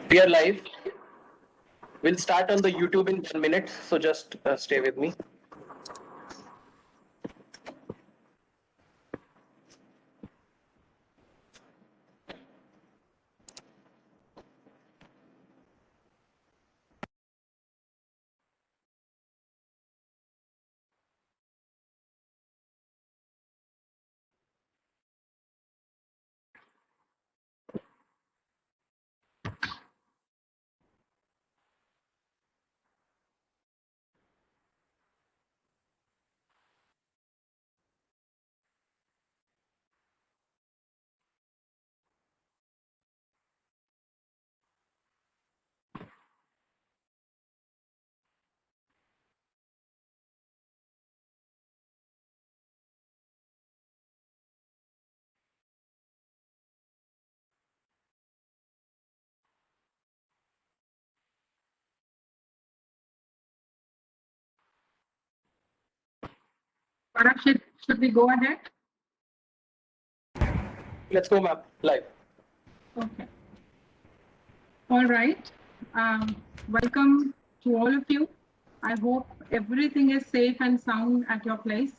We are live. We'll start on the YouTube in 10 minutes, so just stay with me. Parag, should we go ahead? Let's go, ma'am. Live. Okay. All right. Welcome to all of you. I hope everything is safe and sound at your place.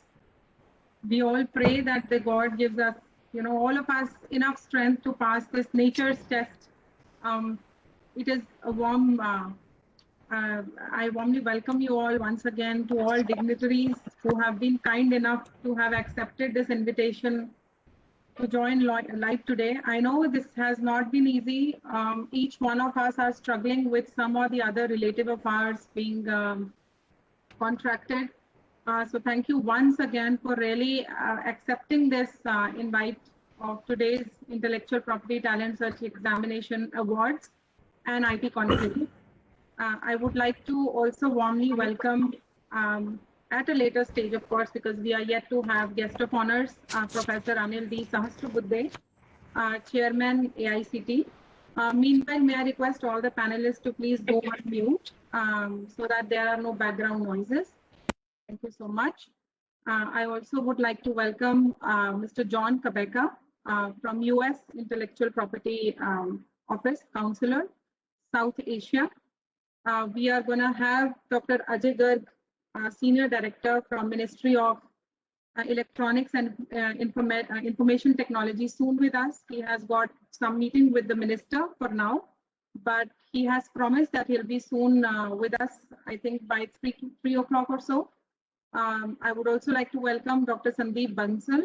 We all pray that the God gives us, all of us enough strength to pass this nature's test. It is a warm, I warmly welcome you all once again to all dignitaries who have been kind enough to have accepted this invitation to join live today. I know this has not been easy. Each one of us are struggling with some or the other relative of ours being contracted. So thank you once again for really accepting this invite of today's Intellectual Property Talent Search Examination Awards and IP Conclave. I would like to also warmly welcome at a later stage, of course, because we are yet to have guest of honors, Professor Anil D. Sahasrabudhe, Chairman AICT. Meanwhile, may I request all the panelists to please go on mute so that there are no background noises. Thank you so much. I also would like to welcome Mr. John Kabeka from US Intellectual Property Office, Counselor, South Asia. We are going to have Dr. Ajay Garg, Senior Director from Ministry of Electronics and Information Technology, soon with us. He has got some meeting with the Minister for now, but he has promised that he'll be soon with us, I think by 3 o'clock or so. I would also like to welcome Dr. Sandeep Bansal,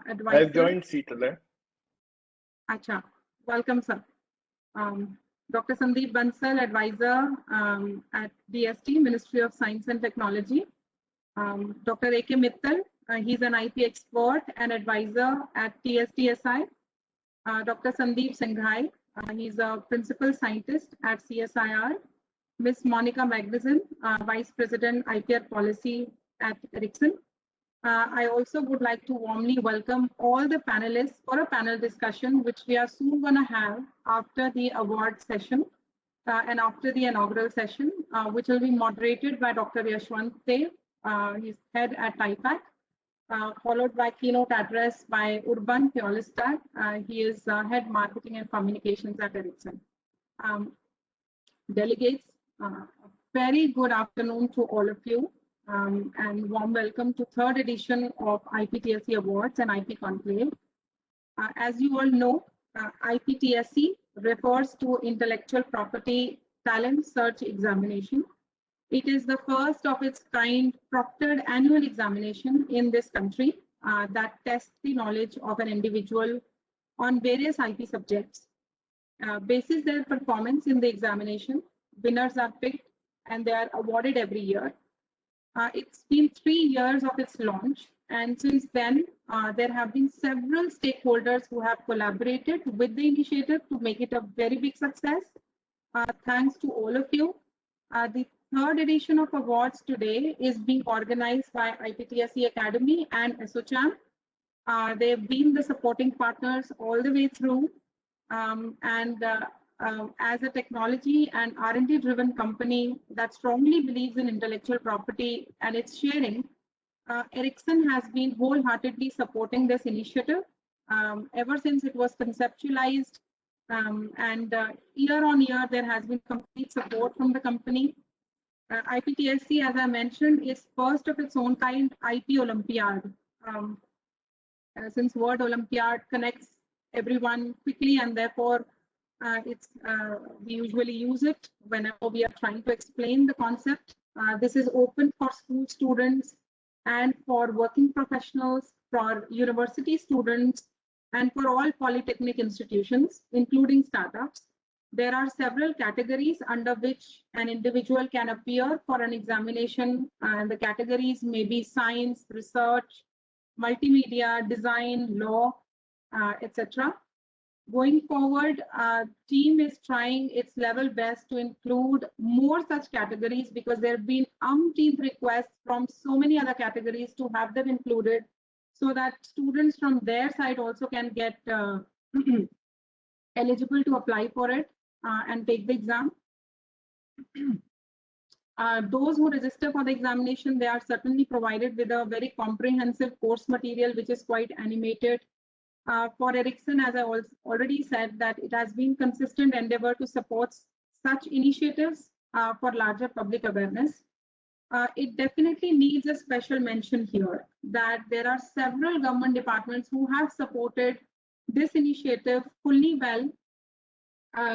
advisor. I've joined Seetale. Acha, welcome, sir. Dr. Sandeep Bansal, advisor at DST, Ministry of Science and Technology. Dr. A.K. Mittal, he's an IP expert and advisor at TSTSI. Dr. Sandeep Singhai, he's a principal scientist at CSIR. Ms. Monica Magnuson, Vice President IPR Policy at Ericsson. I also would like to warmly welcome all the panelists for a panel discussion, which we are soon going to have after the award session and after the inaugural session, which will be moderated by Dr. Yashwant Dev, he's head at TIPAC, followed by keynote address by Urban Piolistad. He is head marketing and communications at Ericsson. Delegates, very good afternoon to all of you. And warm welcome to third edition of IPTSE Awards and IP Conclave. As you all know, IPTSE refers to Intellectual Property Talent Search Examination. It is the first of its kind proctored annual examination in this country that tests the knowledge of an individual on various IP subjects. Basis their performance in the examination, winners are picked and they are awarded every year. It's been 3 years of its launch, and since then, there have been several stakeholders who have collaborated with the initiative to make it a very big success. Thanks to all of you. The third edition of awards today is being organized by IPTSE Academy and ASSOCHAM. They've been the supporting partners all the way through, as a technology and R&D driven company that strongly believes in intellectual property and its sharing, Ericsson has been wholeheartedly supporting this initiative ever since it was conceptualized And year on year, there has been complete support from the company. IPTSC, as I mentioned, is first of its own kind IP Olympiad. Since word Olympiad connects everyone quickly, and therefore we usually use it whenever we are trying to explain the concept. This is open for school students and for working professionals, for university students, and for all polytechnic institutions, including startups. There are several categories under which an individual can appear for an examination, and the categories may be science, research, multimedia, design, law, etc. Going forward, team is trying its level best to include more such categories, because there have been umpteen requests from so many other categories to have them included, so that students from their side also can get eligible to apply for it and take the exam. Those who register for the examination, they are certainly provided with a very comprehensive course material, which is quite animated. For Ericsson, as I already said, that it has been consistent endeavor to support such initiatives for larger public awareness. It definitely needs a special mention here that there are several government departments who have supported this initiative fully well,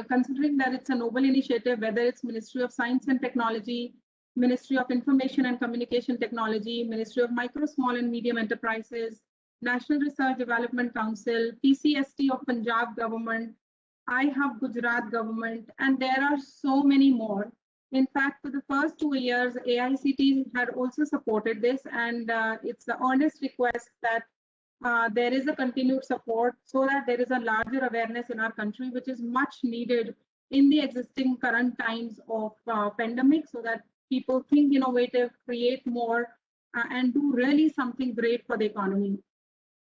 considering that it's a noble initiative, whether it's Ministry of Science and Technology, Ministry of Information and Communication Technology, Ministry of Micro, Small and Medium Enterprises, National Research Development Council, PCST of Punjab government, iHub Gujarat government, and there are so many more. In fact, for the first 2 years, AICT had also supported this, and it's the earnest request that there is a continued support so that there is a larger awareness in our country, which is much needed in the existing current times of pandemic, so that people think innovative, create more, and do really something great for the economy.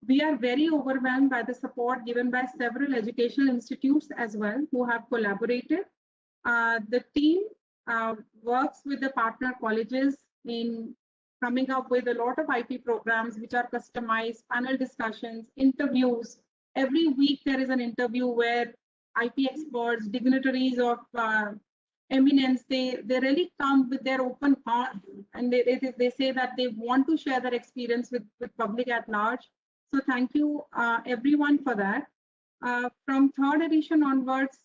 We are very overwhelmed by the support given by several educational institutes as well who have collaborated. The team works with the partner colleges in coming up with a lot of IP programs which are customized, panel discussions, interviews. Every week there is an interview where IP experts, dignitaries of eminence, they really come with their open heart, and they say that they want to share their experience with public at large. So thank you everyone for that. From third edition onwards,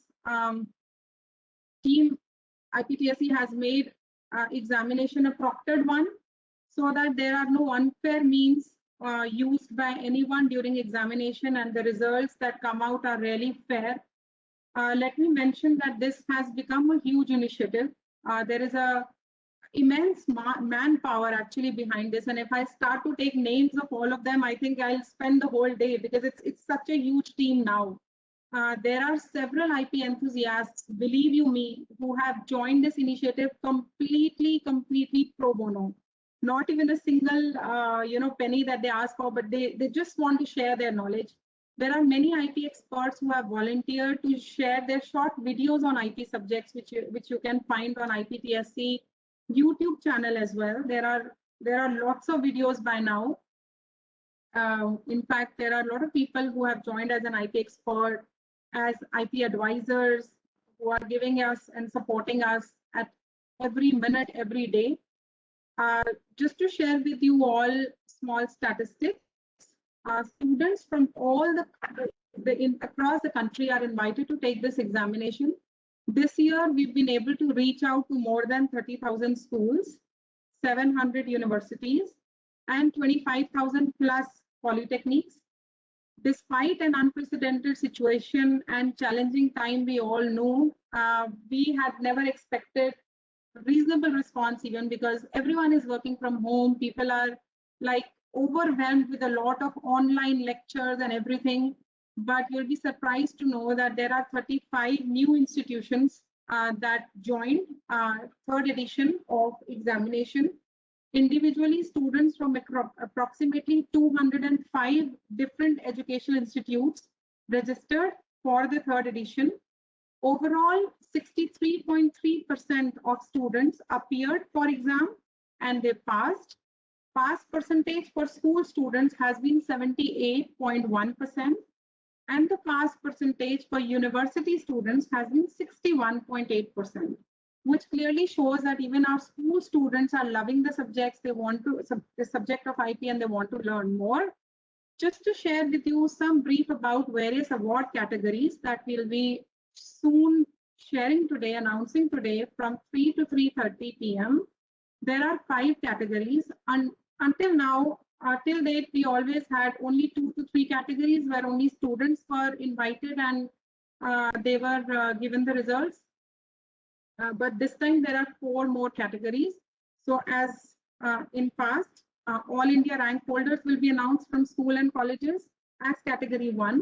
team IPTSC has made examination a proctored one, so that there are no unfair means used by anyone during examination, and the results that come out are really fair. Let me mention that this has become a huge initiative. There is a immense manpower actually behind this, and if I start to take names of all of them, I think I'll spend the whole day, because it's such a huge team now. There are several IP enthusiasts, believe you me, who have joined this initiative completely pro bono. Not even a single penny that they ask for, but they just want to share their knowledge. There are many IP experts who have volunteered to share their short videos on IP subjects, which you can find on IPTSC YouTube channel as well. There are lots of videos by now. In fact, there are a lot of people who have joined as an IP expert, as IP advisors, who are giving us and supporting us at every minute, every day. Just to share with you all small statistics, students from all across the country are invited to take this examination. This year, we've been able to reach out to more than 30,000 schools, 700 universities, and 25,000 plus polytechnics. Despite an unprecedented situation and challenging time, we all know, we had never expected reasonable response, even because everyone is working from home. People are like overwhelmed with a lot of online lectures and everything. But you'll be surprised to know that there are 35 new institutions that joined third edition of examination. Individually, students from approximately 205 different educational institutes registered for the third edition. Overall, 63.3% of students appeared for exam and they passed. Pass percentage for school students has been 78.1%. And the pass percentage for university students has been 61.8%, which clearly shows that even our school students are loving the subjects they want to, the subject of IP, and they want to learn more. Just to share with you some brief about various award categories that we'll be soon sharing today, announcing today from 3 to 3:30 p.m. There are 5 categories. Until now, till date, we always had only 2 to 3 categories where only students were invited and they were given the results. But this time there are 4 more categories. So as in past, all India rank holders will be announced from school and colleges as category 1.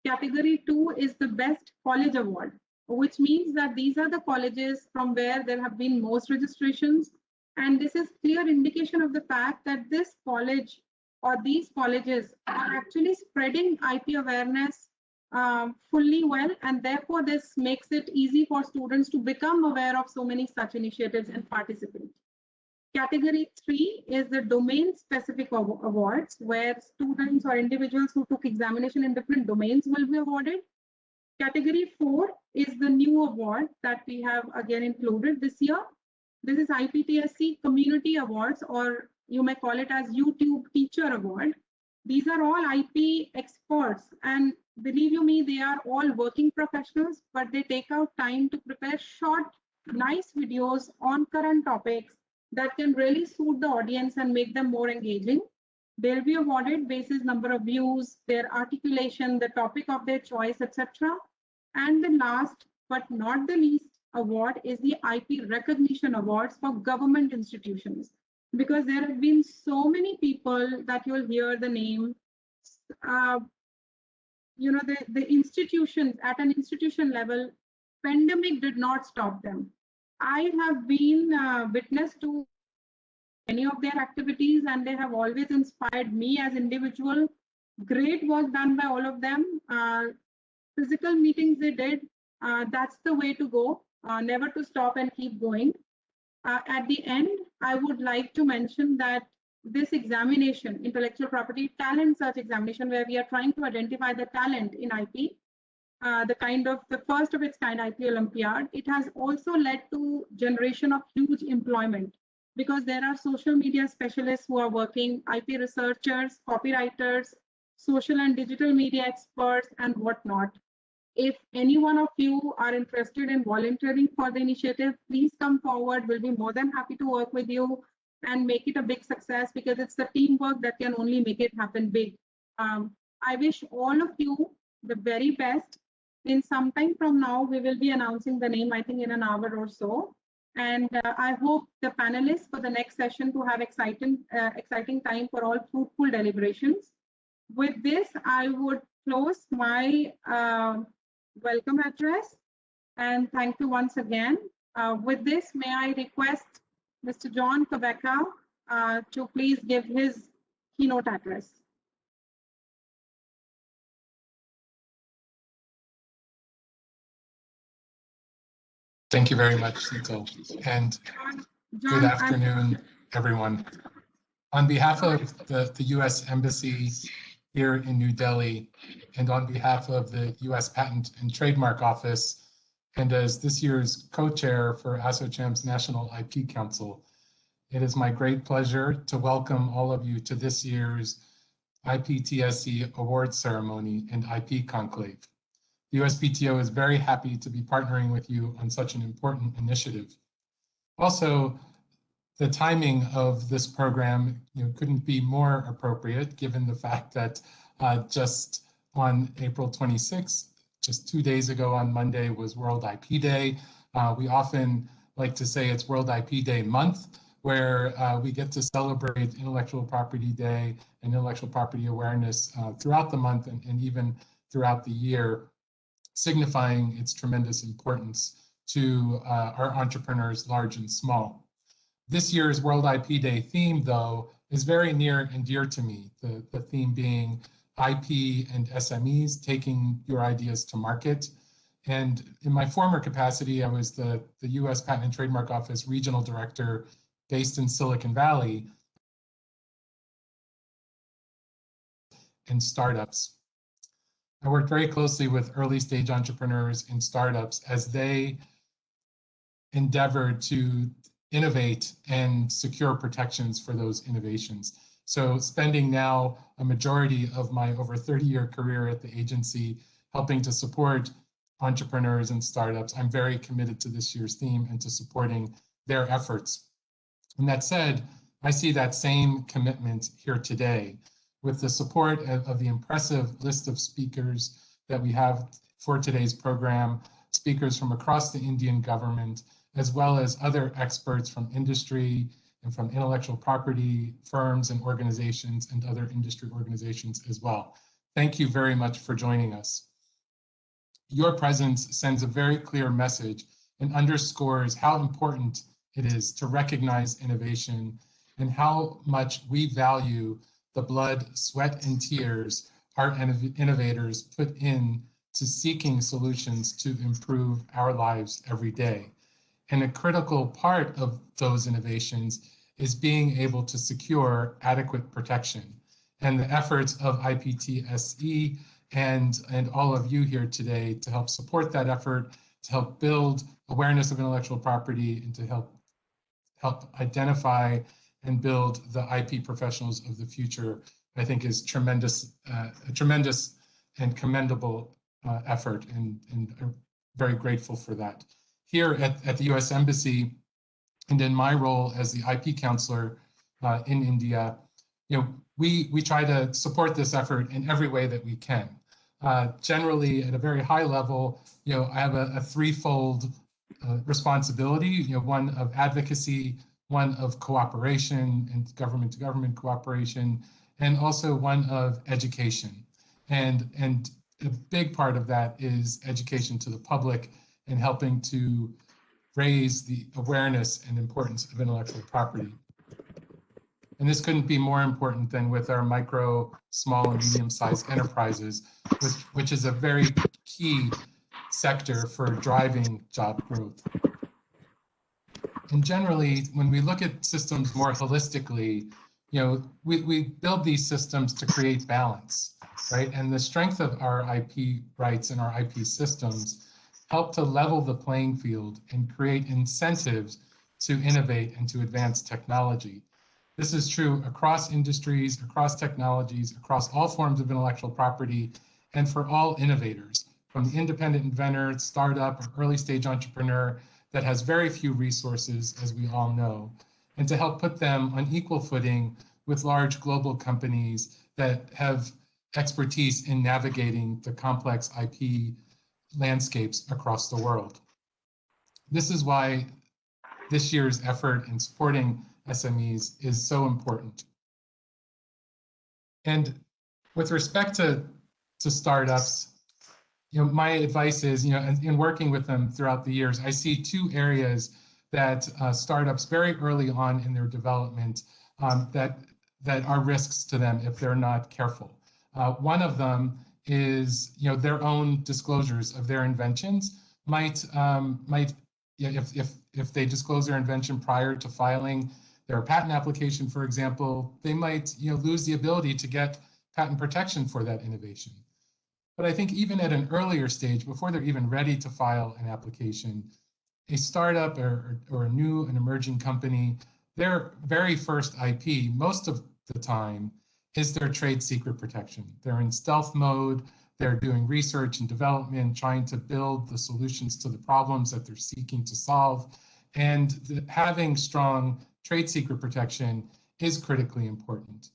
Category 2 is the best college award, which means that these are the colleges from where there have been most registrations. And this is clear indication of the fact that this college or these colleges are actually spreading IP awareness fully well, and therefore this makes it easy for students to become aware of so many such initiatives and participate. Category 3 is the domain-specific awards, where students or individuals who took examination in different domains will be awarded. Category 4 is the new award that we have again included this year. This is IPTSC Community Awards, or you may call it as YouTube Teacher Award. These are all IP experts, and believe you me, they are all working professionals, but they take out time to prepare short, nice videos on current topics that can really suit the audience and make them more engaging. They'll be awarded basis number of views, their articulation, the topic of their choice, etc. And the last but not the least award is the IP Recognition Awards for government institutions, because there have been so many people that you'll hear the name. The institutions at an institution level, pandemic did not stop them. I have been witness to many of their activities, and they have always inspired me as individual. Great work done by all of them. Physical meetings they did. That's the way to go. Never to stop and keep going. At the end, I would like to mention that this examination, Intellectual Property Talent Search Examination, where we are trying to identify the talent in IP, the first of its kind IP Olympiad, it has also led to generation of huge employment, because there are social media specialists who are working, IP researchers, copywriters, social and digital media experts, and whatnot. If any one of you are interested in volunteering for the initiative, please come forward. We'll be more than happy to work with you and make it a big success, because it's the teamwork that can only make it happen big. I wish all of you the very best. In some time from now, we will be announcing the name, I think in an hour or so. And I hope the panelists for the next session to have exciting time for all fruitful deliberations. With this, I would close my welcome address, and thank you once again. With this, may I request Mr. John Kobeka to please give his keynote address. Thank you very much, Sito, and good afternoon, everyone. On behalf of the U.S. Embassy here in New Delhi, and on behalf of the U.S. Patent and Trademark Office, and as this year's co-chair for ASSOCHAM's National IP Council, it is my great pleasure to welcome all of you to this year's IPTSC Awards Ceremony and IP Conclave. The USPTO is very happy to be partnering with you on such an important initiative. Also, the timing of this program couldn't be more appropriate, given the fact that just on April 26th, just 2 days ago on Monday, was World IP Day. We often like to say it's World IP Day month, where we get to celebrate Intellectual Property Day and intellectual property awareness throughout the month and even throughout the year, signifying its tremendous importance to our entrepreneurs, large and small. This year's World IP Day theme, though, is very near and dear to me, the theme being IP and SMEs, taking your ideas to market. And in my former capacity, I was the US Patent and Trademark Office Regional Director based in Silicon Valley and startups. I worked very closely with early stage entrepreneurs and startups as they endeavored to innovate and secure protections for those innovations. So spending now a majority of my over 30-year career at the agency helping to support entrepreneurs and startups, I'm very committed to this year's theme and to supporting their efforts. And that said, I see that same commitment here today with the support of the impressive list of speakers that we have for today's program, speakers from across the Indian government, as well as other experts from industry and from intellectual property firms and organizations and other industry organizations as well. Thank you very much for joining us. Your presence sends a very clear message and underscores how important it is to recognize innovation and how much we value the blood, sweat, and tears our innovators put in to seeking solutions to improve our lives every day. And a critical part of those innovations is being able to secure adequate protection. And the efforts of IPTSE and all of you here today to help support that effort, to help build awareness of intellectual property, and to help identify and build the IP professionals of the future, I think is a tremendous and commendable effort, and I'm very grateful for that. Here at the US Embassy, and in my role as the IP counselor in India, we try to support this effort in every way that we can. Generally, at a very high level, I have a threefold responsibility, one of advocacy, one of cooperation and government-to-government cooperation, and also one of education. And a big part of that is education to the public and helping to raise the awareness and importance of intellectual property. And this couldn't be more important than with our micro, small, and medium-sized enterprises, which is a very key sector for driving job growth. And generally, when we look at systems more holistically, we build these systems to create balance, right? And the strength of our IP rights and our IP systems help to level the playing field and create incentives to innovate and to advance technology. This is true across industries, across technologies, across all forms of intellectual property, and for all innovators, from the independent inventor, startup, or early stage entrepreneur that has very few resources, as we all know, and to help put them on equal footing with large global companies that have expertise in navigating the complex IP landscapes across the world. This is why this year's effort in supporting SMEs is so important. And with respect to startups, my advice is, in working with them throughout the years, I see two areas that startups very early on in their development that are risks to them if they're not careful. One of them is, their own disclosures of their inventions might if they disclose their invention prior to filing their patent application, for example, they might lose the ability to get patent protection for that innovation. But I think even at an earlier stage, before they're even ready to file an application, a startup or an emerging company, their very first IP, most of the time, is their trade secret protection. They're in stealth mode, they're doing research and development, trying to build the solutions to the problems that they're seeking to solve. And having strong trade secret protection is critically important.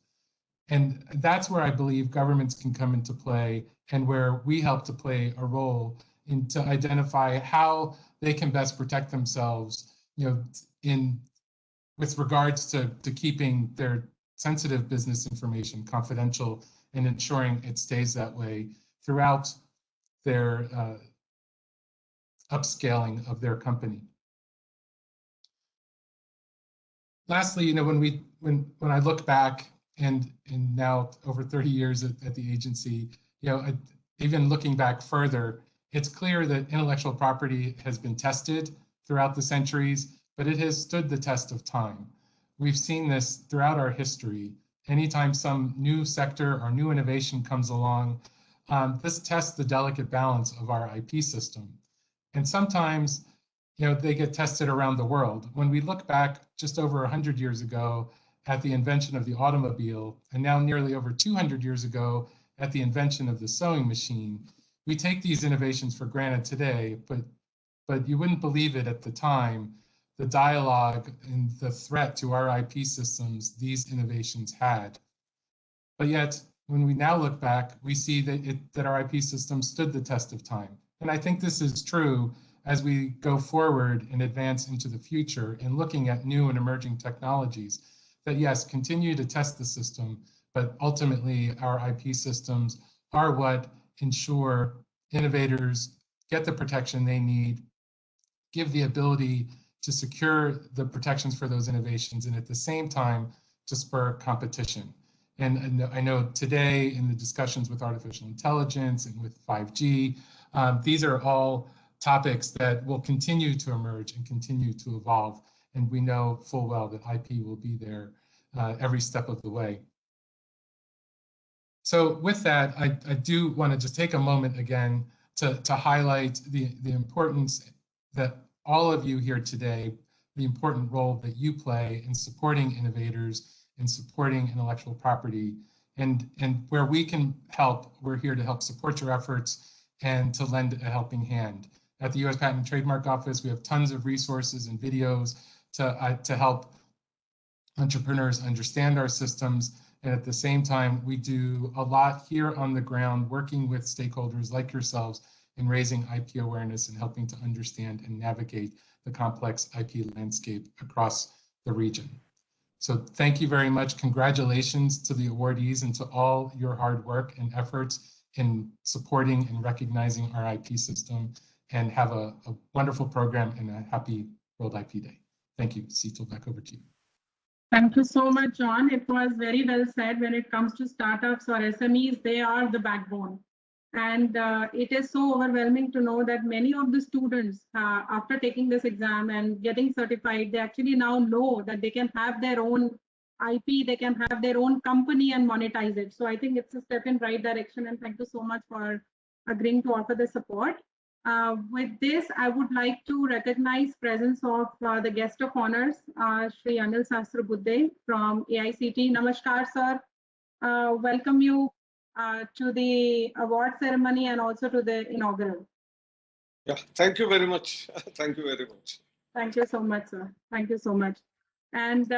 And that's where I believe governments can come into play, and where we help to play a role in to identify how they can best protect themselves, with regards to keeping their sensitive business information confidential and ensuring it stays that way throughout their upscaling of their company. Lastly, when I look back and now over 30 years at the agency, even looking back further, it's clear that intellectual property has been tested throughout the centuries, but it has stood the test of time. We've seen this throughout our history. Anytime some new sector or new innovation comes along, this tests the delicate balance of our IP system. And sometimes, they get tested around the world. When we look back just over 100 years ago at the invention of the automobile, and now nearly over 200 years ago at the invention of the sewing machine, we take these innovations for granted today, but you wouldn't believe it at the time, the dialogue and the threat to our IP systems these innovations had. But yet, when we now look back, we see that our IP system stood the test of time. And I think this is true as we go forward and advance into the future in looking at new and emerging technologies that, yes, continue to test the system, but ultimately our IP systems are what ensure innovators get the protection they need, give the ability to secure the protections for those innovations, and at the same time to spur competition. And I know today in the discussions with artificial intelligence and with 5G, these are all topics that will continue to emerge and continue to evolve. And we know full well that IP will be there every step of the way. So with that, I do want to just take a moment again to highlight the importance that all of you here today, the important role that you play in supporting innovators, in supporting intellectual property, and where we can help, we're here to help support your efforts and to lend a helping hand. At the U.S. Patent and Trademark Office, we have tons of resources and videos to help entrepreneurs understand our systems. And at the same time, we do a lot here on the ground, working with stakeholders like yourselves in raising IP awareness and helping to understand and navigate the complex IP landscape across the region. So thank you very much. Congratulations to the awardees and to all your hard work and efforts in supporting and recognizing our IP system, and have a wonderful program and a happy World IP Day. Thank you. Seetal, back over to you. Thank you so much, John. It was very well said. When it comes to startups or SMEs, they are the backbone. And it is so overwhelming to know that many of the students, after taking this exam and getting certified, they actually now know that they can have their own IP, they can have their own company and monetize it. So I think it's a step in right direction. And thank you so much for agreeing to offer the support. With this, I would like to recognize presence of the guest of honors, Shri Anil Sahasrabudhe from AICTE. Namaskar, sir. Welcome you to the award ceremony and also to the inaugural. Yeah, thank you very much. Thank you very much. Thank you so much, sir. Thank you so much. And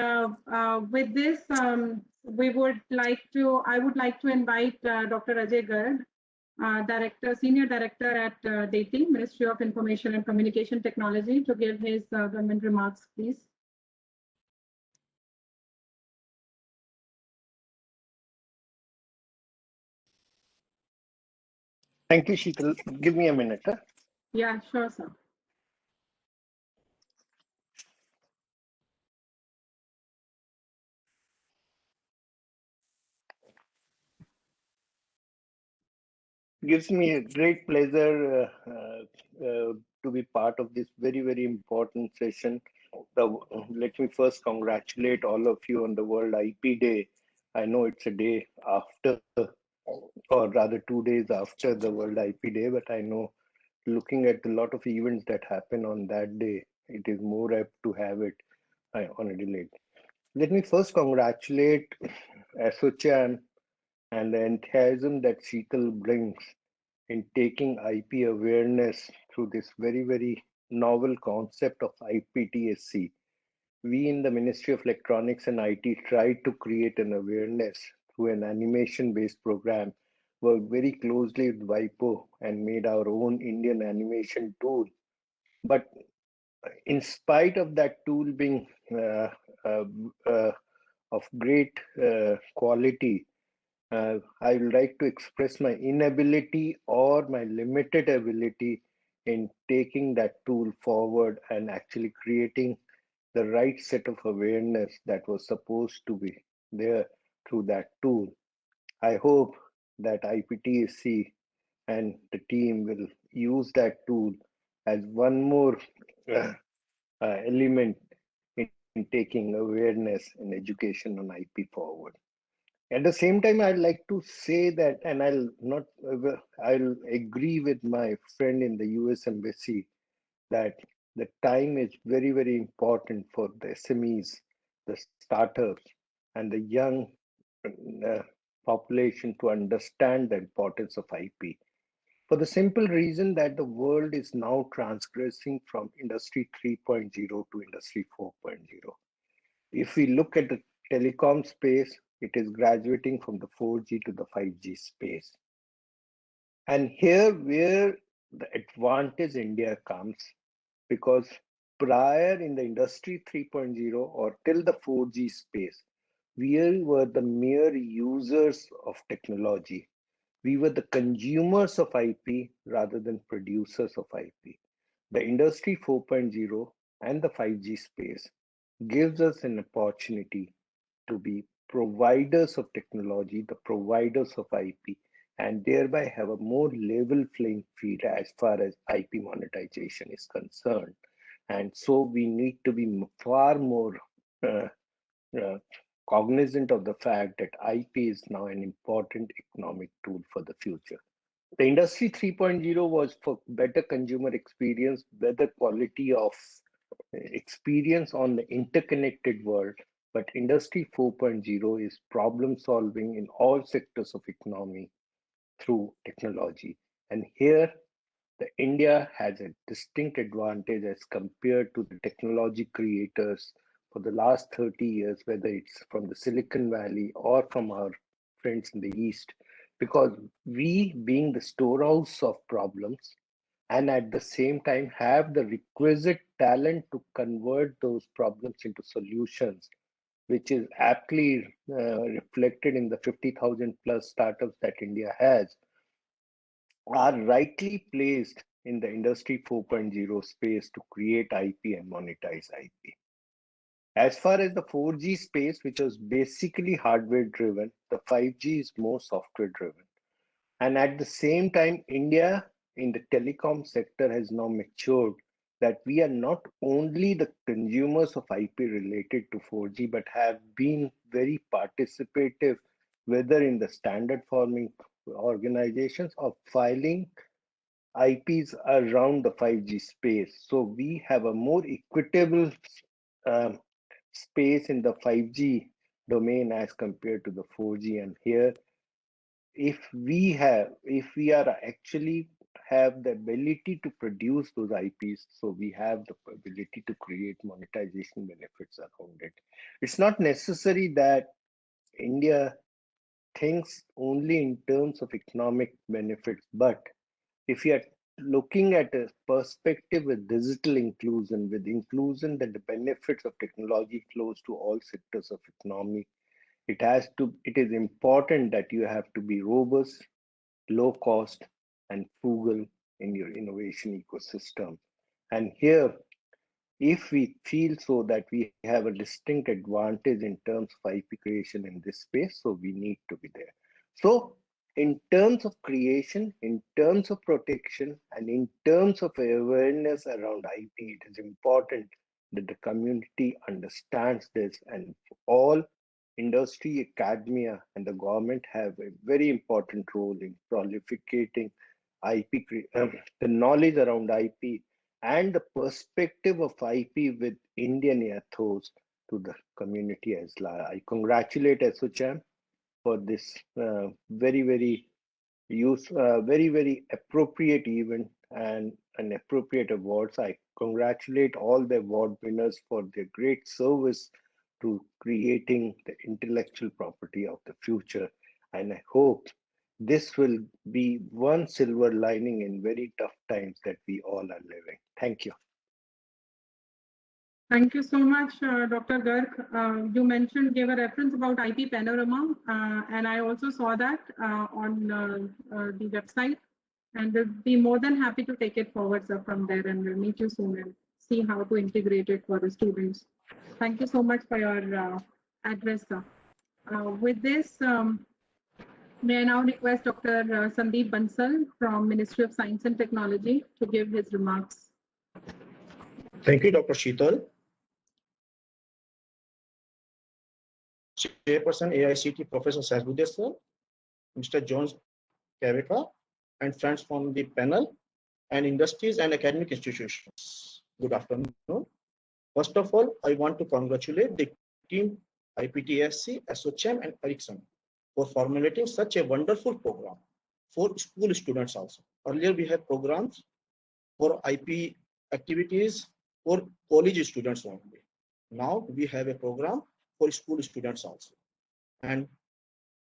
with this, I would like to invite Dr. Ajay Garg, Senior Director at DATI, Ministry of Information and Communication Technology, to give his government remarks, please. Thank you, Sheetal. Give me a minute. Huh? Yeah, sure, sir. Gives me a great pleasure to be part of this very, very important session. Let me first congratulate all of you on the World IP Day. I know it's a day after, or rather 2 days after the World IP Day, but I know looking at a lot of events that happen on that day, it is more apt to have it on a delay. Let me first congratulate ASSOCHAM and the enthusiasm that Sheetal brings in taking IP awareness through this very, very novel concept of IPTSC. We in the Ministry of Electronics and IT tried to create an awareness through an animation-based program, worked very closely with WIPO and made our own Indian animation tool. But in spite of that tool being of great quality, I would like to express my inability or my limited ability in taking that tool forward and actually creating the right set of awareness that was supposed to be there through that tool. I hope that IPTSC and the team will use that tool as one more element in taking awareness and education on IP forward. At the same time, I'd like to say that, and I'll agree with my friend in the US Embassy that the time is very, very important for the SMEs, the startups, and the young population to understand the importance of IP. For the simple reason that the world is now transgressing from Industry 3.0 to Industry 4.0. If we look at the telecom space, it is graduating from the 4G to the 5G space. And here where the advantage India comes, because prior in the Industry 3.0 or till the 4G space, we were the mere users of technology. We were the consumers of IP rather than producers of IP. The Industry 4.0 and the 5G space gives us an opportunity to be providers of technology, the providers of IP, and thereby have a more level playing field as far as IP monetization is concerned. And so we need to be far more cognizant of the fact that IP is now an important economic tool for the future. The Industry 3.0 was for better consumer experience, better quality of experience on the interconnected world, but Industry 4.0 is problem solving in all sectors of economy through technology. And here, the India has a distinct advantage as compared to the technology creators for the last 30 years, whether it's from the Silicon Valley or from our friends in the East, because we, being the storehouse of problems, and at the same time have the requisite talent to convert those problems into solutions, which is aptly reflected in the 50,000 plus startups that India has, are rightly placed in the Industry 4.0 space to create IP and monetize IP. As far as the 4G space, which was basically hardware driven, the 5G is more software driven. And at the same time, India in the telecom sector has now matured that we are not only the consumers of IP related to 4G, but have been very participative, whether in the standard forming organizations or filing IPs around the 5G space. So we have a more equitable space in the 5G domain as compared to the 4G. And here, if we are actually have the ability to produce those IPs, so we have the ability to create monetization benefits around it. It's not necessary that India thinks only in terms of economic benefits, but if you are looking at a perspective with digital inclusion, with inclusion that the benefits of technology flows to all sectors of economy, it is important that you have to be robust, low cost, and frugal in your innovation ecosystem. And here, if we feel so that we have a distinct advantage in terms of IP creation in this space, so we need to be there. So in terms of creation, in terms of protection, and in terms of awareness around IP, it is important that the community understands this, and all industry, academia, and the government have a very important role in prolificating IP, the knowledge around IP and the perspective of IP with Indian ethos to the community as large. I congratulate ASSOCHAM for this very, very appropriate event and an appropriate awards. I congratulate all the award winners for their great service to creating the intellectual property of the future. And I hope this will be one silver lining in very tough times that we all are living. Thank you. Thank you so much, Dr. Garg. You gave a reference about IP Panorama, and I also saw that on the website, and we'll be more than happy to take it forward, sir, from there, and we'll meet you soon and see how to integrate it for the students. Thank you so much for your address, sir. With this, may I now request Dr. Sandeep Bansal from Ministry of Science and Technology to give his remarks. Thank you, Dr. Sheetal. Chairperson AICT Professor Sahbuddin sir, Mr. John Kaveta, and friends from the panel and industries and academic institutions. Good afternoon. First of all, I want to congratulate the team IPTSC, ASSOCHAM, and Ericsson for formulating such a wonderful program for school students also. Earlier, we had programs for IP activities for college students only. Now we have a program for school students also. And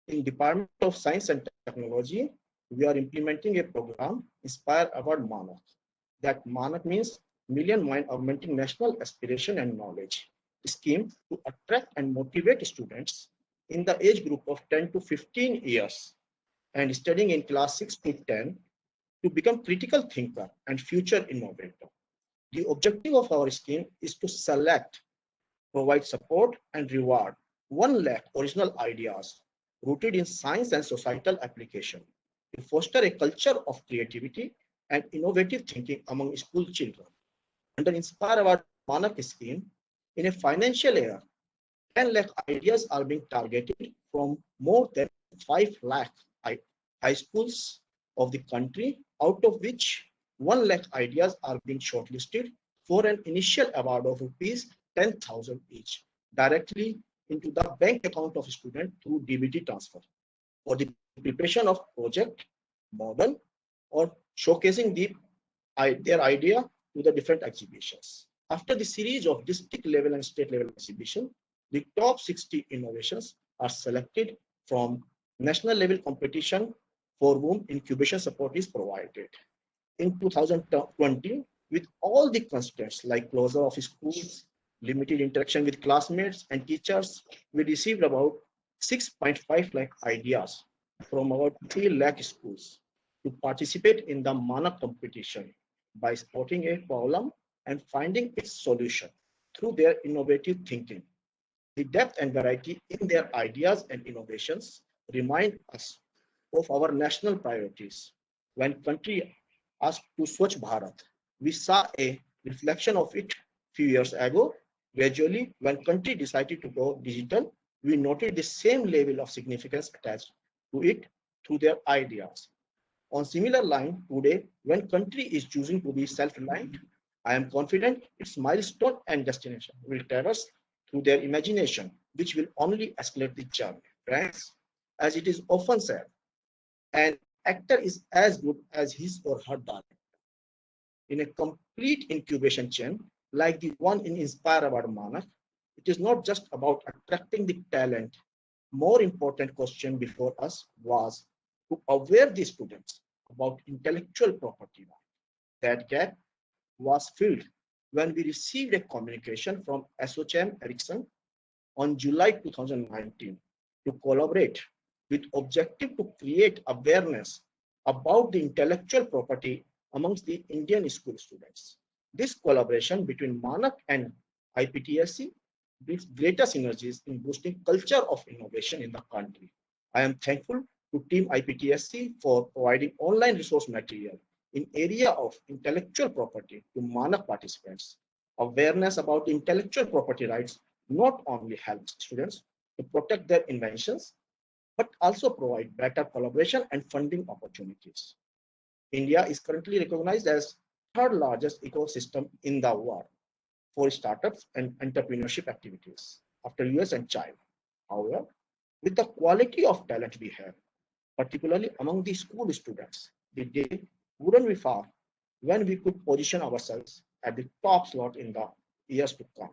in Department of Science and Technology, we are implementing a program Inspire Award Manak. That Manak means Million Mind Augmenting National Aspiration and Knowledge scheme to attract and motivate students in the age group of 10 to 15 years and studying in class 6 to 10 to become critical thinker and future innovator. The objective of our scheme is to select, provide support and reward 1 lakh original ideas rooted in science and societal application to foster a culture of creativity and innovative thinking among school children. Under Inspire Award Manak scheme, in a financial year, 10 lakh ideas are being targeted from more than 5 lakh high schools of the country, out of which 1 lakh ideas are being shortlisted for an initial award of rupees 10,000 each, directly into the bank account of a student through DBT transfer for the preparation of project, model, or showcasing their idea to the different exhibitions. After the series of district level and state level exhibition, the top 60 innovations are selected from national level competition for whom incubation support is provided. In 2020, with all the constraints like closure of schools, limited interaction with classmates and teachers, we received about 6.5 lakh ideas from about 3 lakh schools to participate in the Manak competition by spotting a problem and finding its solution through their innovative thinking. The depth and variety in their ideas and innovations remind us of our national priorities. When country asked to Swachh Bharat, we saw a reflection of it few years ago. Gradually, when country decided to go digital, we noted the same level of significance attached to it through their ideas. On similar line, today, when country is choosing to be self-reliant, I am confident its milestone and destination will traverse through their imagination, which will only escalate the journey. Friends, as it is often said, an actor is as good as his or her director. In a complete incubation chain, like the one in Inspire Award Manak, it is not just about attracting the talent. More important question before us was to aware the students about intellectual property. That gap was filled when we received a communication from ASSOCHAM Ericsson on July 2019 to collaborate with objective to create awareness about the intellectual property amongst the Indian school students. This collaboration between Manak and IPTSC brings greater synergies in boosting culture of innovation in the country. I am thankful to Team IPTSC for providing online resource material in area of intellectual property to Manak participants. Awareness about intellectual property rights not only helps students to protect their inventions, but also provide better collaboration and funding opportunities. India is currently recognized as third largest ecosystem in the world for startups and entrepreneurship activities after US and China. However, with the quality of talent we have, particularly among the school students, the day wouldn't be far when we could position ourselves at the top slot in the years to come.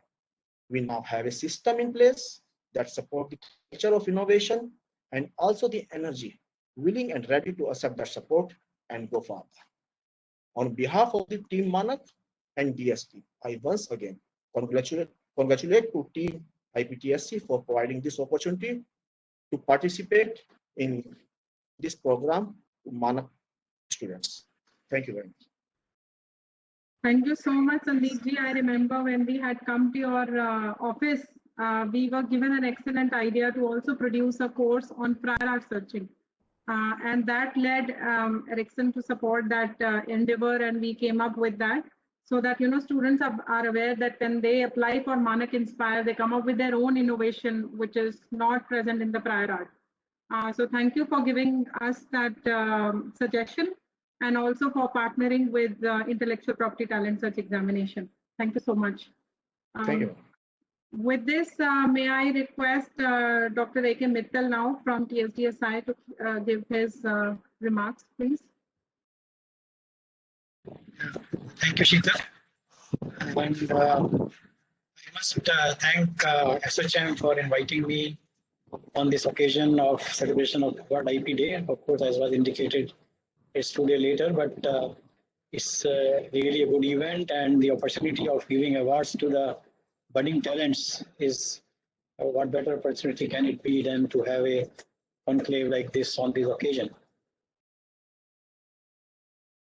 We now have a system in place that supports the culture of innovation and also the energy, willing and ready to accept that support and go further. On behalf of the Team Manak and DST, I once again congratulate to Team IPTSC for providing this opportunity to participate in this program to Manak students. Thank you very much. Thank you so much, Sandeep ji. I remember when we had come to your office, we were given an excellent idea to also produce a course on prior art searching. And that led Ericsson to support that endeavor, and we came up with that. so that students are aware that when they apply for Manak Inspire, they come up with their own innovation, which is not present in the prior art. So thank you for giving us that suggestion, and also for partnering with Intellectual Property Talent Search Examination. Thank you so much. Thank you. With this, may I request Dr. A.K. Mittal now from TSDSI to give his remarks, please. Thank you, Sheetal. And I must thank SHM for inviting me on this occasion of celebration of World IP Day. And of course, as was indicated, it's 2 days later, but it's really a good event, and the opportunity of giving awards to the budding talents is what better opportunity can it be than to have a conclave like this on this occasion.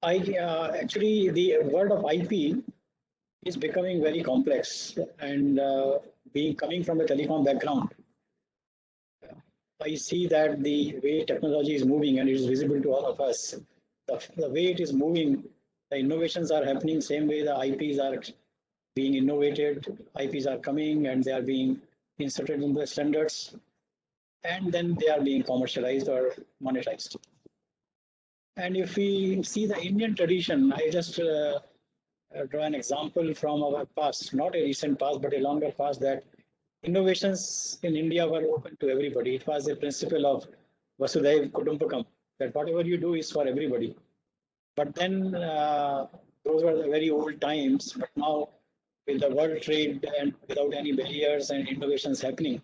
Actually, the world of IP is becoming very complex, and coming from a telecom background, I see that the way technology is moving, and it is visible to all of us, the way it is moving, the innovations are happening same way the IPs are being innovated, IPs are coming and they are being inserted in the standards, and then they are being commercialized or monetized. And if we see the Indian tradition, I just draw an example from our past, not a recent past, but a longer past, that innovations in India were open to everybody. It was a principle of Vasudhaiva Kutumbakam, that whatever you do is for everybody. But then those were the very old times. But now, with the world trade and without any barriers and innovations happening,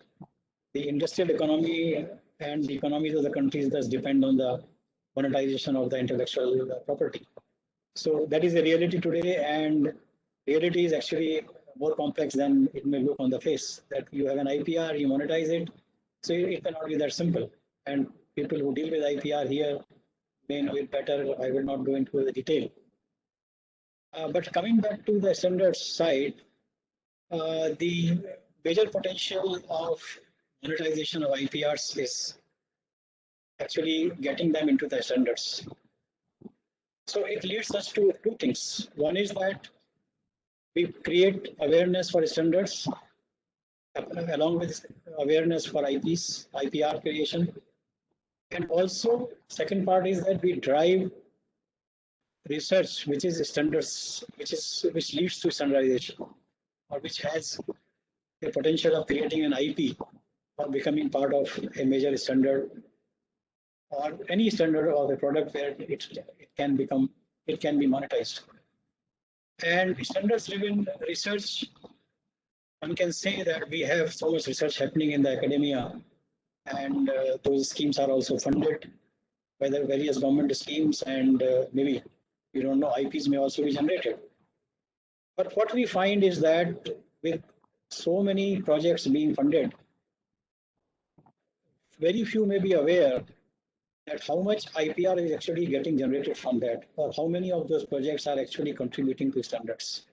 the industrial economy and the economies of the countries thus depend on the monetization of the intellectual property. So that is the reality today, and reality is actually more complex than it may look on the face. That you have an IPR, you monetize it, so it cannot be that simple. And people who deal with IPR here may know it better. I will not go into the detail. But coming back to the standards side, the major potential of monetization of IPRs is actually getting them into the standards. So it leads us to two things. One is that we create awareness for standards along with awareness for IPs, IPR creation. And also, second part is that we drive research which is standards, which leads to standardization, or which has the potential of creating an IP or becoming part of a major standard or any standard of a product where it can be monetized. And standards-driven research, one can say that we have so much research happening in the academia, and those schemes are also funded by the various government schemes, and maybe, we don't know, IPs may also be generated. But what we find is that with so many projects being funded, very few may be aware that how much IPR is actually getting generated from that, or how many of those projects are actually contributing to standards.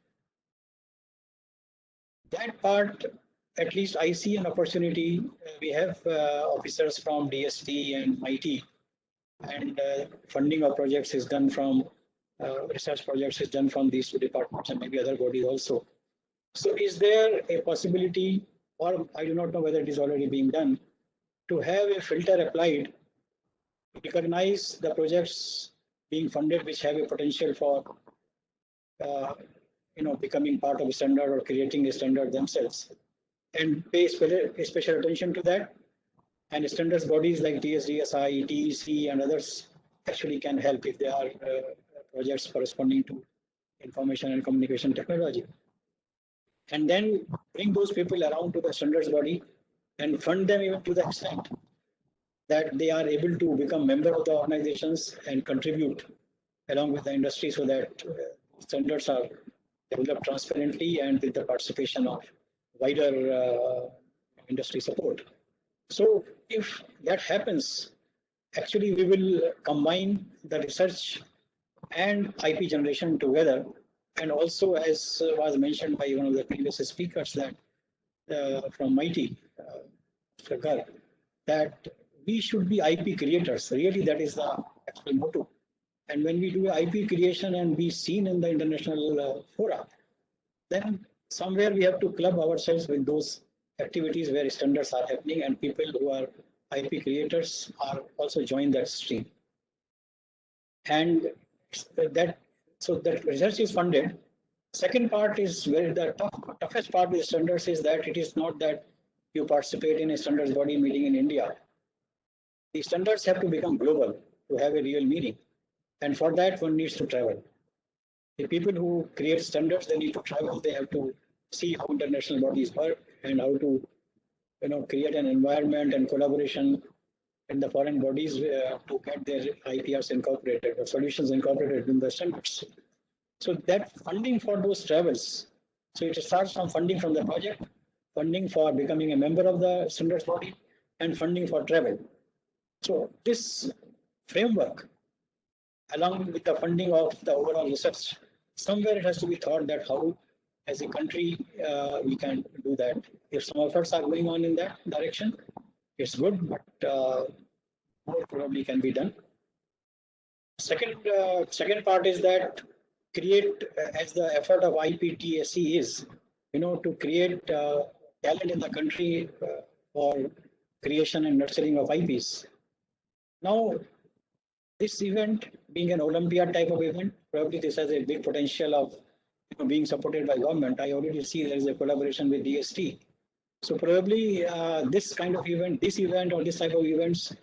That part, at least I see an opportunity. We have officers from DST and MIT, and funding of projects is done from, research projects is done from these two departments and maybe other bodies also. So is there a possibility, or I do not know whether it is already being done, to have a filter applied to recognize the projects being funded which have a potential for becoming part of a standard or creating a standard themselves, and pay special attention to that. And standards bodies like TSDSI, TEC and others actually can help if there are projects corresponding to information and communication technology. And then bring those people around to the standards body and fund them even to the extent that they are able to become member of the organizations and contribute along with the industry, so that standards are developed transparently and with the participation of wider industry support. So if that happens, actually we will combine the research and IP generation together. And also, as was mentioned by one of the previous speakers, that from MIT, Mr. Garg, that we should be IP creators. Really, that is the actual motto. And when we do IP creation and be seen in the international fora, then somewhere we have to club ourselves with those activities where standards are happening and people who are IP creators are also join that stream. And that so that research is funded. Second part is where the toughest part with standards is that it is not that you participate in a standards body meeting in India. The standards have to become global to have a real meaning. And for that, one needs to travel. The people who create standards, they need to travel. They have to see how international bodies work and how to, create an environment and collaboration in the foreign bodies to get their IPRs incorporated or solutions incorporated in the standards. So that funding for those travels, so it starts from funding from the project, funding for becoming a member of the standards body, and funding for travel. So this framework, along with the funding of the overall research, somewhere it has to be thought that how, as a country, we can do that. If some efforts are going on in that direction, it's good, but more probably can be done. Second part is that create, as the effort of IPTSE is, to create talent in the country for creation and nurturing of IPs. Now, this event being an Olympiad type of event, probably this has a big potential of being supported by government. I already see there is a collaboration with DST. So probably this kind of event, this event or this type of events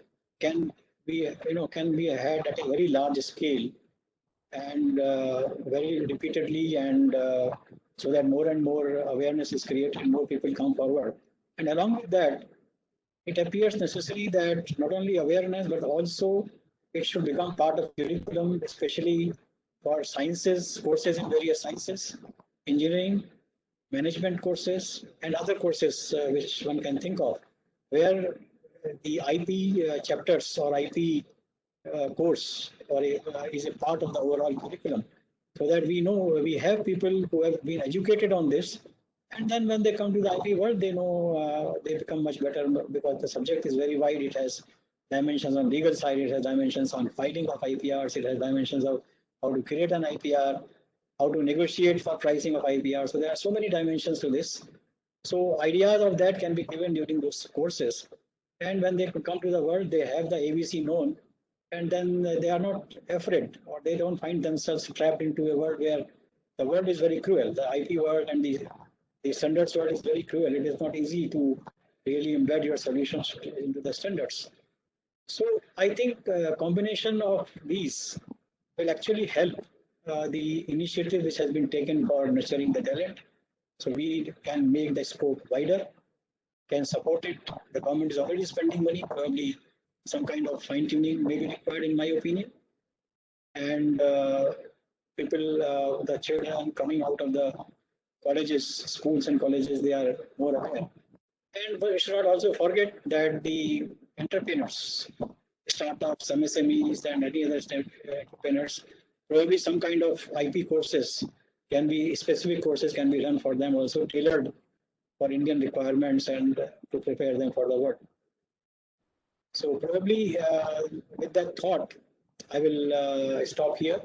can be, can be had at a very large scale and very repeatedly, and so that more and more awareness is created, more people come forward. And along with that, it appears necessary that not only awareness, but also it should become part of curriculum, especially for sciences, courses in various sciences, engineering, management courses, and other courses which one can think of, where the IP chapters or IP course or is a part of the overall curriculum, so that we know we have people who have been educated on this, and then when they come to the IP world, they know they become much better because the subject is very wide. It has dimensions on legal side, it has dimensions on filing of IPRs, it has dimensions of how to create an IPR, how to negotiate for pricing of IPR. So there are so many dimensions to this. So ideas of that can be given during those courses. And when they come to the world, they have the ABC known, and then they are not afraid, or they don't find themselves trapped into a world where the world is very cruel. The IP world and the standards world is very cruel. It is not easy to really embed your solutions into the standards. So I think a combination of these will actually help the initiative which has been taken for nurturing the talent. So we can make the scope wider, can support it. The government is already spending money, probably some kind of fine tuning may be required in my opinion. And people, the children coming out of the colleges, schools and colleges, they are more aware. And we should not also forget that the entrepreneurs, startups, MSMEs, and any other entrepreneurs, probably some kind of IP courses can be, specific courses can be run for them also, tailored for Indian requirements and to prepare them for the world. So probably with that thought, I will stop here.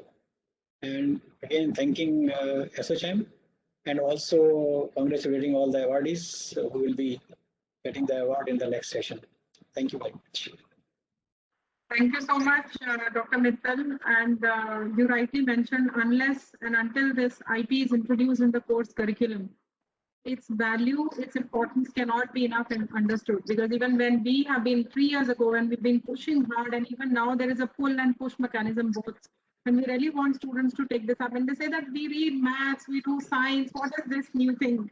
And again, thanking SHM and also congratulating all the awardees who will be getting the award in the next session. Thank you very much. Thank you so much, Dr. Mittal. And you rightly mentioned, unless and until this IP is introduced in the course curriculum, its value, its importance cannot be enough and understood. Because even when we have been 3 years ago, when we've been pushing hard, and even now there is a pull and push mechanism both. And we really want students to take this up, and they say that we read maths, we do science, what is this new thing?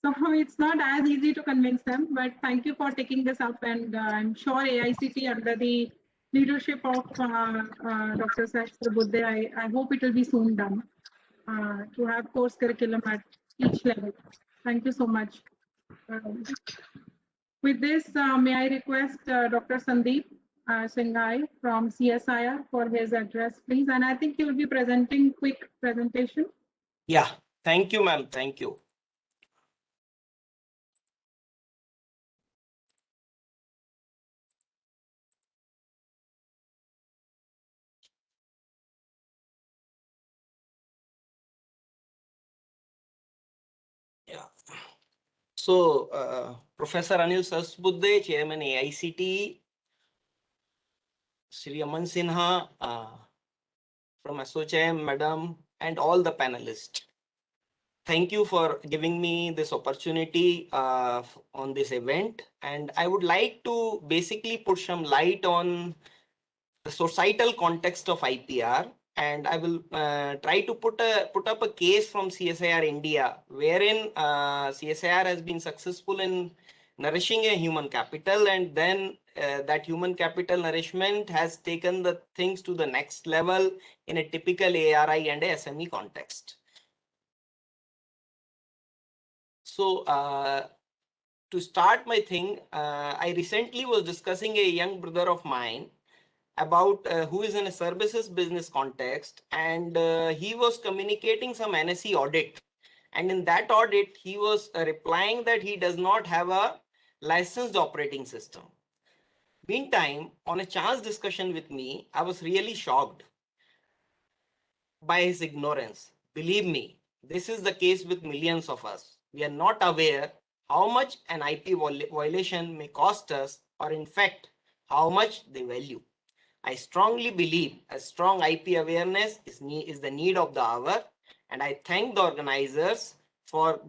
So it's not as easy to convince them, but thank you for taking this up. And I'm sure AICT, under the leadership of Dr. Sahastra Buddhe, I hope it will be soon done to have course curriculum at each level. Thank you so much. With this, may I request Dr. Sandeep Singhai from CSIR for his address, please. And I think he will be presenting quick presentation. Yeah, thank you, ma'am. Thank you. Professor Anil Sasbudde, Chairman AICTE, Shri Aman Sinha from ASSOCHAM, Madam, and all the panelists. Thank you for giving me this opportunity on this event. And I would like to basically put some light on the societal context of IPR. And I will try to put up a case from CSIR India, wherein CSIR has been successful in nourishing a human capital, and then that human capital nourishment has taken the things to the next level in a typical ARI and a SME context. So to start my thing, I recently was discussing a young brother of mine about who is in a services business context, and he was communicating some NSE audit. And in that audit, he was replying that he does not have a licensed operating system. Meantime, on a chance discussion with me, I was really shocked by his ignorance. Believe me, this is the case with millions of us. We are not aware how much an IP violation may cost us, or in fact, how much they value. I strongly believe a strong IP awareness is the need of the hour, and I thank the organizers for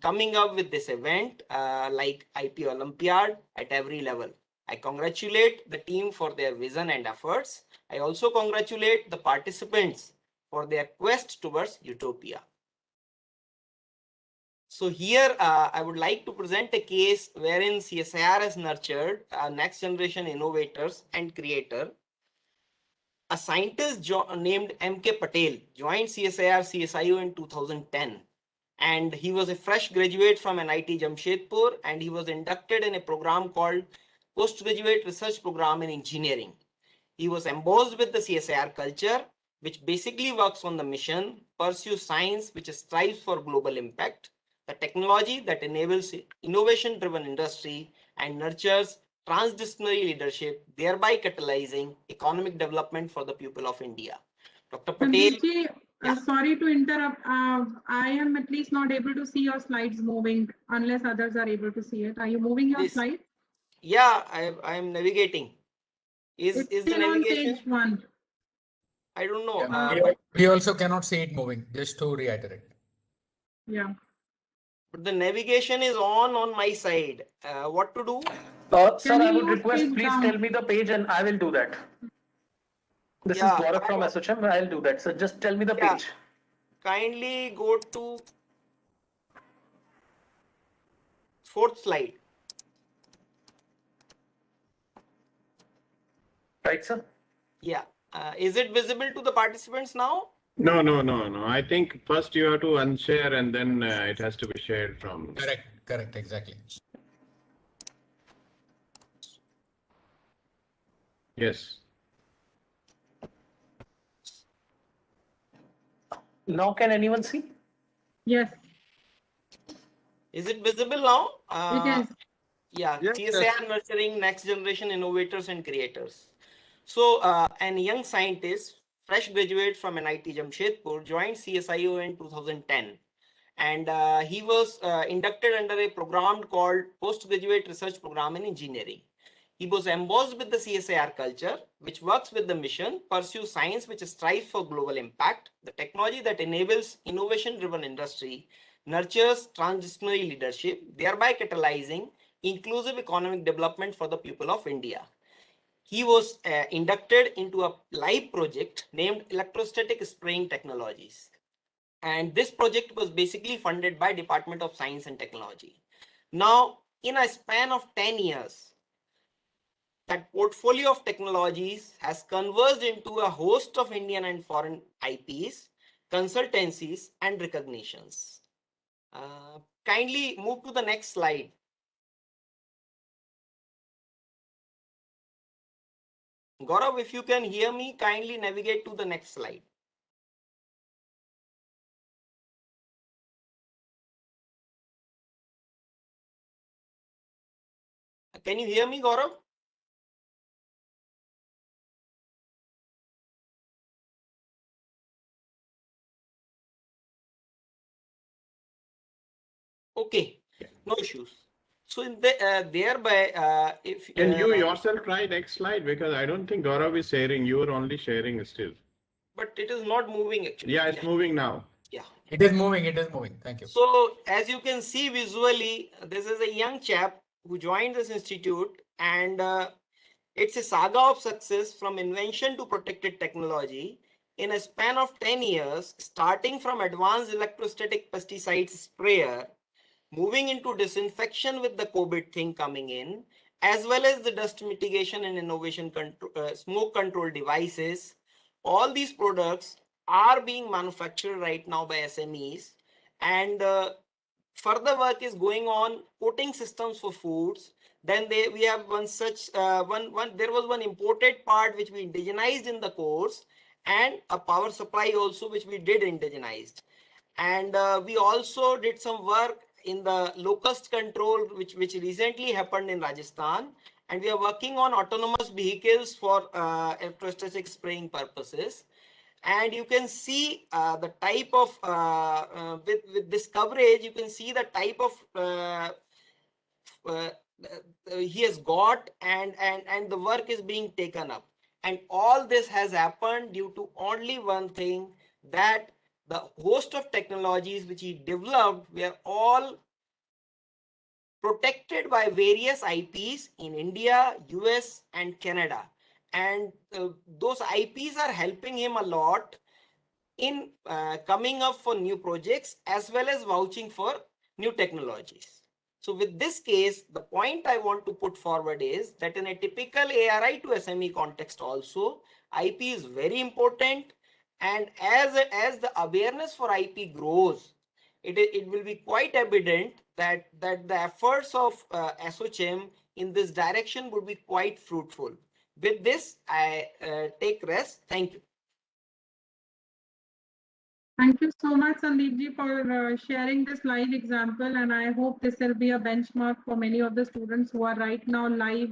coming up with this event like IP Olympiad at every level. I congratulate the team for their vision and efforts. I also congratulate the participants for their quest towards utopia. So here I would like to present a case wherein CSIR has nurtured next generation innovators and creator. A scientist named M.K. Patel joined CSIR CSIO in 2010, and he was a fresh graduate from NIT Jamshedpur, and he was inducted in a program called Postgraduate Research Program in Engineering. He was embossed with the CSIR culture, which basically works on the mission, pursues science which strives for global impact, the technology that enables innovation-driven industry, and nurtures transdisciplinary leadership, thereby catalyzing economic development for the people of India. Dr. Patel. Sandeepji, sorry to interrupt. I am at least not able to see your slides moving unless others are able to see it. Are you moving your slides? Yeah, I am navigating. Is the navigation on page 1? I don't know. Yeah, we also cannot see it moving, just to reiterate. Yeah. But the navigation is on my side. What to do? Sir, I would request, please tell me the page and I will do that. This is Gaurav from ASSOCHAM. I'll do that. So just tell me the page. Kindly go to 4th slide. Right, sir? Yeah. Is it visible to the participants now? No. I think first you have to unshare and then it has to be shared from. Correct, exactly. Yes. Now can anyone see? Yes. Is it visible now? It is. Yeah, CSIR nurturing next generation innovators and creators. So an young scientist, fresh graduate from NIT Jamshedpur, joined CSIO in 2010. And he was inducted under a program called Postgraduate Research Program in Engineering. He was embossed with the CSIR culture, which works with the mission, pursues science which strives for global impact, the technology that enables innovation-driven industry, nurtures transdisciplinary leadership, thereby catalyzing inclusive economic development for the people of India. He was inducted into a live project named Electrostatic Spraying Technologies. And this project was basically funded by Department of Science and Technology. Now, in a span of 10 years, that portfolio of technologies has converged into a host of Indian and foreign IPs, consultancies, and recognitions. Kindly move to the next slide. Gaurav, if you can hear me, kindly navigate to the next slide. Can you hear me, Gaurav? Okay. No issues. So in the, thereby, if Can you yourself try next slide? Because I don't think Gaurav is sharing. You are only sharing still. but it is not moving actually. Yeah, it's moving now. Yeah. It is moving. It is moving. Thank you. So as you can see visually, this is a young chap who joined this institute, and it's a saga of success from invention to protected technology in a span of 10 years, starting from advanced electrostatic pesticides sprayer, moving into disinfection with the COVID thing coming in, as well as the dust mitigation and innovation control, smoke control devices. All these products are being manufactured right now by SMEs, and further work is going on coating systems for foods. Then we have one such there was one imported part which we indigenized in the course, and a power supply also which we did indigenized. And we also did some work in the locust control which recently happened in Rajasthan, and we are working on autonomous vehicles for electrostatic spraying purposes. And you can see the type of with this coverage, you can see the type of he has got, and the work is being taken up. And all this has happened due to only one thing, that the host of technologies which he developed were all protected by various IPs in India, US, and Canada. And those IPs are helping him a lot in coming up for new projects as well as vouching for new technologies. So with this case, the point I want to put forward is that in a typical ARI to SME context also, IP is very important. And as the awareness for IP grows, it will be quite evident that the efforts of ASSOCHAM in this direction would be quite fruitful. With this, I take rest. Thank you. Thank you so much, Sandeepji, for sharing this live example. And I hope this will be a benchmark for many of the students who are right now live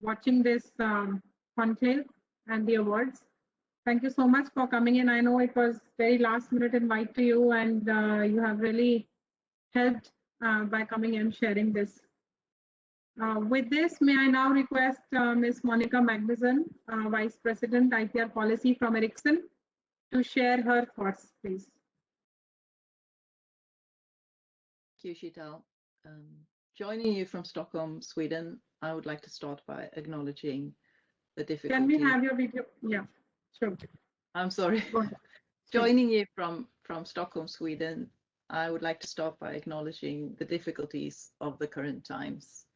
watching this conclave and the awards. Thank you so much for coming in. I know it was very last minute invite to you, and you have really helped by coming and sharing this. With this, may I now request Ms. Monica Magnuson, Vice President, IPR Policy from Ericsson, to share her thoughts, please. Thank you, Sheetal. Joining you from Stockholm, Sweden, I would like to start by acknowledging the difficulty. Can we have your video? Yeah, sure. I'm sorry. Joining you from Stockholm, Sweden, I would like to start by acknowledging the difficulties of the current times.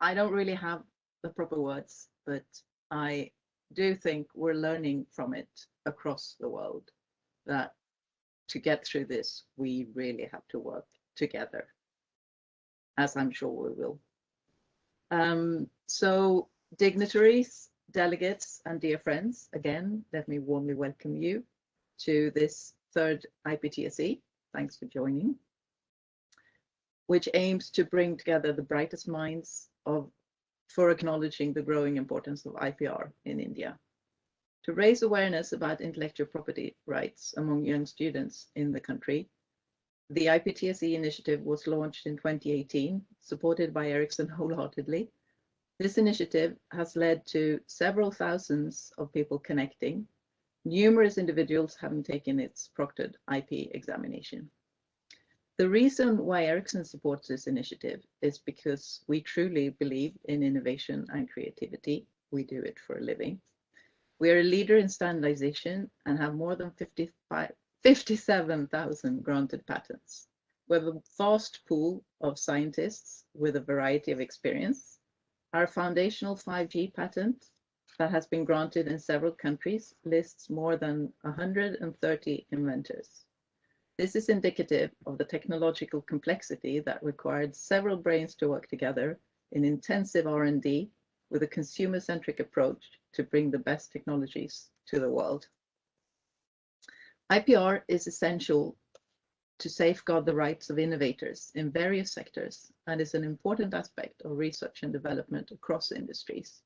I don't really have the proper words, but I do think we're learning from it across the world, that to get through this, we really have to work together, as I'm sure we will. So dignitaries, delegates, and dear friends, again, let me warmly welcome you to this third IPTSE. Thanks for joining, which aims to bring together the brightest minds for acknowledging the growing importance of IPR in India, to raise awareness about intellectual property rights among young students in the country. The IPTSE initiative was launched in 2018, supported by Ericsson wholeheartedly. This initiative has led to several thousands of people connecting, numerous individuals having taken its proctored IP examination. The reason why Ericsson supports this initiative is because we truly believe in innovation and creativity. We do it for a living. We are a leader in standardization and have more than 57,000 granted patents. We have a vast pool of scientists with a variety of experience. Our foundational 5G patent that has been granted in several countries lists more than 130 inventors. This is indicative of the technological complexity that required several brains to work together in intensive R&D with a consumer-centric approach to bring the best technologies to the world. IPR is essential to safeguard the rights of innovators in various sectors and is an important aspect of research and development across industries.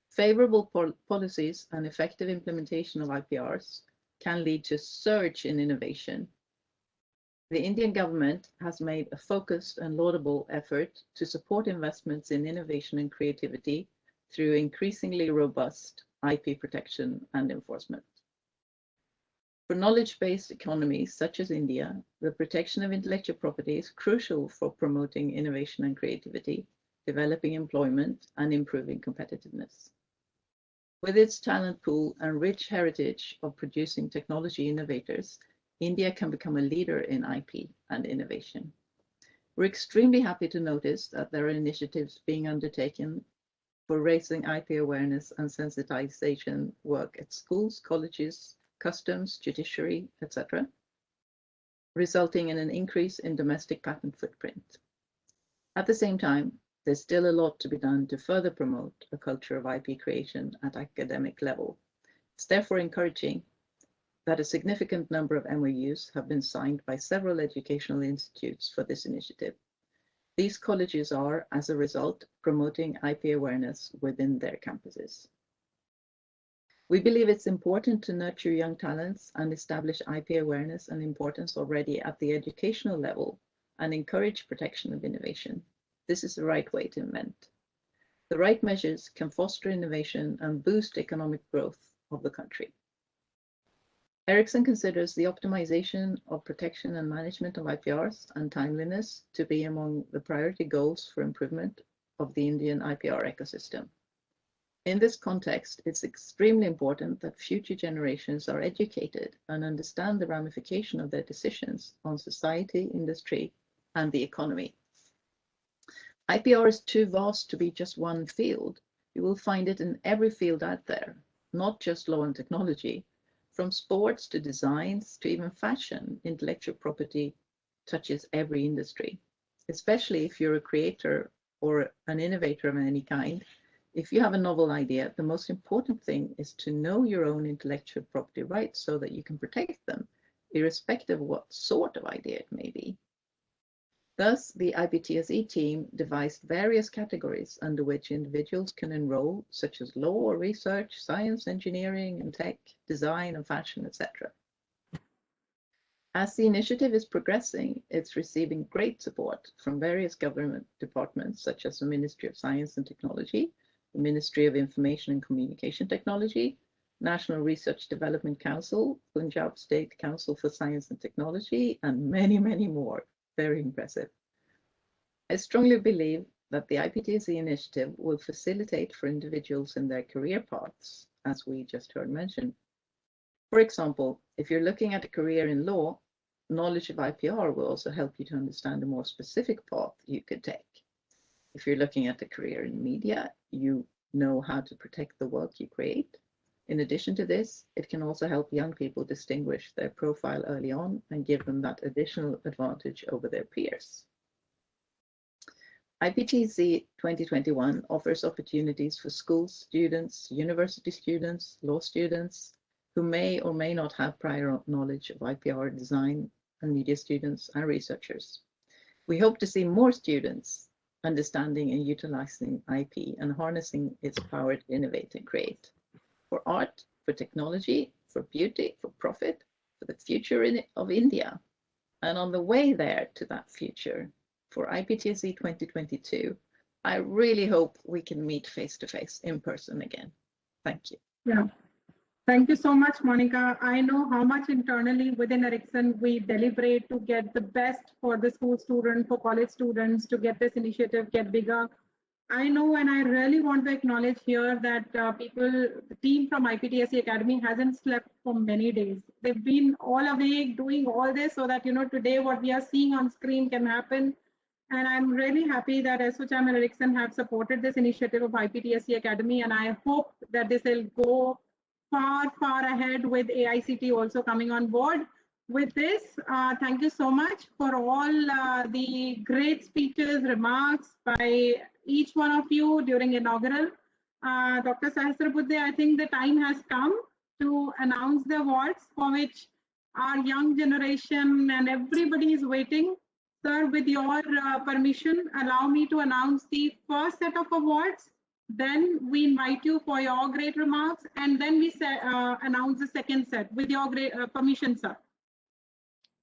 Favorable policies and effective implementation of IPRs can lead to a surge in innovation, The Indian government has made a focused and laudable effort to support investments in innovation and creativity through increasingly robust IP protection and enforcement. For knowledge-based economies such as India, the protection of intellectual property is crucial for promoting innovation and creativity, developing employment, and improving competitiveness. With its talent pool and rich heritage of producing technology innovators, India can become a leader in IP and innovation. We're extremely happy to notice that there are initiatives being undertaken for raising IP awareness and sensitization work at schools, colleges, customs, judiciary, etc., resulting in an increase in domestic patent footprint. At the same time, there's still a lot to be done to further promote a culture of IP creation at academic level. It's therefore encouraging that a significant number of MOUs have been signed by several educational institutes for this initiative. These colleges are, as a result, promoting IP awareness within their campuses. We believe it's important to nurture young talents and establish IP awareness and importance already at the educational level and encourage protection of innovation. This is the right way to invent. The right measures can foster innovation and boost economic growth of the country. Ericsson considers the optimization of protection and management of IPRs and timeliness to be among the priority goals for improvement of the Indian IPR ecosystem. In this context, it's extremely important that future generations are educated and understand the ramification of their decisions on society, industry, and the economy. IPR is too vast to be just one field. You will find it in every field out there, not just law and technology. From sports to designs to even fashion, intellectual property touches every industry, especially if you're a creator or an innovator of any kind. If you have a novel idea, the most important thing is to know your own intellectual property rights so that you can protect them, irrespective of what sort of idea it may be. Thus, the IPTSE team devised various categories under which individuals can enroll, such as law, research, science, engineering, and tech, design, and fashion, etc. As the initiative is progressing, it's receiving great support from various government departments, such as the Ministry of Science and Technology, the Ministry of Information and Communication Technology, National Research Development Council, Punjab State Council for Science and Technology, and many, many more. Very impressive. I strongly believe that the IPTSE initiative will facilitate for individuals in their career paths, as we just heard mentioned. For example, if you're looking at a career in law, knowledge of IPR will also help you to understand a more specific path you could take. If you're looking at a career in media, you know how to protect the work you create. In addition to this, it can also help young people distinguish their profile early on and give them that additional advantage over their peers. IPTSE 2021 offers opportunities for school students, university students, law students who may or may not have prior knowledge of IPR design, and media students and researchers. We hope to see more students understanding and utilizing IP and harnessing its power to innovate and create. For art, for technology, for beauty, for profit, for the future of India. And on the way there to that future, for IPTSE 2022, I really hope we can meet face to face in person again. Thank you. Yeah. Thank you so much, Monica. I know how much internally within Ericsson we deliberate to get the best for the school student, for college students, to get this initiative get bigger. I know, and I really want to acknowledge here that the team from IPTSE Academy hasn't slept for many days. They've been all awake doing all this so that, today what we are seeing on screen can happen. And I'm really happy that ASSOCHAM and Ericsson have supported this initiative of IPTSE Academy. And I hope that this will go far, far ahead with AICT also coming on board. With this, thank you so much for all the great speeches, remarks by each one of you during inaugural. Dr. Sahasrabudhe, I think the time has come to announce the awards for which our young generation and everybody is waiting. Sir, with your permission, allow me to announce the first set of awards. Then we invite you for your great remarks, and then we announce the second set with your great permission, sir.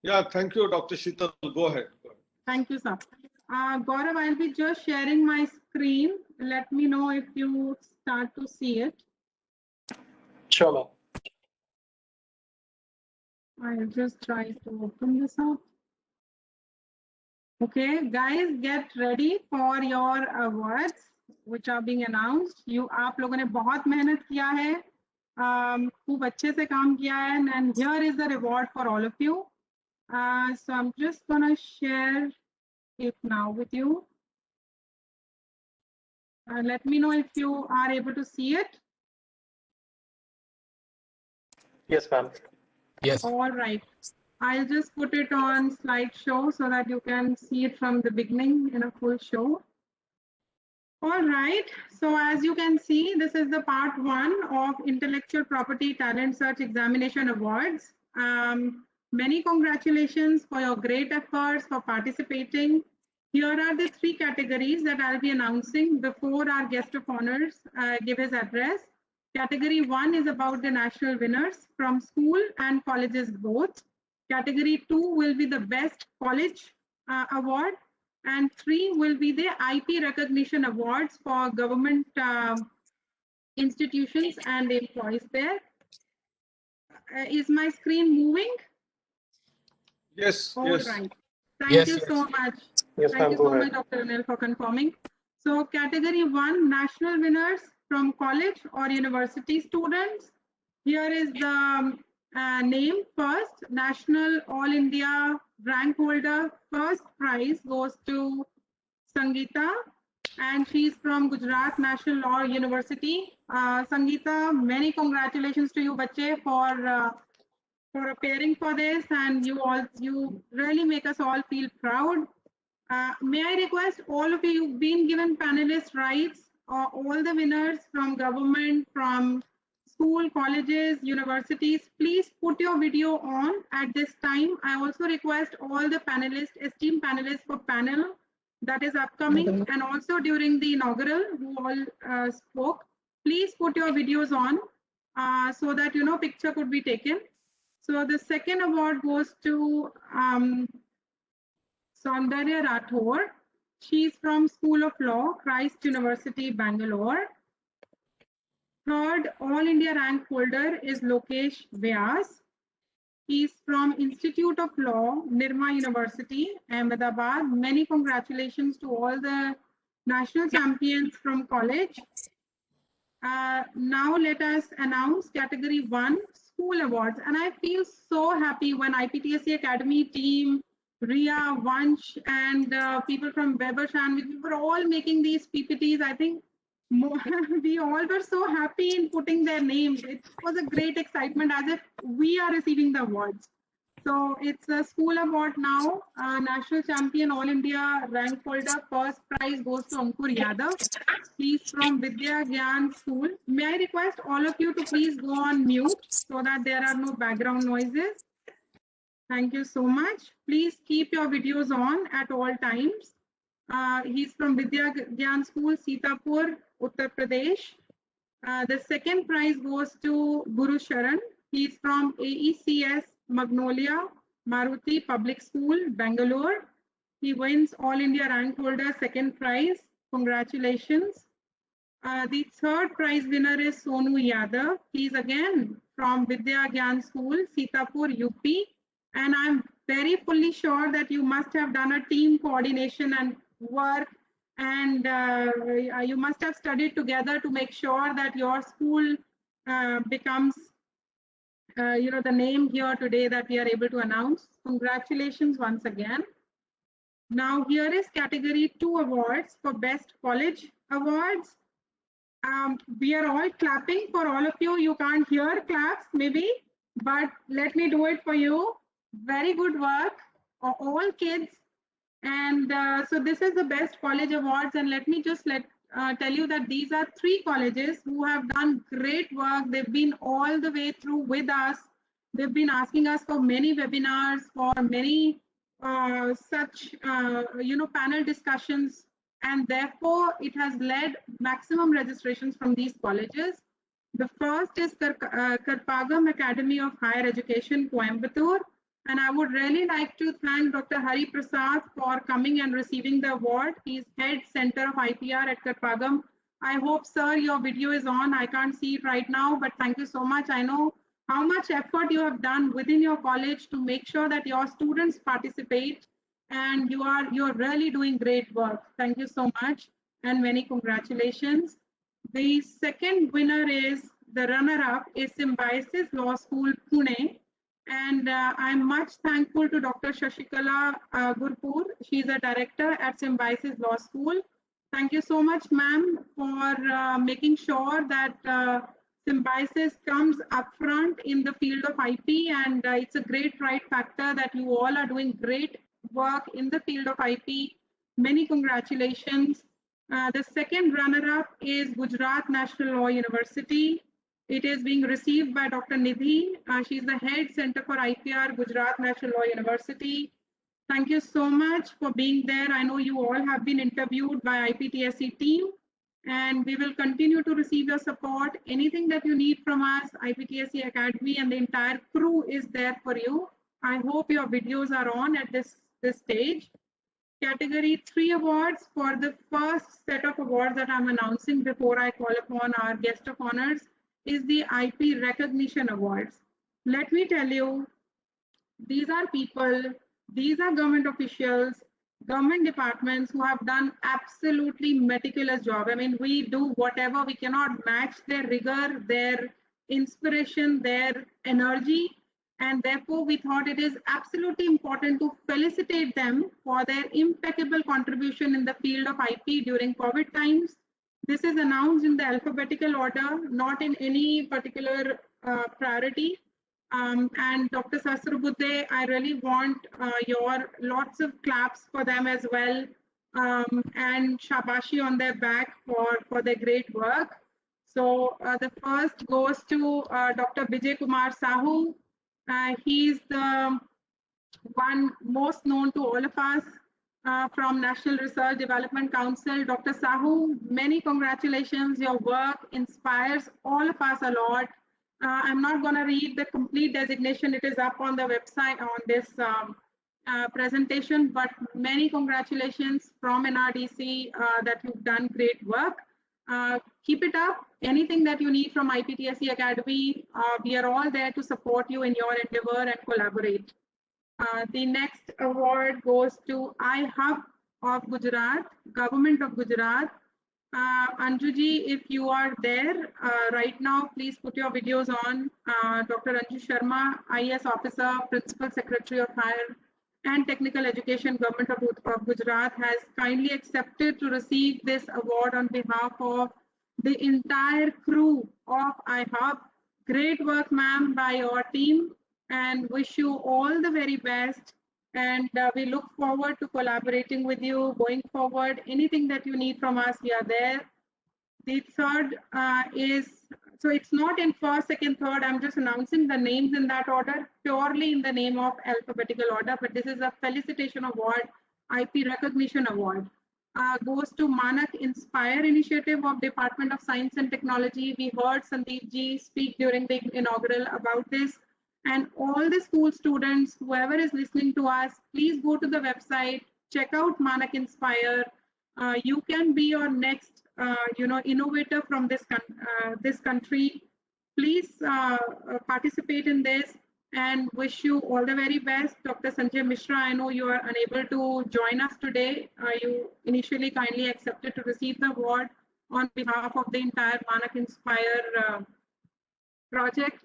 Yeah, thank you, Dr. Sheetal. Go ahead. Thank you, sir. Gaurav, I'll be just sharing my screen. Let me know if you start to see it. Sure, ma'am. I'll just try to open this up. Okay, guys, get ready for your awards which are being announced. आप लोगों ने बहुत मेहनत किया है, खूब अच्छे से काम किया है, and here is the reward for all of you. So I'm just gonna share it now with you. Let me know if you are able to see it. Yes, ma'am. Yes. All right. I'll just put it on slideshow so that you can see it from the beginning in a full show. All right. So as you can see, this is the part 1 of Intellectual Property Talent Search Examination Awards. Many congratulations for your great efforts for participating. Here are the 3 categories that I'll be announcing before our guest of honors give his address. Category 1 is about the national winners from school and colleges both. Category 2 will be the best college award, and 3 will be the IP recognition awards for government institutions and employees there. Is my screen moving? Yes. All yes. right. Thank you Yes. so much. Yes, Thank ma'am. you Go so much, ahead. Dr. Anil, for confirming. So category 1, national winners from college or university students. Here is the name first. National All India rank holder. First prize goes to Sangeeta, and she's from Gujarat National Law University. Sangeeta, many congratulations to you, bache, for appearing for this, and you really make us all feel proud. May I request all of you, you've been given panelist rights, all the winners from government, from school, colleges, universities, please put your video on at this time. I also request all the panelists, esteemed panelists for panel that is upcoming, and also during the inaugural who all spoke, please put your videos on so that, you know, picture could be taken. So the second award goes to Saundarya Rathore. She's from School of Law, Christ University, Bangalore. Third All India rank holder is Lokesh Vyas. He's from Institute of Law, Nirma University, Ahmedabad. Many congratulations to all the national champions from college. Now let us announce category 1 school awards. And I feel so happy when IPTSE Academy team, Ria, Vansh, and people from Weber Shanwich, we were all making these PPTs. I think we all were so happy in putting their names. It was a great excitement as if we are receiving the awards. So it's a school award now. National champion, All India rank holder. First prize goes to Ankur Yadav. He's from Vidya Gyan School. May I request all of you to please go on mute so that there are no background noises. Thank you so much. Please keep your videos on at all times. He's from Vidya Gyan School, Sitapur, Uttar Pradesh. The second prize goes to Guru Sharan. He's from AECS Magnolia, Maruti Public School, Bangalore. He wins All India rank holder, second prize. Congratulations. The third prize winner is Sonu Yadav. He's again from Vidya Gyan School, Sitapur, UP. And I'm very fully sure that you must have done a team coordination and work, and you must have studied together to make sure that your school becomes the name here today that we are able to announce. Congratulations once again. Now here is category 2 awards for best college awards. We are all clapping for all of you. You can't hear claps maybe, but let me do it for you. Very good work, all kids. And so this is the best college awards, and let me just tell you that these are 3 colleges who have done great work. They've been all the way through with us. They've been asking us for many webinars, for many such panel discussions, and therefore it has led maximum registrations from these colleges. The first is Karpagam Academy of Higher Education, Coimbatore. And I would really like to thank Dr. Hari Prasad for coming and receiving the award. He's Head Center of IPR at Karpagam. I hope, sir, your video is on. I can't see it right now, but thank you so much. I know how much effort you have done within your college to make sure that your students participate, and you're really doing great work. Thank you so much, and many congratulations. The second winner is the runner-up is Symbiosis Law School, Pune. And I'm much thankful to Dr. Shashikala Gurpur. She's a director at Symbiosis Law School. Thank you so much, ma'am, for making sure that Symbiosis comes up front in the field of IP. And it's a great pride factor that you all are doing great work in the field of IP. Many congratulations. The second runner-up is Gujarat National Law University. It is being received by Dr. Nidhi. She is the Head Center for IPR, Gujarat National Law University. Thank you so much for being there. I know you all have been interviewed by IPTSC team, and we will continue to receive your support. Anything that you need from us, IPTSC Academy and the entire crew is there for you. I hope your videos are on at this stage. Category 3 awards for the first set of awards that I'm announcing before I call upon our guest of honors is the IP Recognition Awards. Let me tell you, these are people, these are government officials, government departments who have done absolutely meticulous job. I mean, we do whatever, we cannot match their rigor, their inspiration, their energy, and therefore we thought it is absolutely important to felicitate them for their impeccable contribution in the field of IP during COVID times. This is announced in the alphabetical order, not in any particular priority. And Dr. Sasrabuddhe, I really want your lots of claps for them as well, and shabashi on their back for their great work. So the first goes to Dr. Vijay Kumar Sahu. He's the one most known to all of us from National Research Development Council. Dr. Sahu, many congratulations. Your work inspires all of us a lot. I'm not going to read the complete designation. It is up on the website on this presentation, but many congratulations from NRDC that you've done great work. Keep it up. Anything that you need from IPTSC Academy, we are all there to support you in your endeavor and collaborate. The next award goes to iHub of Gujarat, Government of Gujarat. Anjuji, if you are there right now, please put your videos on. Dr. Anju Sharma, IAS Officer, Principal Secretary of Higher and Technical Education, Government of Gujarat, has kindly accepted to receive this award on behalf of the entire crew of iHub. Great work, ma'am, by your team, and wish you all the very best. And we look forward to collaborating with you going forward. Anything that you need from us, we are there. The third is, so it's not in first, second, third. I'm just announcing the names in that order, purely in the name of alphabetical order. But this is a felicitation award, IP Recognition Award. Goes to Manak Inspire Initiative of Department of Science and Technology. We heard Sandeep ji speak during the inaugural about this. And all the school students, whoever is listening to us, please go to the website, check out Manak Inspire. You can be your next, innovator from this country. Please participate in this, and wish you all the very best. Dr. Sanjay Mishra, I know you are unable to join us today. You initially kindly accepted to receive the award on behalf of the entire Manak Inspire project.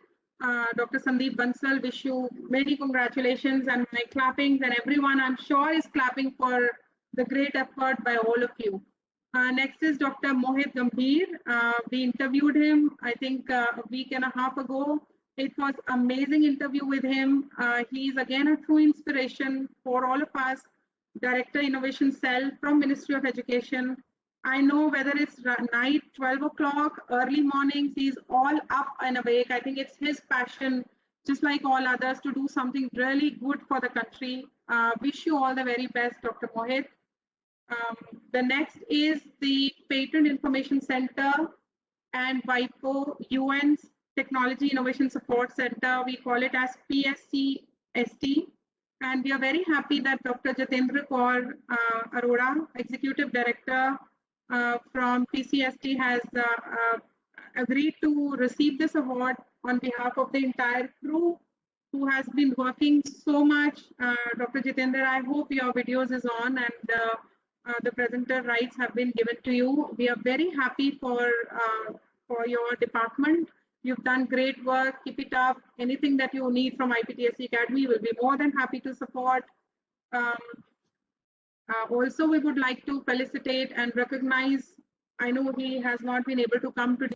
Dr. Sandeep Bansal, wish you many congratulations, and my clappings, and everyone I'm sure is clapping for the great effort by all of you. Next is Dr. Mohit Gambhir. We interviewed him, I think, a week and a half ago. It was amazing interview with him. He is again a true inspiration for all of us. Director Innovation Cell from Ministry of Education. I know whether it's night, 12 o'clock, early mornings, he's all up and awake. I think it's his passion, just like all others, to do something really good for the country. Wish you all the very best, Dr. Mohit. The next is the Patent Information Center and WIPO, UN's Technology Innovation Support Center. We call it as PSC ST. And we are very happy that Dr. Jatendra Kaur Arora, Executive Director from PCST, has agreed to receive this award on behalf of the entire crew who has been working so much. Dr. Jitendra, I hope your videos is on and the presenter rights have been given to you. We are very happy for your department. You've done great work. Keep it up. Anything that you need from IPTSC Academy, will be more than happy to support. Also, we would like to felicitate and recognize, I know he has not been able to come today.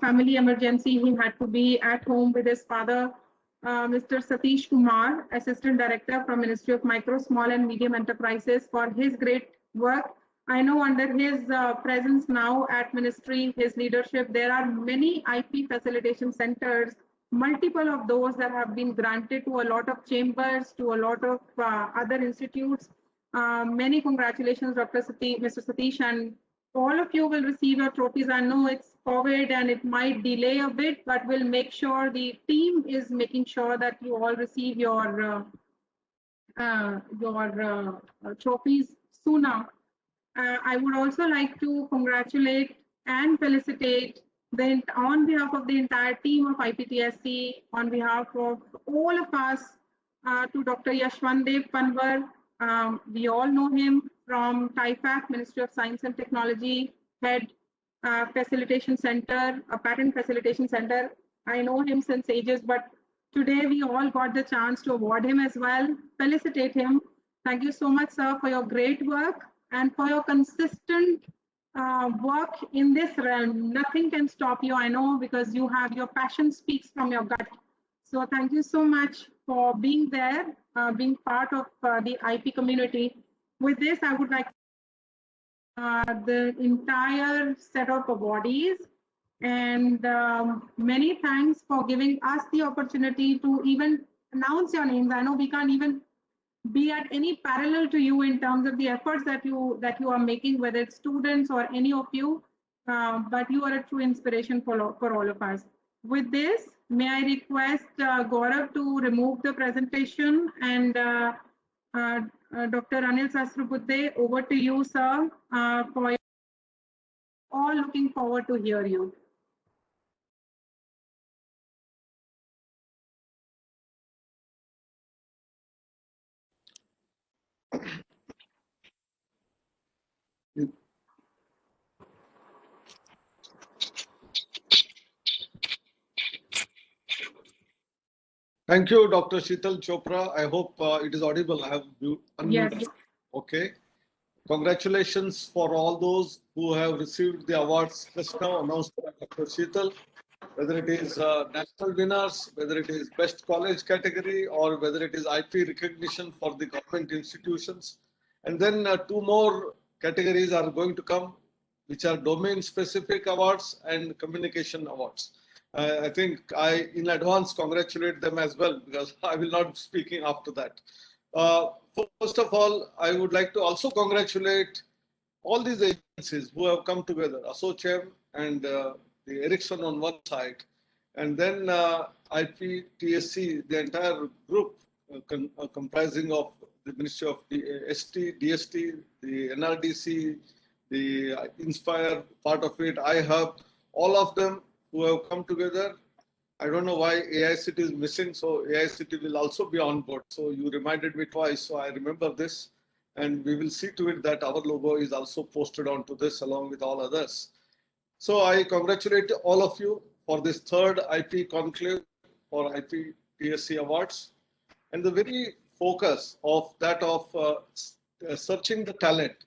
Family emergency, he had to be at home with his father, Mr. Satish Kumar, Assistant Director from Ministry of Micro, Small and Medium Enterprises, for his great work. I know under his presence now at Ministry, his leadership, there are many IP facilitation centers, multiple of those that have been granted to a lot of chambers, to a lot of other institutes. Many congratulations, Mr. Satish, and all of you will receive your trophies. I know it's COVID and it might delay a bit, but we'll make sure the team is making sure that you all receive your trophies sooner. I would also like to congratulate and felicitate on behalf of the entire team of IPTSC, on behalf of all of us, to Dr. Yashwandev Panwar. We all know him from TIFAC, Ministry of Science and Technology, Head Facilitation Center, a Patent Facilitation Center. I know him since ages, but today we all got the chance to award him as well. Felicitate him. Thank you so much, sir, for your great work and for your consistent work in this realm. Nothing can stop you, I know, because you have your passion speaks from your gut. So thank you so much for being there, being part of the IP community. With this, I would like the entire set of awardees, and many thanks for giving us the opportunity to even announce your names. I know we can't even be at any parallel to you in terms of the efforts that you are making, whether it's students or any of you, but you are a true inspiration for all of us. With this, may I request Gaurav to remove the presentation, and Dr. Anil Sahasrabudhe, over to you, sir, for all looking forward to hear you. Thank you, Dr. Sheetal Chopra. I hope it is audible. I have unmuted. Yes. Okay. Congratulations for all those who have received the awards just now announced by Dr. Sheetal, whether it is national winners, whether it is best college category, or whether it is IP recognition for the government institutions. And then two more categories are going to come, which are domain specific awards and communication awards. I think I, in advance, congratulate them as well, because I will not be speaking after that. First of all, I would like to also congratulate all these agencies who have come together, ASSOCHAM and the Ericsson on one side, and then IPTSC, the entire group comprising of the Ministry of ST, DST, the NRDC, the Inspire part of it, iHub, all of them who have come together. I don't know why AICT is missing, so AICT will also be on board. So you reminded me twice, so I remember this, and we will see to it that our logo is also posted onto this along with all others. So I congratulate all of you for this third IP conclave for IPTSC Awards, and the very focus of that of searching the talent.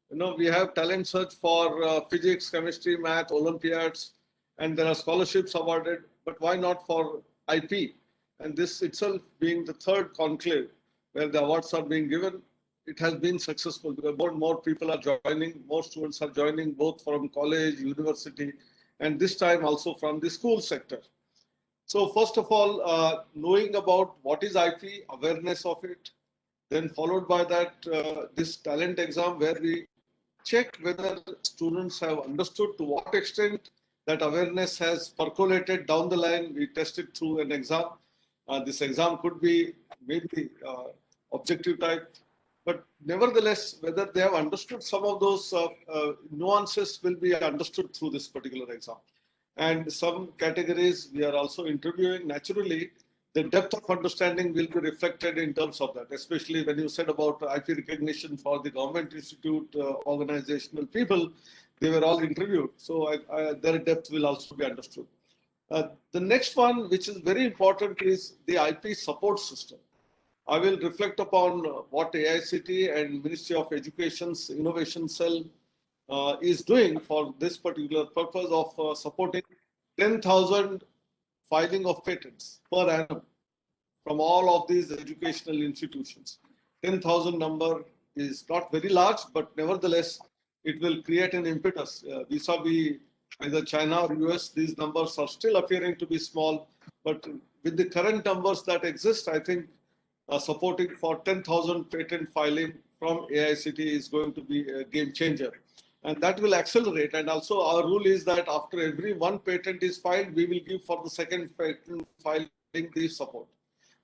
You know, we have talent search for physics, chemistry, math, Olympiads, and there are scholarships awarded, but why not for IP? And this itself being the third conclave where the awards are being given, it has been successful because more and more people are joining, more students are joining, both from college, university, and this time also from the school sector. So first of all, knowing about what is IP, awareness of it, then followed by that, this talent exam where we check whether students have understood to what extent that awareness has percolated down the line. We test it through an exam. This exam could be maybe objective type, but nevertheless, whether they have understood some of those nuances will be understood through this particular exam. And some categories we are also interviewing. Naturally, the depth of understanding will be reflected in terms of that, especially when you said about IP recognition for the government institute organizational people, they were all interviewed. So their depth will also be understood. The next one, which is very important, is the IP support system. I will reflect upon what AICT and Ministry of Education's Innovation Cell is doing for this particular purpose of supporting 10,000 filing of patents per annum from all of these educational institutions. 10,000 number is not very large, but nevertheless, it will create an impetus vis-a-vis either China or US. These numbers are still appearing to be small, but with the current numbers that exist, I think supporting for 10,000 patent filing from AICT is going to be a game changer. And that will accelerate. And also our rule is that after every one patent is filed, we will give for the second patent filing the support.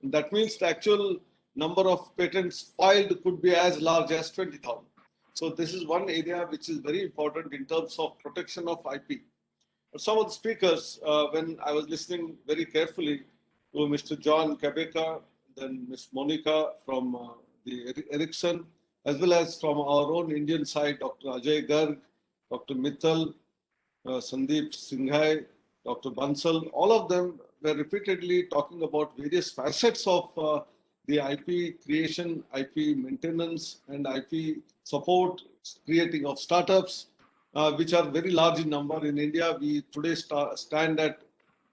And that means the actual number of patents filed could be as large as 20,000. So this is one area which is very important in terms of protection of IP. Some of the speakers, when I was listening very carefully to Mr. John Kabeka, then Ms. Monica from the Ericsson, as well as from our own Indian side, Dr. Ajay Garg, Dr. Mittal, Sandeep Singhai, Dr. Bansal, all of them were repeatedly talking about various facets of the IP creation, IP maintenance, and IP support, creating of startups, which are very large in number. In India, we today stand at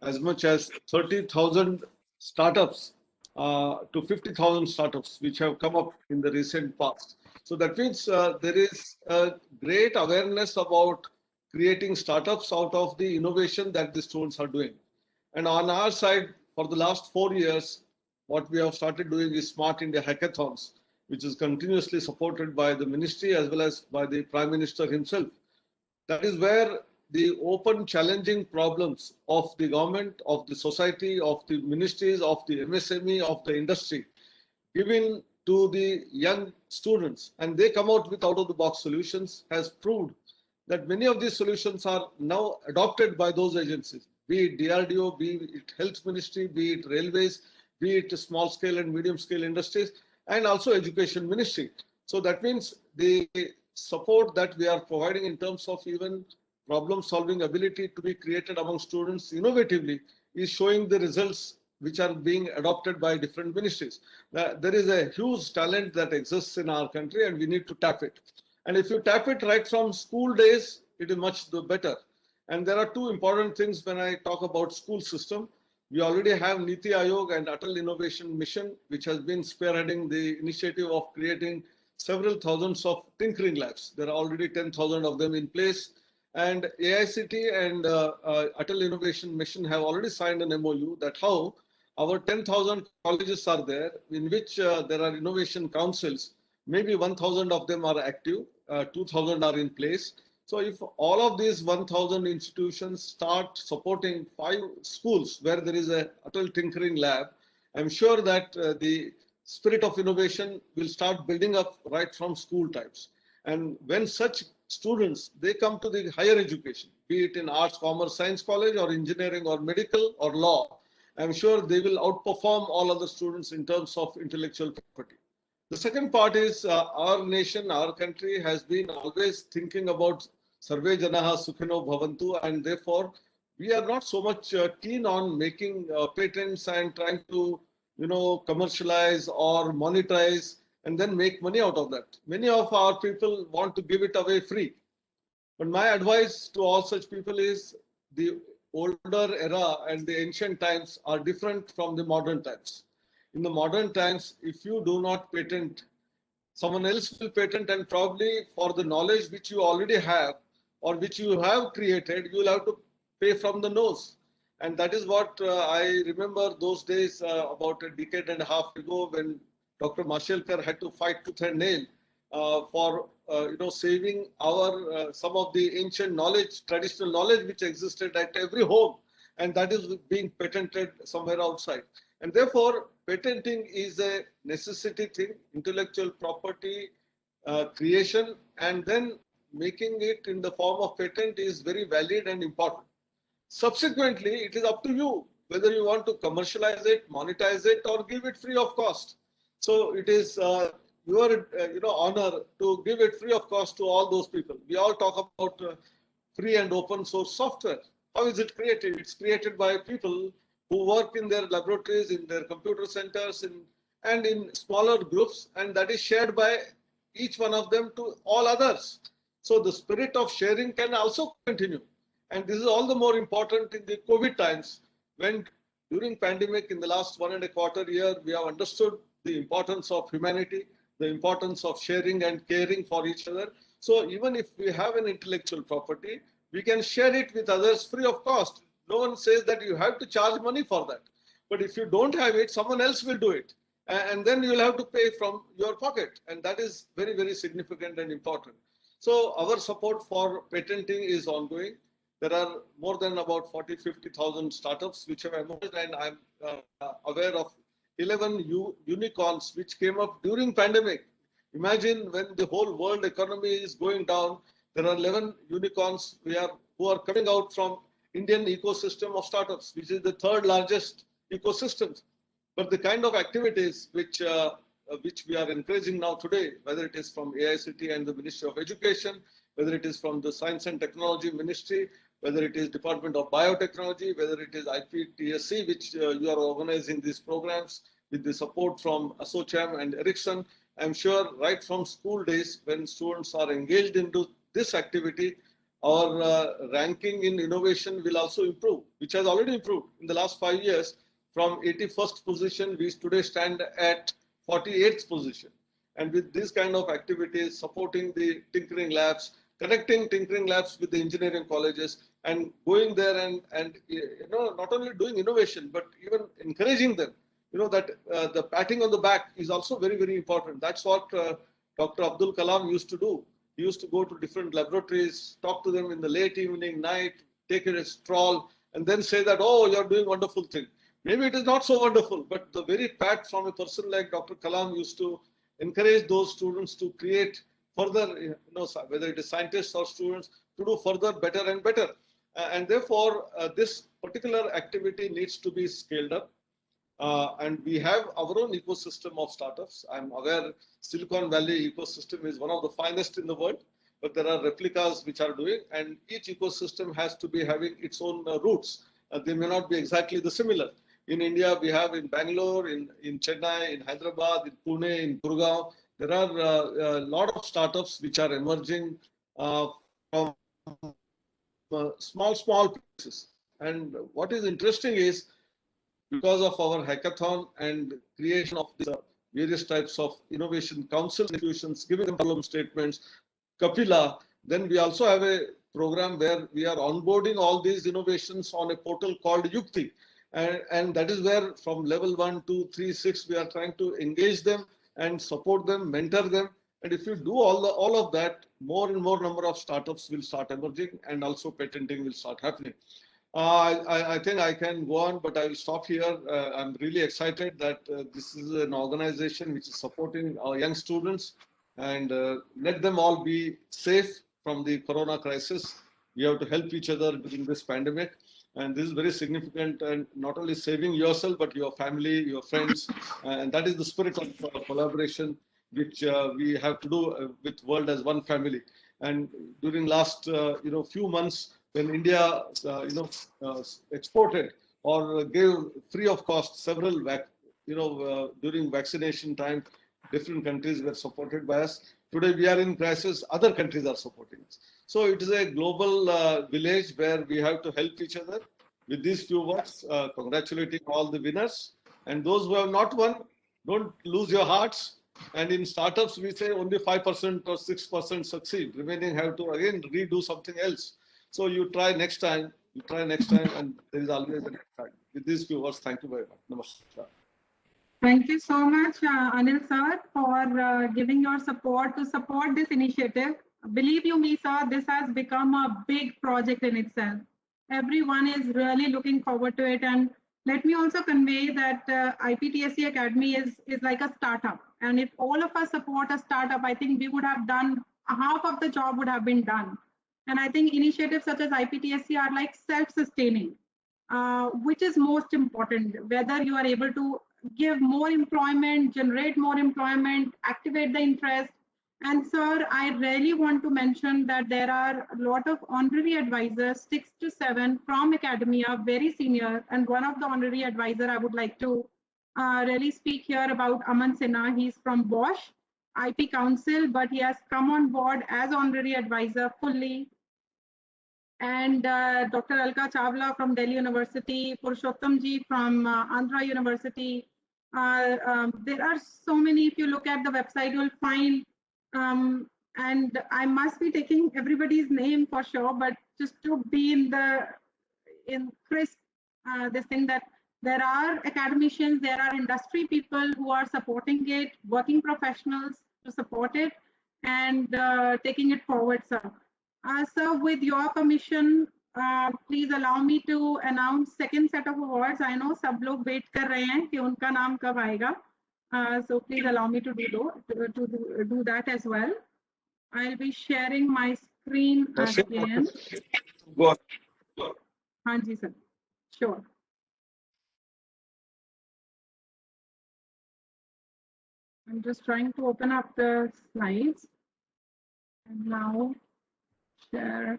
as much as 30,000 startups to 50,000 startups, which have come up in the recent past. So that means there is a great awareness about creating startups out of the innovation that the students are doing. And on our side, for the last 4 years, what we have started doing is Smart India Hackathons, which is continuously supported by the ministry as well as by the Prime Minister himself. That is where the open challenging problems of the government, of the society, of the ministries, of the MSME, of the industry, given to the young students, and they come out with out-of-the-box solutions, has proved that many of these solutions are now adopted by those agencies, be it DRDO, be it Health Ministry, be it Railways, be it small scale and medium scale industries, and also Education Ministry. So that means the support that we are providing in terms of even problem solving ability to be created among students innovatively is showing the results which are being adopted by different ministries. There is a huge talent that exists in our country and we need to tap it. And if you tap it right from school days, it is much better. And there are two important things when I talk about school system. We already have Niti Aayog and Atal Innovation Mission, which has been spearheading the initiative of creating several thousands of tinkering labs. There are already 10,000 of them in place. And AICT and Atal Innovation Mission have already signed an MOU that how our 10,000 colleges are there, in which there are innovation councils. Maybe 1,000 of them are active, 2,000 are in place. So if all of these 1,000 institutions start supporting 5 schools where there is a Atal Tinkering Lab, I'm sure that the spirit of innovation will start building up right from school times. And when such students, they come to the higher education, be it in arts, commerce, science college or engineering or medical or law, I'm sure they will outperform all other students in terms of intellectual property. The second part is our nation, our country has been always thinking about Sarve Janaha Sukhino Bhavantu, and therefore we are not so much keen on making patents and trying to, commercialize or monetize and then make money out of that. Many of our people want to give it away free. But my advice to all such people is the older era and the ancient times are different from the modern times. In the modern times, if you do not patent, someone else will patent, and probably for the knowledge which you already have or which you have created, you will have to pay from the nose. And that is what I remember those days about a decade and a half ago when Dr. Mashelkar had to fight tooth and nail for saving our some of the ancient knowledge, traditional knowledge which existed at every home. and that is being patented somewhere outside. And therefore, patenting is a necessity thing, intellectual property creation, and then making it in the form of patent is very valid and important. Subsequently, it is up to you whether you want to commercialize it, monetize it, or give it free of cost. So it is your honor to give it free of cost to all those people. We all talk about free and open source software. How is it created? It's created by people who work in their laboratories, in their computer centers, and in smaller groups, and that is shared by each one of them to all others. So the spirit of sharing can also continue. And this is all the more important in the COVID times, when during pandemic in the last 1.25 years, we have understood the importance of humanity, the importance of sharing and caring for each other. So even if we have an intellectual property, we can share it with others free of cost. No one says that you have to charge money for that. But if you don't have it, someone else will do it. And then you'll have to pay from your pocket. And that is very, very significant and important. So our support for patenting is ongoing. There are more than about 40,000-50,000 startups which have emerged, and I'm aware of 11 unicorns which came up during pandemic. Imagine when the whole world economy is going down, there are 11 unicorns who are coming out from Indian ecosystem of startups, which is the third largest ecosystem. But the kind of activities which we are encouraging now today, whether it is from AICTE and the Ministry of Education, whether it is from the Science and Technology Ministry, whether it is Department of Biotechnology, whether it is IPTSC, which you are organizing these programs with the support from ASSOCHAM and Ericsson. I'm sure right from school days, when students are engaged into this activity, our ranking in innovation will also improve, which has already improved in the last 5 years. From 81st position, we today stand at 48th position. And with this kind of activities, supporting the tinkering labs, connecting tinkering labs with the engineering colleges, and going there and not only doing innovation, but even encouraging them, that the patting on the back is also very, very important. That's what Dr. Abdul Kalam used to do. He used to go to different laboratories, talk to them in the late evening, night, take a stroll, and then say that, oh, you're doing wonderful thing. Maybe it is not so wonderful, but the very pat from a person like Dr. Kalam used to encourage those students to create further, whether it is scientists or students, to do further better and better. And therefore, this particular activity needs to be scaled up. And we have our own ecosystem of startups. I'm aware Silicon Valley ecosystem is one of the finest in the world, but there are replicas which are doing, and each ecosystem has to be having its own roots. They may not be exactly the similar. In India, we have in Bangalore, in Chennai, in Hyderabad, in Pune, in Gurgaon. There are a lot of startups which are emerging from small places. And what is interesting is, because of our hackathon and creation of these various types of innovation council institutions, giving them problem statements, Kapila, then we also have a program where we are onboarding all these innovations on a portal called Yukti. And that is where from level 1, 2, 3, 6, we are trying to engage them and support them, mentor them. And if you do all of that, more and more number of startups will start emerging, and also patenting will start happening. I think I can go on, but I will stop here. I'm really excited that this is an organization which is supporting our young students, and let them all be safe from the corona crisis. We have to help each other during this pandemic. And this is very significant, and not only saving yourself, but your family, your friends. And that is the spirit of collaboration, which we have to do with World as One Family. And during last few months, when India exported or gave free of cost several during vaccination time, different countries were supported by us. Today we are in crisis, other countries are supporting us. So it is a global village where we have to help each other. With these few words, congratulating all the winners, and those who have not won, don't lose your hearts. And in startups, we say only 5% or 6% succeed. Remaining have to again redo something else. So you try next time, and there is always a next time. With these few words, thank you very much. Namaskar. Thank you so much, Anil sir, for giving your support to support this initiative. Believe you me, sir, this has become a big project in itself. everyone is really looking forward to it. And let me also convey that IPTSE Academy is like a startup. And if all of us support a startup, I think we would have done half of the job would have been done. And I think initiatives such as IPTSE are like self-sustaining, which is most important, whether you are able to give more employment, generate more employment, activate the interest. And sir, I really want to mention that there are a lot of honorary advisors, 6 to 7 from academia, very senior. And one of the honorary advisor I would like to really speak here about Aman Sinha. He's from Bosch IP Council, but he has come on board as honorary advisor fully. And Dr. Alka Chawla from Delhi University, Purushottam ji from Andhra University. There are so many. If you look at the website, you'll find, and I must be taking everybody's name for sure, but just to be in crisp, this thing that there are academicians, there are industry people who are supporting it, working professionals to support it, and taking it forward, sir. Sir, with your permission, please allow me to announce second set of awards. I know सब लोग wait कर रहे हैं कि उनका नाम कब आएगा. So please allow me to do that as well. I'll be sharing my screen again. हाँ जी sir, sure. I'm just trying to open up the slides. And now share.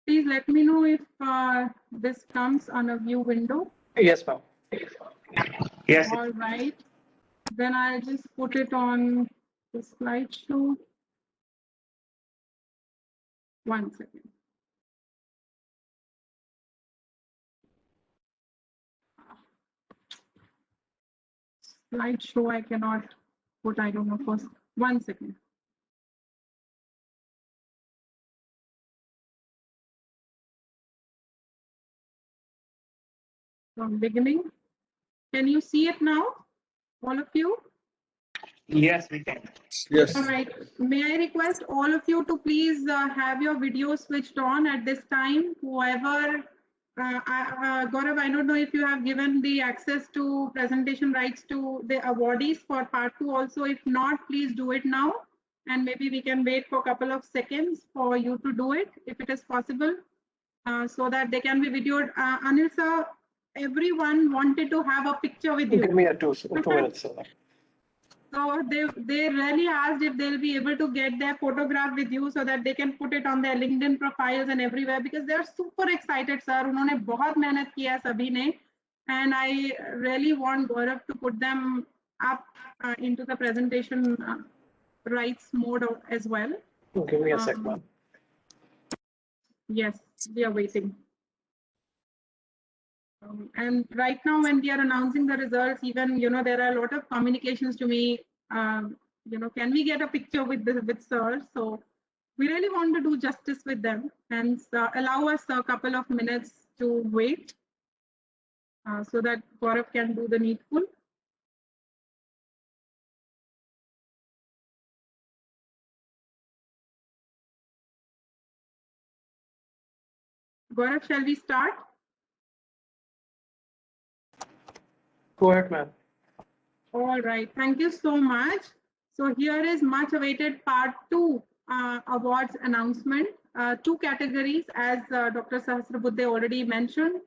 Please let me know if this comes on a view window. Yes, ma'am. Yes. All right. Then I'll just put it on the slideshow. One second. Slideshow I cannot put, I don't know, first. 1 second. From beginning. Can you see it now, all of you? Yes, we can. Yes. All right. May I request all of you to please have your video switched on at this time? Whoever, Gaurav, I don't know if you have given the access to presentation rights to the awardees for part 2 also. If not, please do it now. And maybe we can wait for a couple of seconds for you to do it, if it is possible, so that they can be videoed. Anil sir, everyone wanted to have a picture with you. Give me a two minutes. So they really asked if they'll be able to get their photograph with you so that they can put it on their LinkedIn profiles and everywhere, because they are super excited, sir. उन्होंने बहुत मेहनत किया सभी ने, and I really want Gaurav to put them up into the presentation rights mode as well. Give me a sec, ma'am. Yes, we are waiting. And right now, when we are announcing the results, even, there are a lot of communications to me, can we get a picture with sir? So we really want to do justice with them, and allow us a couple of minutes to wait so that Gaurav can do the needful. Gaurav, shall we start? Go ahead, ma'am. All right, thank you so much. So here is much awaited part 2 awards announcement. 2 categories, as Dr. Sahasrabuddhe already mentioned.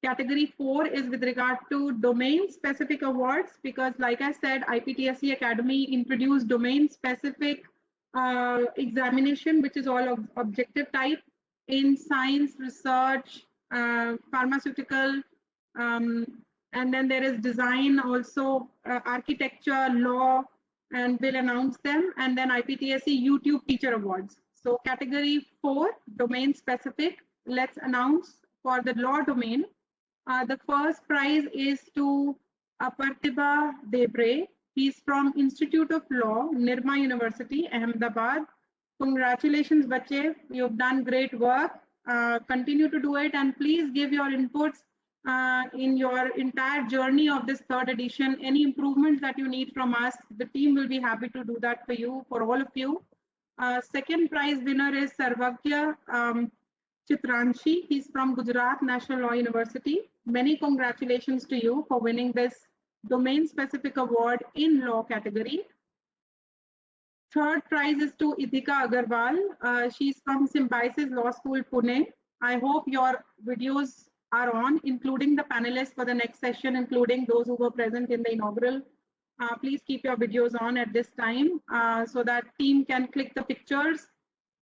Category 4 is with regard to domain specific awards, because like I said, IPTSE Academy introduced domain specific examination, which is all objective type in science, research, pharmaceutical, and then there is design also, architecture, law, and we'll announce them. And then IPTSE YouTube Teacher Awards. So category 4, domain specific, let's announce for the law domain. The first prize is to Aparthiba Debre. He's from Institute of Law, Nirma University, Ahmedabad. Congratulations, Bache. You've done great work. Continue to do it, and please give your inputs in your entire journey of this third edition. Any improvements that you need from us, the team will be happy to do that for you, for all of you. Second prize winner is Sarvagya Chitranshi. He's from Gujarat National Law University. Many congratulations to you for winning this domain-specific award in law category. Third prize is to Idhika Agarwal. She's from Symbiosis Law School, Pune. I hope your videos are on, including the panelists for the next session, including those who were present in the inaugural. Please keep your videos on at this time so that team can click the pictures.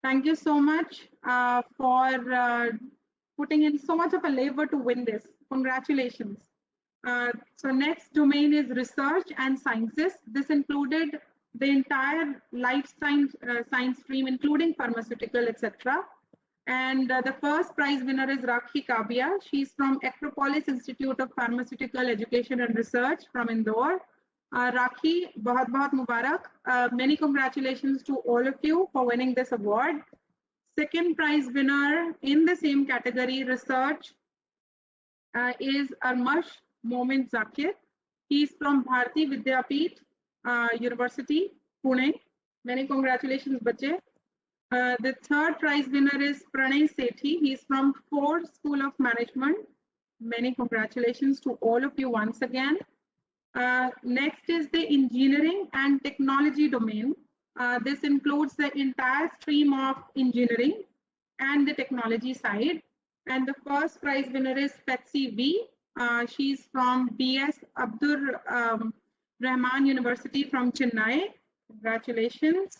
Thank you so much for putting in so much of a labor to win this. Congratulations. So next domain is research and sciences. This included the entire life science stream, including pharmaceutical, etc. And the first prize winner is Rakhi Kabia. She's from Acropolis Institute of Pharmaceutical Education and Research from Indore. Rakhi, bahut mubarak. Many congratulations to all of you for winning this award. Second prize winner in the same category, research, is Armash Momin Zakir. He's from Bharati Vidyapeeth University, Pune. Many congratulations, bache. The third prize winner is Pranay Sethi. He's from Ford School of Management. Many congratulations to all of you once again. Next is the engineering and technology domain. This includes the entire stream of engineering and the technology side. And the first prize winner is Patsy V. She's from BS Abdur Rahman University from Chennai. Congratulations.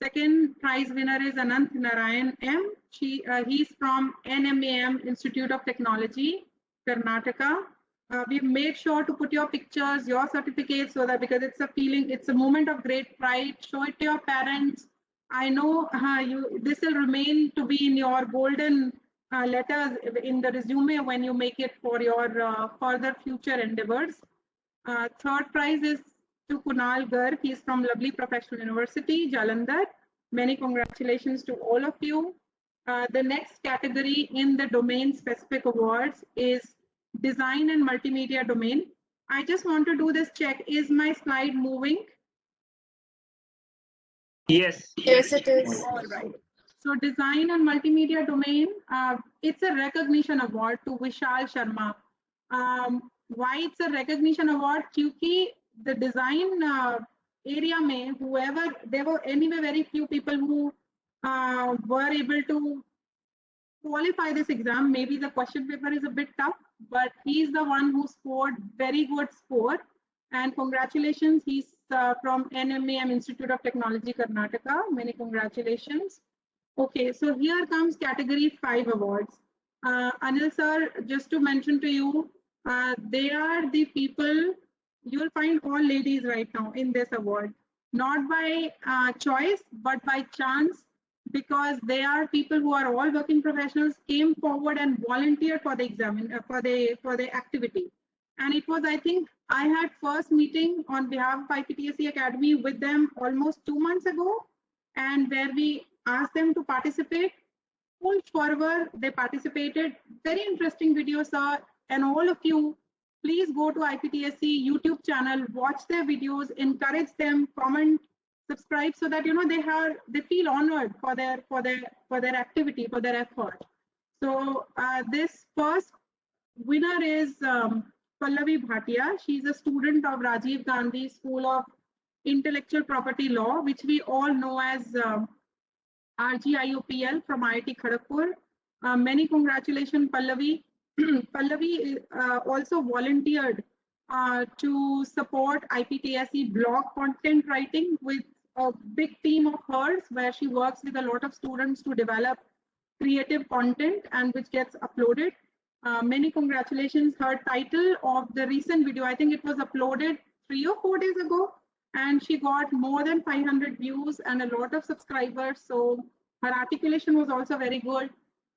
Second prize winner is Anant Narayan M. He's from NMAM Institute of Technology, Karnataka. We've made sure to put your pictures, your certificates, so that because it's a feeling, it's a moment of great pride. Show it to your parents. I know this will remain to be in your golden letters in the resume when you make it for your further future endeavors. Third prize is to Kunal Garg. He's from Lovely Professional University, Jalandhar. Many congratulations to all of you. The next category in the domain-specific awards is design and multimedia domain. I just want to do this check. Is my slide moving? Yes. Yes, it is. All right. So design and multimedia domain, it's a recognition award to Vishal Sharma. Why it's a recognition award? Because the design area mein, there were anyway very few people who were able to qualify this exam. Maybe the question paper is a bit tough, but he's the one who scored very good score. And congratulations, he's from NMAM Institute of Technology, Karnataka. Many congratulations. Okay, so here comes category 5 awards. Anil sir, just to mention to you, they are the people, you'll find all ladies right now in this award, not by choice, but by chance, because they are people who are all working professionals, came forward and volunteered for the exam, for the activity. And it was, I think, I had first meeting on behalf of IPTSE Academy with them almost 2 months ago, and where we asked them to participate. Full fervor, they participated. Very interesting video, sir. And all of you, please go to IPTSE YouTube channel, watch their videos, encourage them, comment, subscribe, so that they feel honored for their activity, for their effort. So this first winner is Pallavi Bhatia. She's a student of Rajiv Gandhi School of Intellectual Property Law, which we all know as RGIOPL from IIT Kharagpur. Many congratulations, Pallavi. Pallavi also volunteered to support IPTSE blog content writing with a big team of hers, where she works with a lot of students to develop creative content and which gets uploaded. Many congratulations. Her title of the recent video, I think it was uploaded 3 or 4 days ago, and she got more than 500 views and a lot of subscribers. So her articulation was also very good.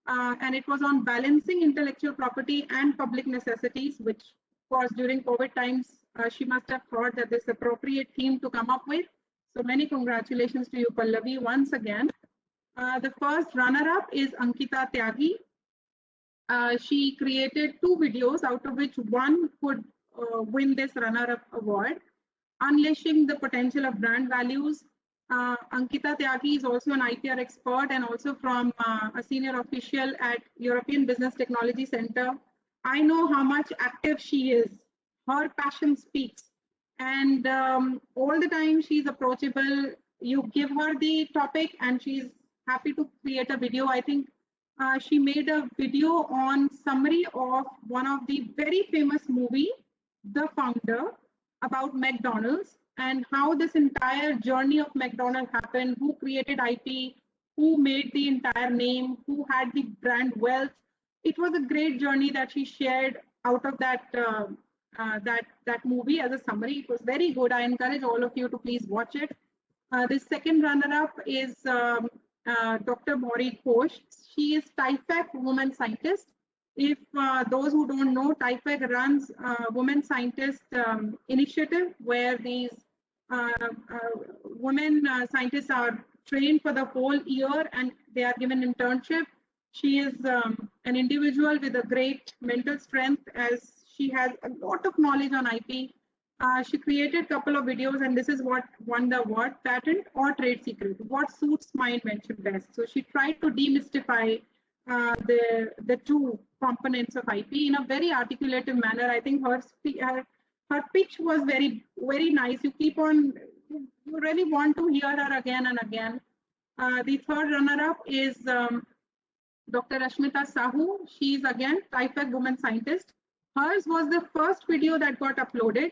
And it was on balancing intellectual property and public necessities, which of course during COVID times, she must have thought that this appropriate theme to come up with. So many congratulations to you, Pallavi, once again. The first runner-up is Ankita Tyagi. she created 2 videos, out of which one could win this runner-up award. Unleashing the potential of brand values. Ankita Tyagi is also an IPR expert and also from a senior official at European Business Technology Center. I know how much active she is. Her passion speaks. And all the time she's approachable. You give her the topic and she's happy to create a video. I think she made a video on summary of one of the very famous movie, The Founder, about McDonald's and how this entire journey of McDonald's happened, who created IP, who made the entire name, who had the brand wealth. It was a great journey that she shared out of that that movie as a summary. It was very good. I encourage all of you to please watch it. The second runner-up is Dr. Maureen Ghosh. She is TIFAC woman scientist. If those who don't know, TIFAC runs Women Scientist Initiative, where these women scientists are trained for the whole year and they are given internship. She is an individual with a great mental strength, as she has a lot of knowledge on IP. She created a couple of videos, and this is what won the award: patent or trade secret, what suits my invention best. So she tried to demystify the two components of IP in a very articulative manner. I think her pitch was very nice. You keep on, you really want to hear her again and again. The third runner-up is Dr. Ashmita Sahu. She is again TIFAC woman scientist. Hers was the first video that got uploaded.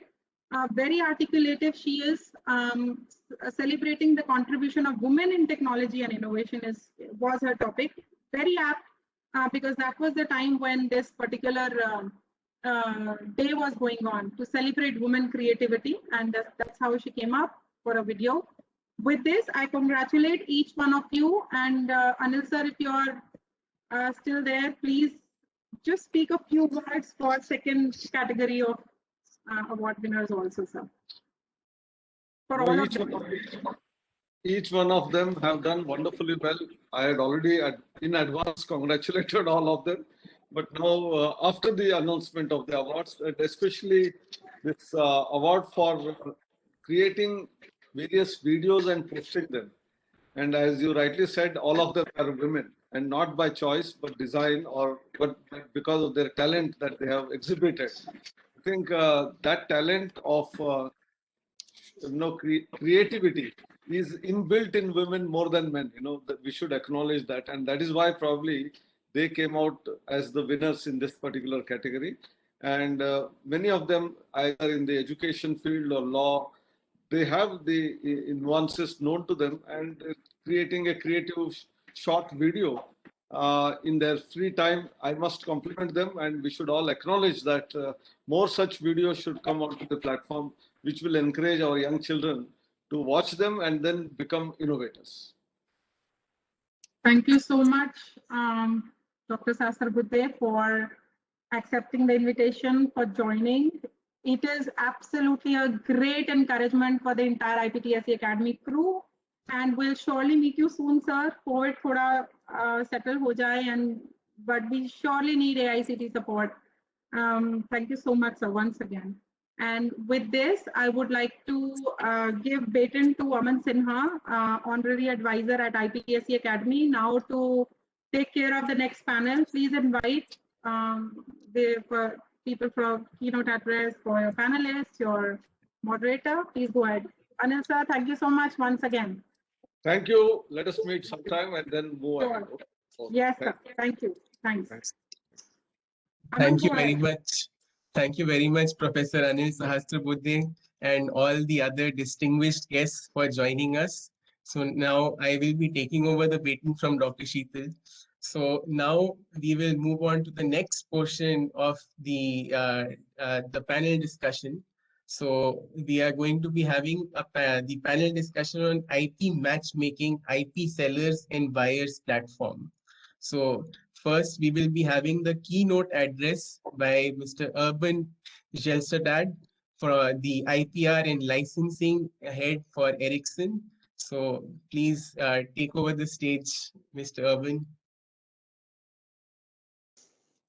Very articulative she is, celebrating the contribution of women in technology and innovation was her topic. Very apt, because that was the time when this particular day was going on to celebrate women creativity, and that's how she came up for a video. With this, I congratulate each one of you, and Anil sir, if you are still there, please just speak a few words for second category of award winners also, sir. For all of them. Each one of them have done wonderfully well. I had already in advance congratulated all of them, but now after the announcement of the awards, and especially this award for creating various videos and posting them, and as you rightly said, all of them are women, and not by choice but design, but because of their talent that they have exhibited. I think that talent of creativity is inbuilt in women more than men. That we should acknowledge that, and that is why probably they came out as the winners in this particular category. And many of them, either in the education field or law, they have the nuances known to them, and creating a creative short video in their free time, I must compliment them, and we should all acknowledge that more such videos should come onto the platform, which will encourage our young children to watch them and then become innovators. Thank you so much, Dr. Sahasrabudhe, for accepting the invitation, for joining. It is absolutely a great encouragement for the entire IPTSE Academy crew, and we'll surely meet you soon, sir. COVID thoda settle ho jaye, but we surely need AICT support. Thank you so much, sir, once again. And with this, I would like to give baton to Aman Sinha, Honorary Advisor at IPTSE Academy, now to take care of the next panel. Please invite the people from keynote address, for your panelists, your moderator. Please go ahead. Anil sir, thank you so much once again. Thank you. Let us meet sometime and then move on. Okay. Yes, sir. Thank you. Thanks. Thank you very much. Thank you very much, Professor Anil Sahasrabudhe, and all the other distinguished guests for joining us. So now I will be taking over the baton from Dr. Sheetal. So now we will move on to the next portion of the panel discussion. So we are going to be having the panel discussion on IP matchmaking, IP sellers and buyers platform. So first, we will be having the keynote address by Mr. Urban Gelstad for the IPR and licensing head for Ericsson. So please take over the stage, Mr. Urban.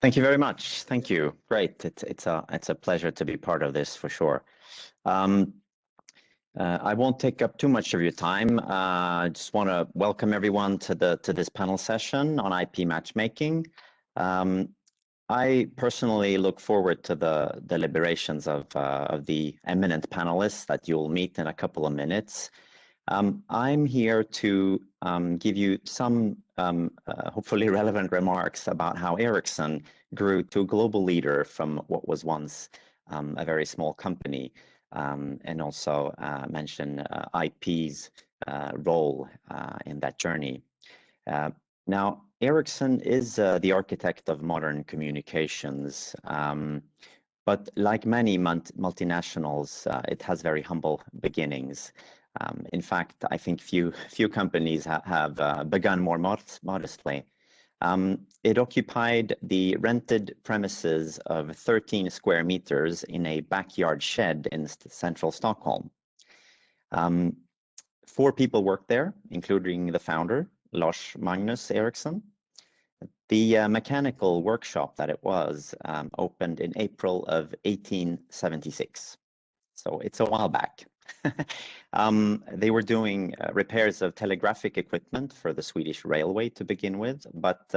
Thank you very much. Thank you. Great. It's a pleasure to be part of this for sure. I won't take up too much of your time. I just want to welcome everyone to this panel session on IP matchmaking. I personally look forward to the deliberations of the eminent panelists that you'll meet in a couple of minutes. I'm here to give you some hopefully relevant remarks about how Ericsson grew to a global leader from what was once a very small company, and also mention IP's role in that journey. Now, Ericsson is the architect of modern communications, but like many multinationals, it has very humble beginnings. In fact, I think few companies have begun more modestly. It occupied the rented premises of 13 square meters in a backyard shed in central Stockholm. 4 people worked there, including the founder, Lars Magnus Ericsson. The mechanical workshop that it was opened in April of 1876. So it's a while back. They were doing repairs of telegraphic equipment for the Swedish railway to begin with, but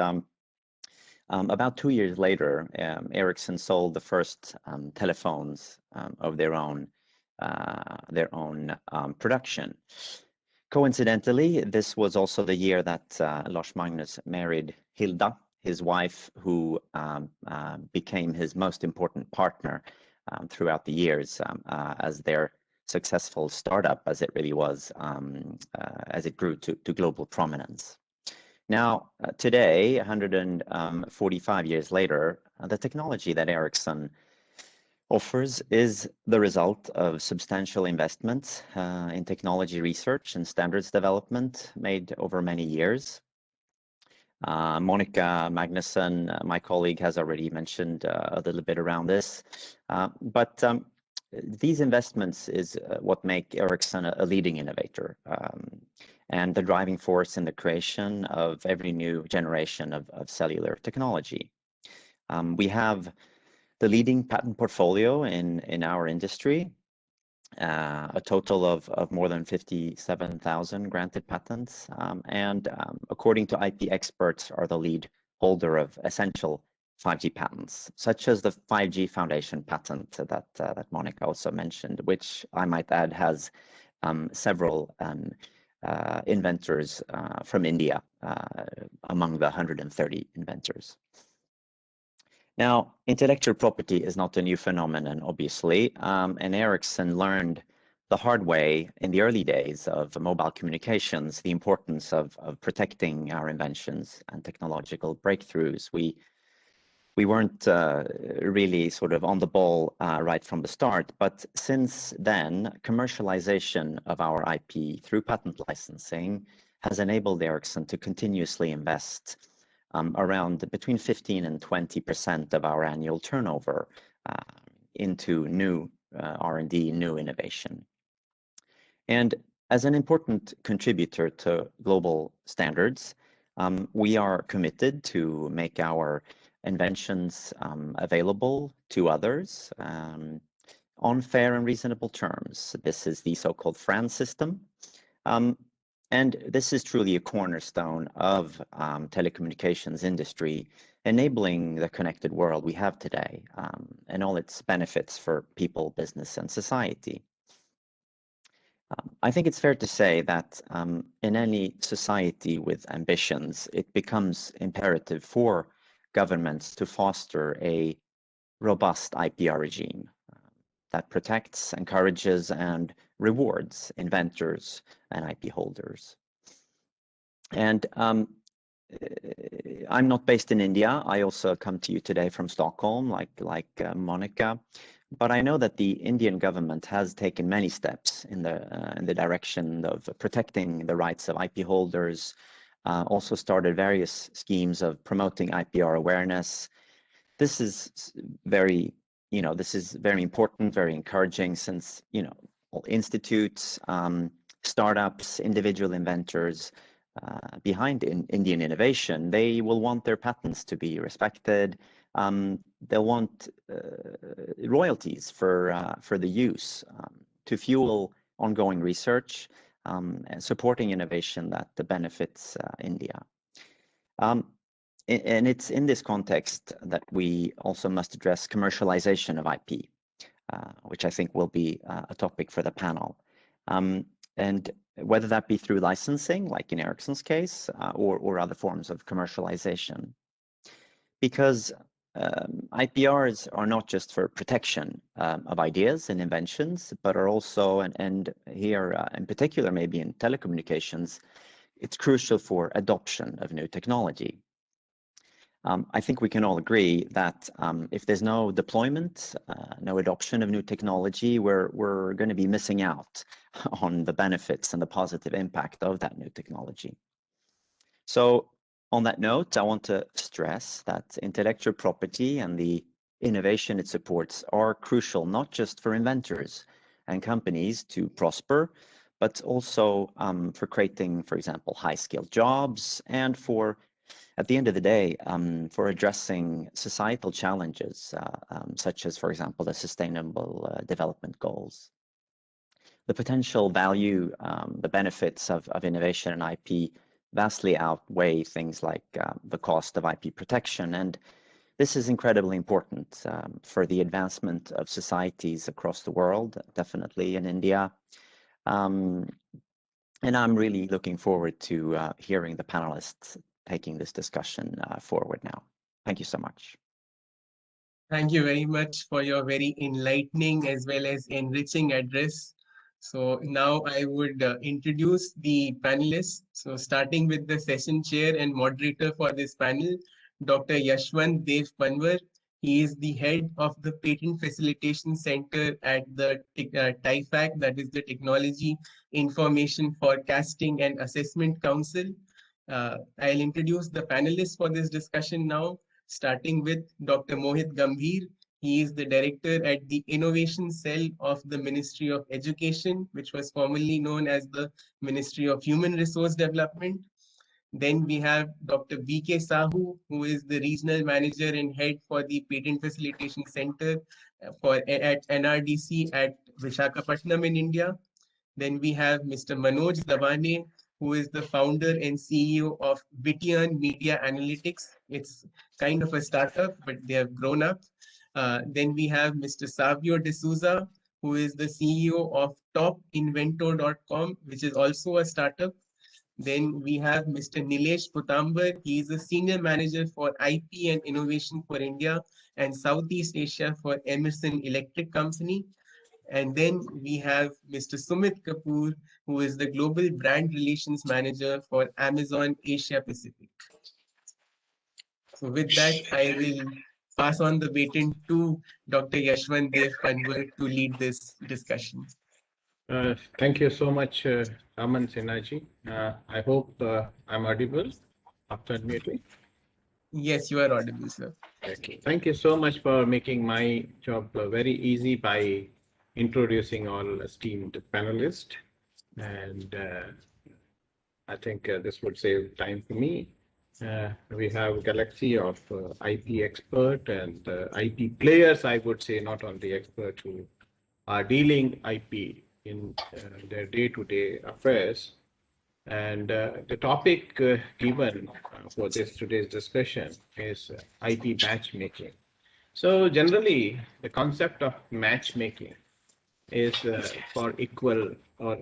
about 2 years later, Ericsson sold the first telephones of their own production. Coincidentally, this was also the year that Lars Magnus married Hilda, his wife, who became his most important partner throughout the years as their successful startup, as it really was, as it grew to global prominence. Now, today, 145 years later, the technology that Ericsson offers is the result of substantial investments in technology research and standards development made over many years. Monica Magnusson, my colleague, has already mentioned a little bit around this, but these investments is what make Ericsson a leading innovator and the driving force in the creation of every new generation of cellular technology. We have the leading patent portfolio in our industry, a total of more than 57,000 granted patents, and according to IP experts, are the lead holder of essential 5G patents, such as the 5G Foundation patent that Monica also mentioned, which I might add has several inventors from India among the 130 inventors. Now, intellectual property is not a new phenomenon, obviously, and Ericsson learned the hard way in the early days of mobile communications the importance of protecting our inventions and technological breakthroughs. We weren't really sort of on the ball right from the start, but since then, commercialization of our IP through patent licensing has enabled Ericsson to continuously invest around between 15 and 20% of our annual turnover into new R&D, new innovation. And as an important contributor to global standards, we are committed to make our inventions available to others on fair and reasonable terms. This is the so-called FRAND system. And this is truly a cornerstone of telecommunications industry, enabling the connected world we have today and all its benefits for people, business, and society. I think it's fair to say that in any society with ambitions, it becomes imperative for governments to foster a robust IPR regime that protects, encourages, and rewards inventors and IP holders. And I'm not based in India. I also come to you today from Stockholm, like Monica. But I know that the Indian government has taken many steps in the direction of protecting the rights of IP holders. Also started various schemes of promoting IPR awareness. This is very important, very encouraging, since all institutes, startups, individual inventors behind Indian innovation, they will want their patents to be respected, they'll want royalties for the use to fuel ongoing research and supporting innovation that benefits India. And it's in this context that we also must address commercialization of IP, which I think will be a topic for the panel. And whether that be through licensing, like in Ericsson's case, or other forms of commercialization. Because IPRs are not just for protection of ideas and inventions, but are also, and here in particular, maybe in telecommunications, it's crucial for adoption of new technology. I think we can all agree that if there's no deployment, no adoption of new technology, we're going to be missing out on the benefits and the positive impact of that new technology. So on that note, I want to stress that intellectual property and the innovation it supports are crucial, not just for inventors and companies to prosper, but also for creating, for example, high-skilled jobs and for, at the end of the day, for addressing societal challenges, such as, for example, the Sustainable Development Goals. The potential value, the benefits of innovation and IP vastly outweigh things like the cost of IP protection. And this is incredibly important for the advancement of societies across the world, definitely in India. And I'm really looking forward to hearing the panelists taking this discussion forward now. Thank you so much. Thank you very much for your very enlightening as well as enriching address. So now I would introduce the panelists. So starting with the session chair and moderator for this panel, Dr. Yashwant Dev Panwar. He is the head of the Patent Facilitation Center at the TIFAC, that is the Technology Information Forecasting and Assessment Council. I'll introduce the panelists for this discussion now, starting with Dr. Mohit Gambhir. He is the director at the Innovation Cell of the Ministry of Education, which was formerly known as the Ministry of Human Resource Development. Then we have Dr. B.K. Sahu, who is the regional manager and head for the Patent Facilitation Center at NRDC at Visakhapatnam in India. Then we have Mr. Manoj Dabane, who is the founder and CEO of Vition Media Analytics. It's kind of a startup, but they have grown up. Then we have Mr. Savio D'Souza, who is the CEO of TopInventor.com, which is also a startup. Then we have Mr. Nilesh Putambar. He is a senior manager for IP and innovation for India and Southeast Asia for Emerson Electric Company. And then we have Mr. Sumit Kapoor, who is the global brand relations manager for Amazon Asia Pacific. So with that, I will pass on the baton to Dr. Yashwant Dev Panwar to lead this discussion. Thank you so much, Aman Sinhaji. I hope I'm audible after unmuting. Yes, you are audible, sir. Okay. Thank you so much for making my job very easy by introducing all esteemed panelists. And I think this would save time for me. We have a galaxy of IP expert and IP players, I would say, not only experts who are dealing IP in their day-to-day affairs. And the topic given for today's discussion is IP matchmaking. So generally, the concept of matchmaking is for equal or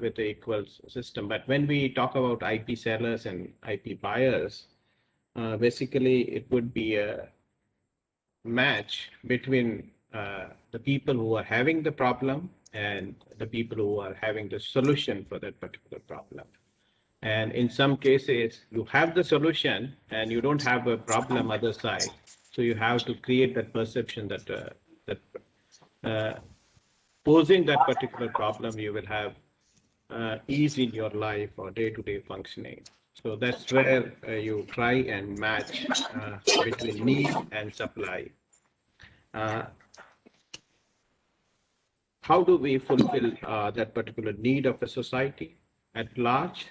with the equal system. But when we talk about IP sellers and IP buyers, basically it would be a match between the people who are having the problem and the people who are having the solution for that particular problem. And in some cases, you have the solution and you don't have a problem other side. So you have to create that perception that posing that particular problem, you will have ease in your life or day-to-day functioning. So that's where you try and match between need and supply. How do we fulfill that particular need of a society at large,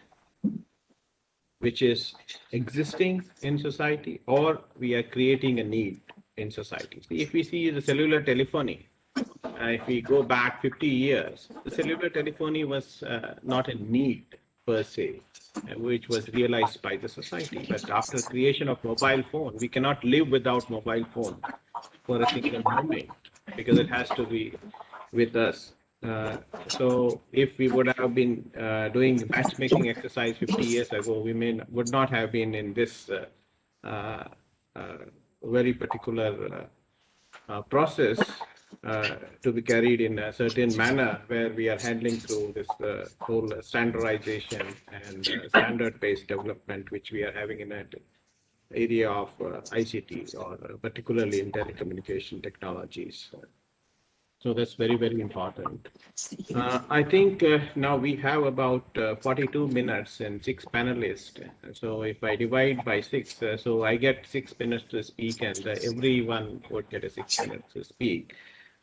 which is existing in society, or we are creating a need in society. If we see the cellular telephony, if we go back 50 years, the cellular telephony was not a need per se, which was realized by the society. But after creation of mobile phone, we cannot live without mobile phone for a single moment because it has to be with us. So if we would have been doing matchmaking exercise 50 years ago, we would not have been in this very particular process to be carried in a certain manner where we are handling through this whole standardization and standard-based development, which we are having in an area of ICT or particularly in telecommunication technologies. So that's very, very important. I think now we have about 42 minutes and 6 panelists. So if I divide by 6, so I get 6 minutes to speak and everyone would get a 6 minutes to speak.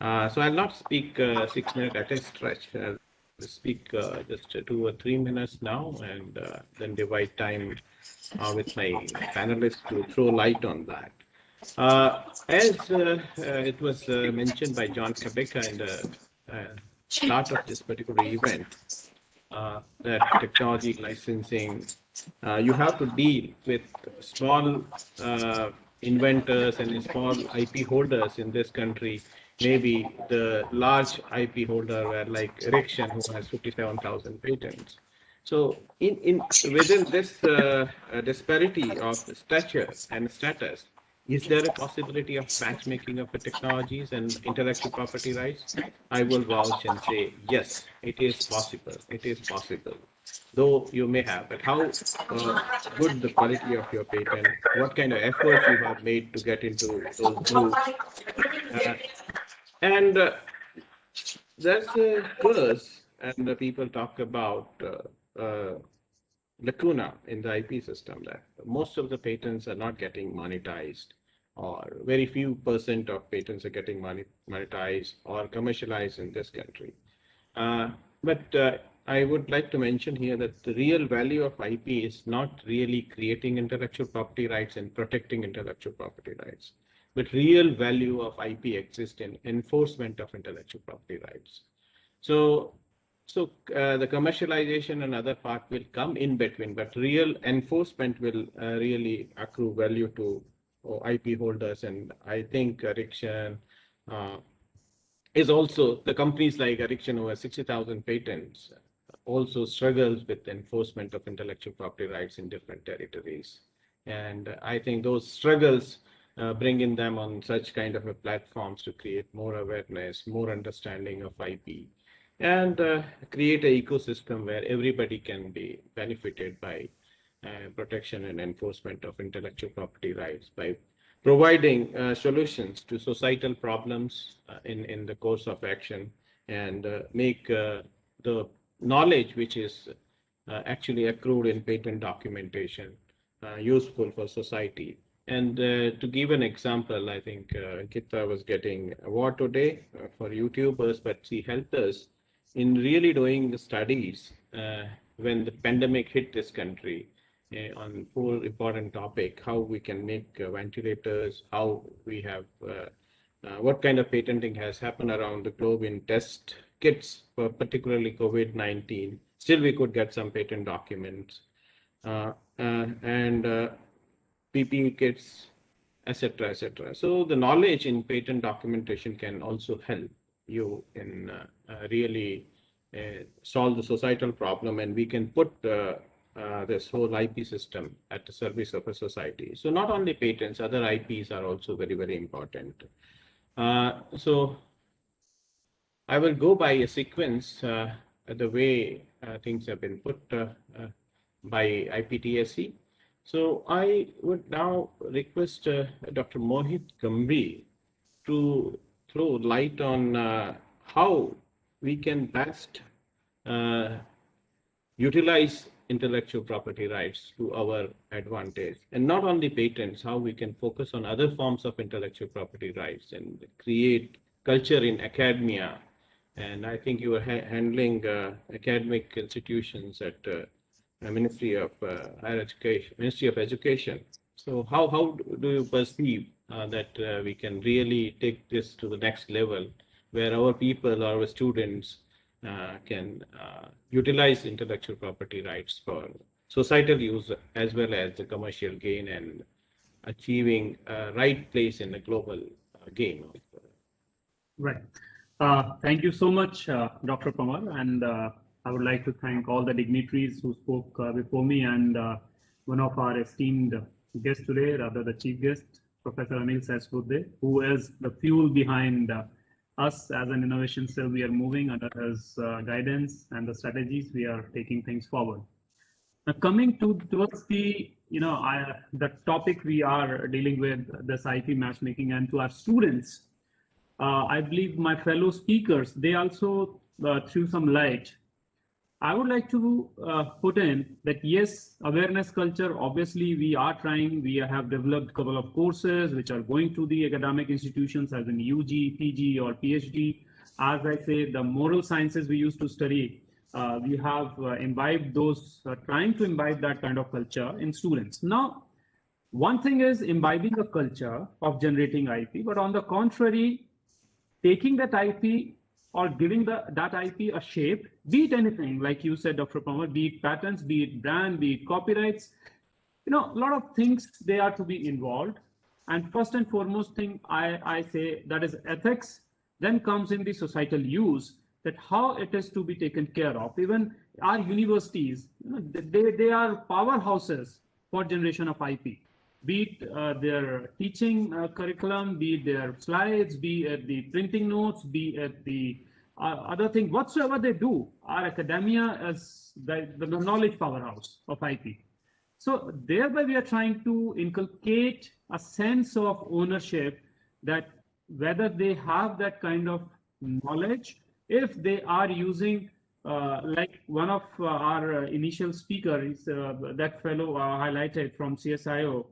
So I'll not speak 6 minutes at a stretch. I'll speak just 2 or 3 minutes now and then divide time with my panelists to throw light on that. As it was mentioned by John Kabeka in the start of this particular event, that technology licensing, you have to deal with small inventors and small IP holders in this country. Maybe the large IP holder were like Ericsson, who has 57,000 patents. So within this disparity of stature and status, is there a possibility of matchmaking of the technologies and intellectual property rights? I will vouch and say, yes, it is possible. It is possible. Though you may have, but how good the quality of your patent, what kind of efforts you have made to get into those groups. And there's a curse, and the people talk about lacuna in the IP system, that most of the patents are not getting monetized, or very few % of patents are getting monetized or commercialized in this country. But I would like to mention here that the real value of IP is not really creating intellectual property rights and protecting intellectual property rights, but real value of IP exists in enforcement of intellectual property rights. So the commercialization and other part will come in between, but real enforcement will really accrue value to IP holders. And I think Ericsson is also, the companies like Ericsson who has 60,000 patents also struggles with enforcement of intellectual property rights in different territories. And I think those struggles bringing them on such kind of a platforms to create more awareness, more understanding of IP, and create an ecosystem where everybody can be benefited by protection and enforcement of intellectual property rights by providing solutions to societal problems in the course of action, and make the knowledge which is actually accrued in patent documentation useful for society. And to give an example, I think Gita was getting award today for YouTubers, but she helped us in really doing the studies when the pandemic hit this country on 4 important topics: how we can make ventilators, how we have, what kind of patenting has happened around the globe in test kits for particularly COVID-19. Still, we could get some patent documents and PPE kits, etc., etc. So the knowledge in patent documentation can also help you in really solve the societal problem, and we can put this whole IP system at the service of a society. So not only patents, other IPs are also very, very important. So I will go by a sequence the way things have been put by IPTSE. So I would now request Dr. Mohit Gambhir to throw light on how we can best utilize intellectual property rights to our advantage, and not only patents, how we can focus on other forms of intellectual property rights and create culture in academia. And I think you are handling academic institutions at Ministry of Higher Education, Ministry of Education. So how do you perceive that we can really take this to the next level, where our people, our students can utilize intellectual property rights for societal use as well as the commercial gain and achieving a right place in the global game? Right. Thank you so much, Dr. Pamar, and I would like to thank all the dignitaries who spoke before me, and one of our esteemed guests today, rather the chief guest, Professor Anil Sahasrabudhe, who is the fuel behind us as an innovation cell. We are moving under his guidance and the strategies we are taking things forward. Now, coming towards the the topic we are dealing with, this IP matchmaking, and to our students, I believe my fellow speakers, they also threw some light. I would like to put in that, yes, awareness culture, obviously we are trying, we have developed a couple of courses which are going to the academic institutions as in UG, PG or PhD. As I say, the moral sciences we used to study, we have imbibed those, trying to imbibe that kind of culture in students. Now, one thing is imbibing a culture of generating IP, but on the contrary, taking that IP or giving that IP a shape, be it anything, like you said, Dr. Pamar, be it patents, be it brand, be it copyrights, a lot of things, they are to be involved. And first and foremost thing I say, that is ethics, then comes in the societal use, that how it is to be taken care of. Even our universities, they are powerhouses for generation of IP. Be it their teaching curriculum, be it their slides, be it the printing notes, be it the other thing, whatsoever they do, our academia is the knowledge powerhouse of IP. So thereby we are trying to inculcate a sense of ownership, that whether they have that kind of knowledge, if they are using, like one of our initial speakers, that fellow highlighted from CSIO,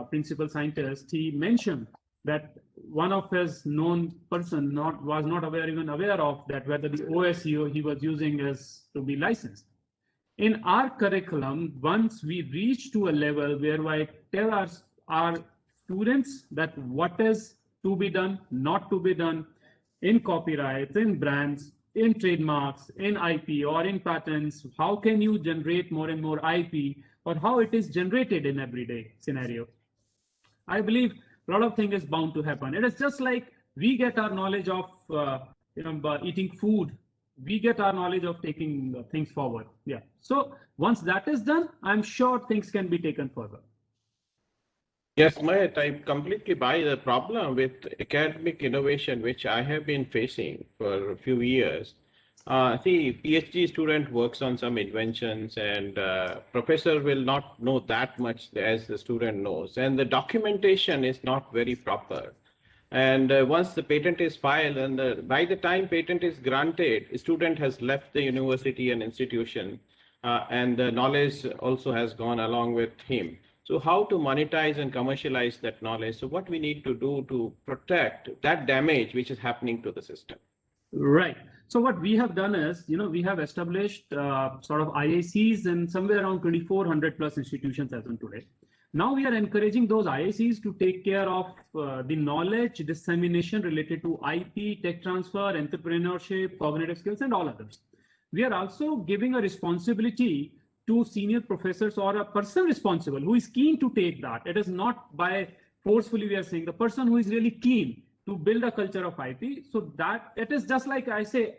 principal scientist, he mentioned that one of his known person was not even aware of that, whether the OSU he was using is to be licensed. In our curriculum, once we reach to a level where I tell our students that what is to be done, not to be done in copyrights, in brands, in trademarks, in IP or in patents, how can you generate more and more IP, or how it is generated in everyday scenario. I believe a lot of things is bound to happen. It is just like we get our knowledge of eating food, we get our knowledge of taking things forward. Yeah. So once that is done, I'm sure things can be taken further. Yes, Mayat, I completely buy the problem with academic innovation, which I have been facing for a few years. See, PhD student works on some inventions, and professor will not know that much as the student knows, and the documentation is not very proper. And once the patent is filed, and by the time patent is granted, a student has left the university and institution, and the knowledge also has gone along with him. So how to monetize and commercialize that knowledge? So what we need to do to protect that damage which is happening to the system? Right. So what we have done is, we have established sort of IACs in somewhere around 2,400 plus institutions as on today. Now we are encouraging those IACs to take care of the knowledge dissemination related to IP, tech transfer, entrepreneurship, cognitive skills, and all others. We are also giving a responsibility to senior professors or a person responsible who is keen to take that. It is not by forcefully we are saying, the person who is really keen to build a culture of IP. So that it is just like I say,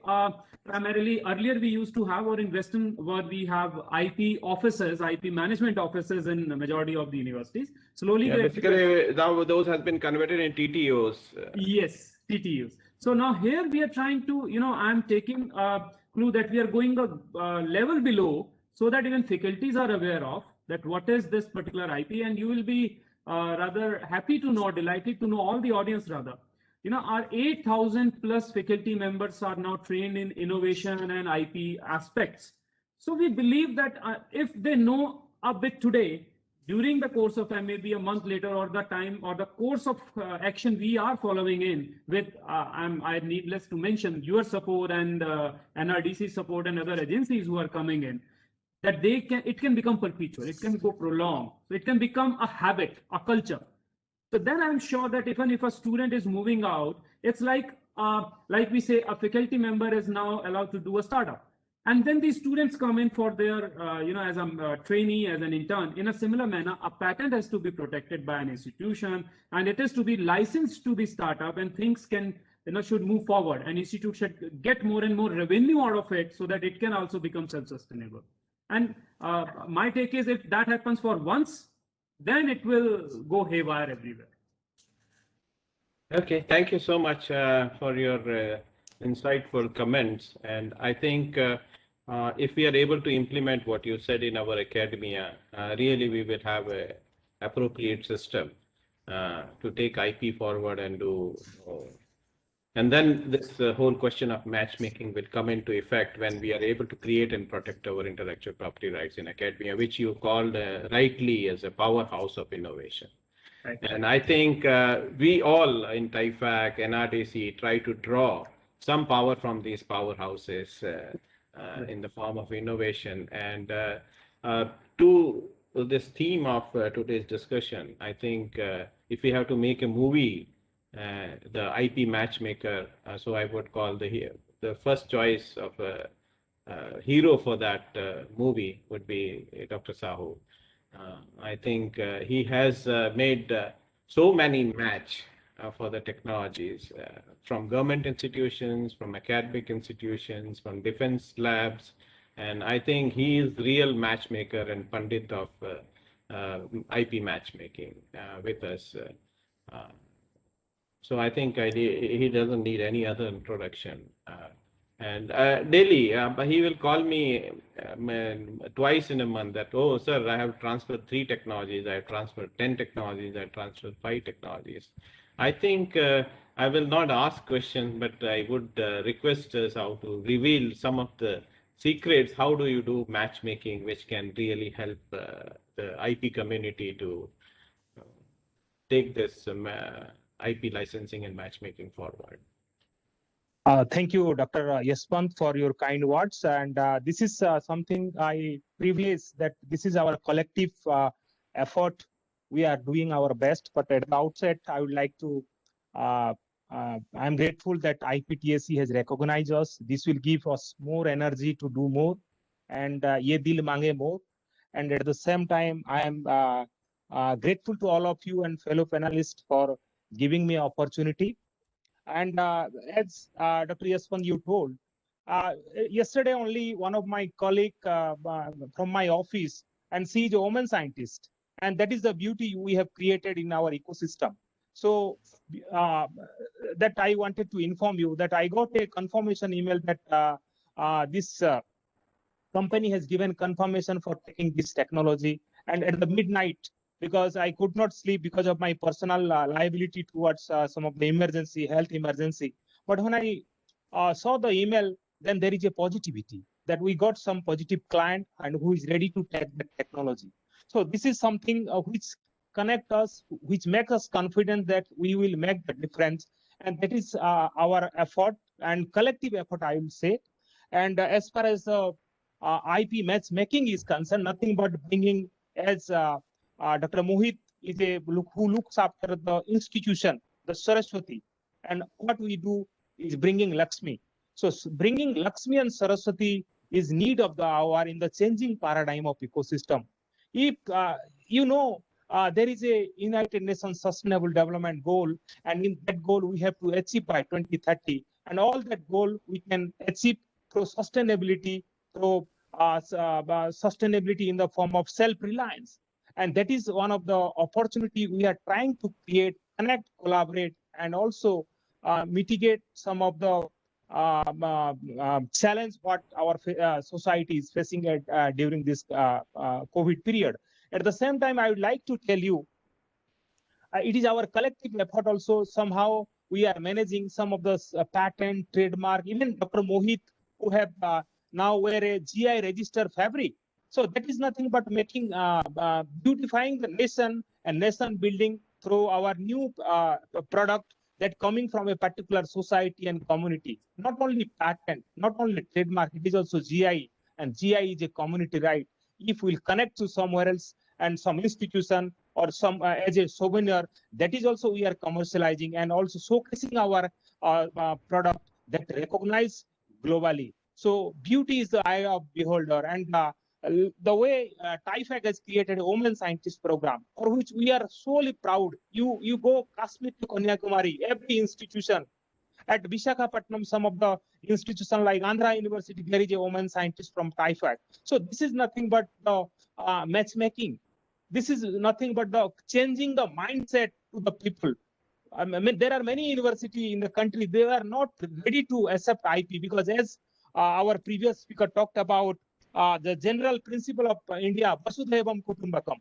primarily earlier we used to have, or in Western world, we have IP offices, IP management offices in the majority of the universities. Slowly, yeah, basically now those has been converted in TTOs. Yes, TTOs. So now here we are trying to, I'm taking a clue that we are going a level below, so that even faculties are aware of that what is this particular IP, and you will be rather happy to know, delighted to know, all the audience rather. Our 8,000 plus faculty members are now trained in innovation and IP aspects. So we believe that if they know a bit today, during the course of time, maybe a month later, or the time or the course of action we are following in with, I needless to mention, your support and NRDC support and other agencies who are coming in. that it can become perpetual, it can go prolonged, so it can become a habit, a culture. So then I'm sure that even if a student is moving out, it's like we say, a faculty member is now allowed to do a startup. And then these students come in for their, as a trainee, as an intern. In a similar manner, a patent has to be protected by an institution, and it is to be licensed to the startup, and things can, should move forward. An institute should get more and more revenue out of it so that it can also become self-sustainable. And my take is, if that happens for once, then it will go haywire everywhere. Okay, thank you so much for your insightful comments. And I think if we are able to implement what you said in our academia, really we will have an appropriate system to take IP forward and do. And then this whole question of matchmaking will come into effect when we are able to create and protect our intellectual property rights in academia, which you called rightly as a powerhouse of innovation. Right. And I think we all in TIFAC, NRDC try to draw some power from these powerhouses in the form of innovation. And to this theme of today's discussion, I think if we have to make a movie, the IP matchmaker, so I would call the first choice of a hero for that movie would be Dr. Sahu. I think he has made so many match for the technologies from government institutions, from academic institutions, from defense labs, and I think he is real matchmaker and pandit of IP matchmaking with us. So I think he doesn't need any other introduction. And daily, he will call me twice in a month that, oh, sir, I have transferred 3 technologies, I have transferred 10 technologies, I have transferred 5 technologies. I think I will not ask questions, but I would request us how to reveal some of the secrets. How do you do matchmaking, which can really help the IP community to take this IP licensing and matchmaking forward? Thank you, Dr. Yashwant, for your kind words. And this is something I privilege that this is our collective effort. We are doing our best. But at the outset, I would like to, I'm grateful that IPTSE has recognized us. This will give us more energy to do more. And ye dil mange more. And at the same time, I am grateful to all of you and fellow panelists for giving me opportunity. And as Dr. Yashwant, you told, yesterday only one of my colleague from my office, and she is a woman scientist. And that is the beauty we have created in our ecosystem. So that I wanted to inform you that I got a confirmation email that this company has given confirmation for taking this technology. And at the midnight, because I could not sleep because of my personal liability towards some of the health emergency. But when I saw the email, then there is a positivity that we got some positive client and who is ready to take the technology. So this is something which connect us, which makes us confident that we will make the difference. And that is our effort and collective effort, I will say. And as far as IP matchmaking is concerned, nothing but bringing, as Dr. Mohit is who looks after the institution, the Saraswati, and what we do is bringing Lakshmi. So bringing Lakshmi and Saraswati is need of the hour in the changing paradigm of ecosystem. If there is a United Nations Sustainable Development Goal, and in that goal we have to achieve by 2030, and all that goal we can achieve through sustainability, through sustainability in the form of self-reliance. And that is one of the opportunity we are trying to create, connect, collaborate, and also mitigate some of the challenge what our society is facing during this COVID period. At the same time, I would like to tell you, it is our collective effort also. Somehow we are managing some of the patent, trademark, even Dr. Mohit, who have now wear a GI register fabric. So that is nothing but making, beautifying the nation and nation building through our new product that coming from a particular society and community. Not only patent, not only trademark, it is also GI and GI is a community right. If we'll connect to somewhere else and some institution or some as a souvenir, that is also we are commercializing and also showcasing our product that recognize globally. So beauty is the eye of beholder, and the way TIFAC has created a women scientist program for which we are solely proud. You go Kashmir to Kanyakumari, every institution. At Visakhapatnam, some of the institutions like Andhra University, there is a woman scientist from TIFAC. So this is nothing but the matchmaking. This is nothing but the changing the mindset to the people. I mean, there are many universities in the country, they are not ready to accept IP because as our previous speaker talked about the general principle of India, Vasudhaivam Kutumbakam.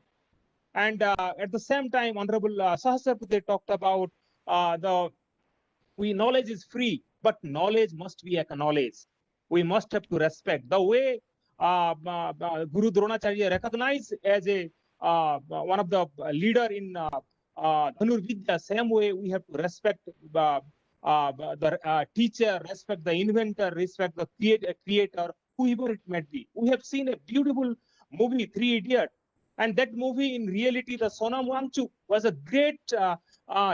And at the same time, Honorable Sahasrabudhe talked about knowledge is free, but knowledge must be acknowledged. We must have to respect the way Guru Dronacharya recognized as a one of the leader in Dhanurvidya. Same way we have to respect the teacher, respect the inventor, respect the creator, whoever it might be. We have seen a beautiful movie, Three Idiots, and that movie in reality, the Sonam Wangchuk was a great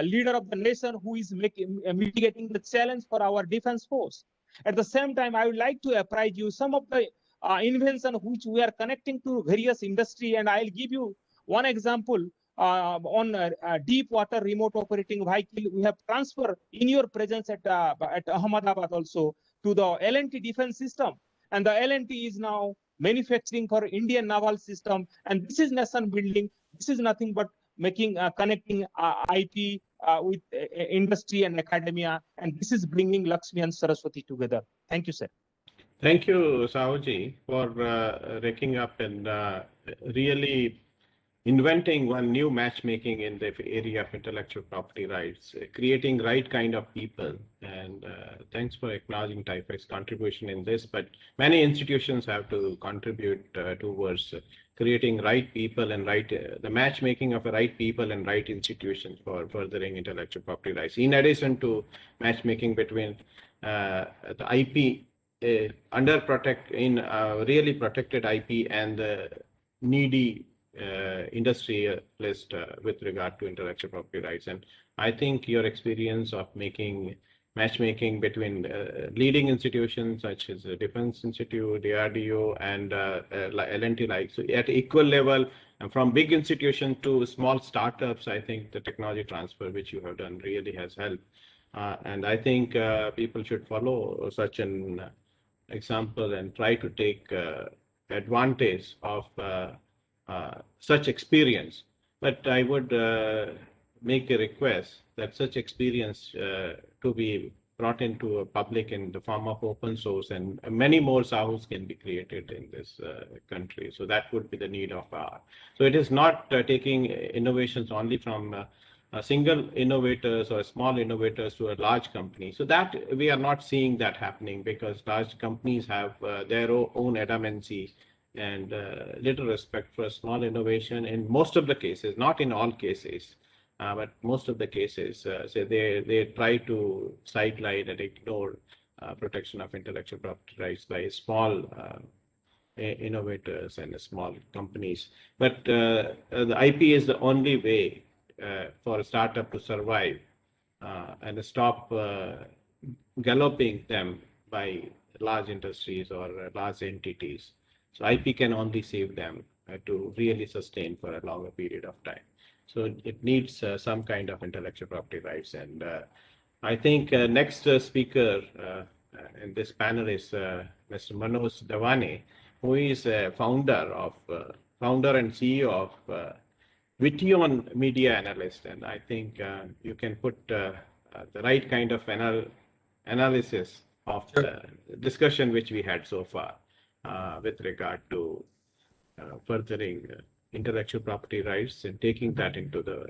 leader of the nation who is mitigating the challenge for our defense force. At the same time, I would like to apprise you some of the invention which we are connecting to various industry, and I'll give you one example on deep water remote operating vehicle. We have transferred in your presence at Ahmedabad also to the L&T defense system, and the L&T is now manufacturing for Indian naval system, and this is nation building. This is nothing but making connecting IP with industry and academia, and this is bringing Lakshmi and Saraswati together. Thank you, sir. Thank you, Sahuji, for raking up and really inventing one new matchmaking in the area of intellectual property rights, creating right kind of people. And thanks for acknowledging TIFAC's contribution in this, but many institutions have to contribute towards creating right people and the matchmaking of the right people and right institutions for furthering intellectual property rights. In addition to matchmaking between the IP really protected IP and the needy industry list with regard to intellectual property rights. And I think your experience of making matchmaking between leading institutions such as the Defense Institute, DRDO, and L&T like, so at equal level, and from big institutions to small startups, I think the technology transfer which you have done really has helped. And I think people should follow such an example and try to take advantage of such experience. But I would make a request that such experience to be brought into a public in the form of open source, and many more Sahus can be created in this country. So that would be the need of our. So it is not taking innovations only from single innovators or small innovators to a large company. So that we are not seeing that happening because large companies have their own adamancy and little respect for small innovation in most of the cases, not in all cases, but most of the cases. So they try to sideline and ignore protection of intellectual property rights by small innovators and small companies. But the IP is the only way for a startup to survive and stop galloping them by large industries or large entities. So IP can only save them to really sustain for a longer period of time. So it needs some kind of intellectual property rights. And I think next speaker in this panel is Mr. Manoj Dawane, who is a founder and CEO of Vition Media Analyst. And I think you can put the right kind of analysis of the discussion which we had so far with regard to furthering intellectual property rights and taking that into the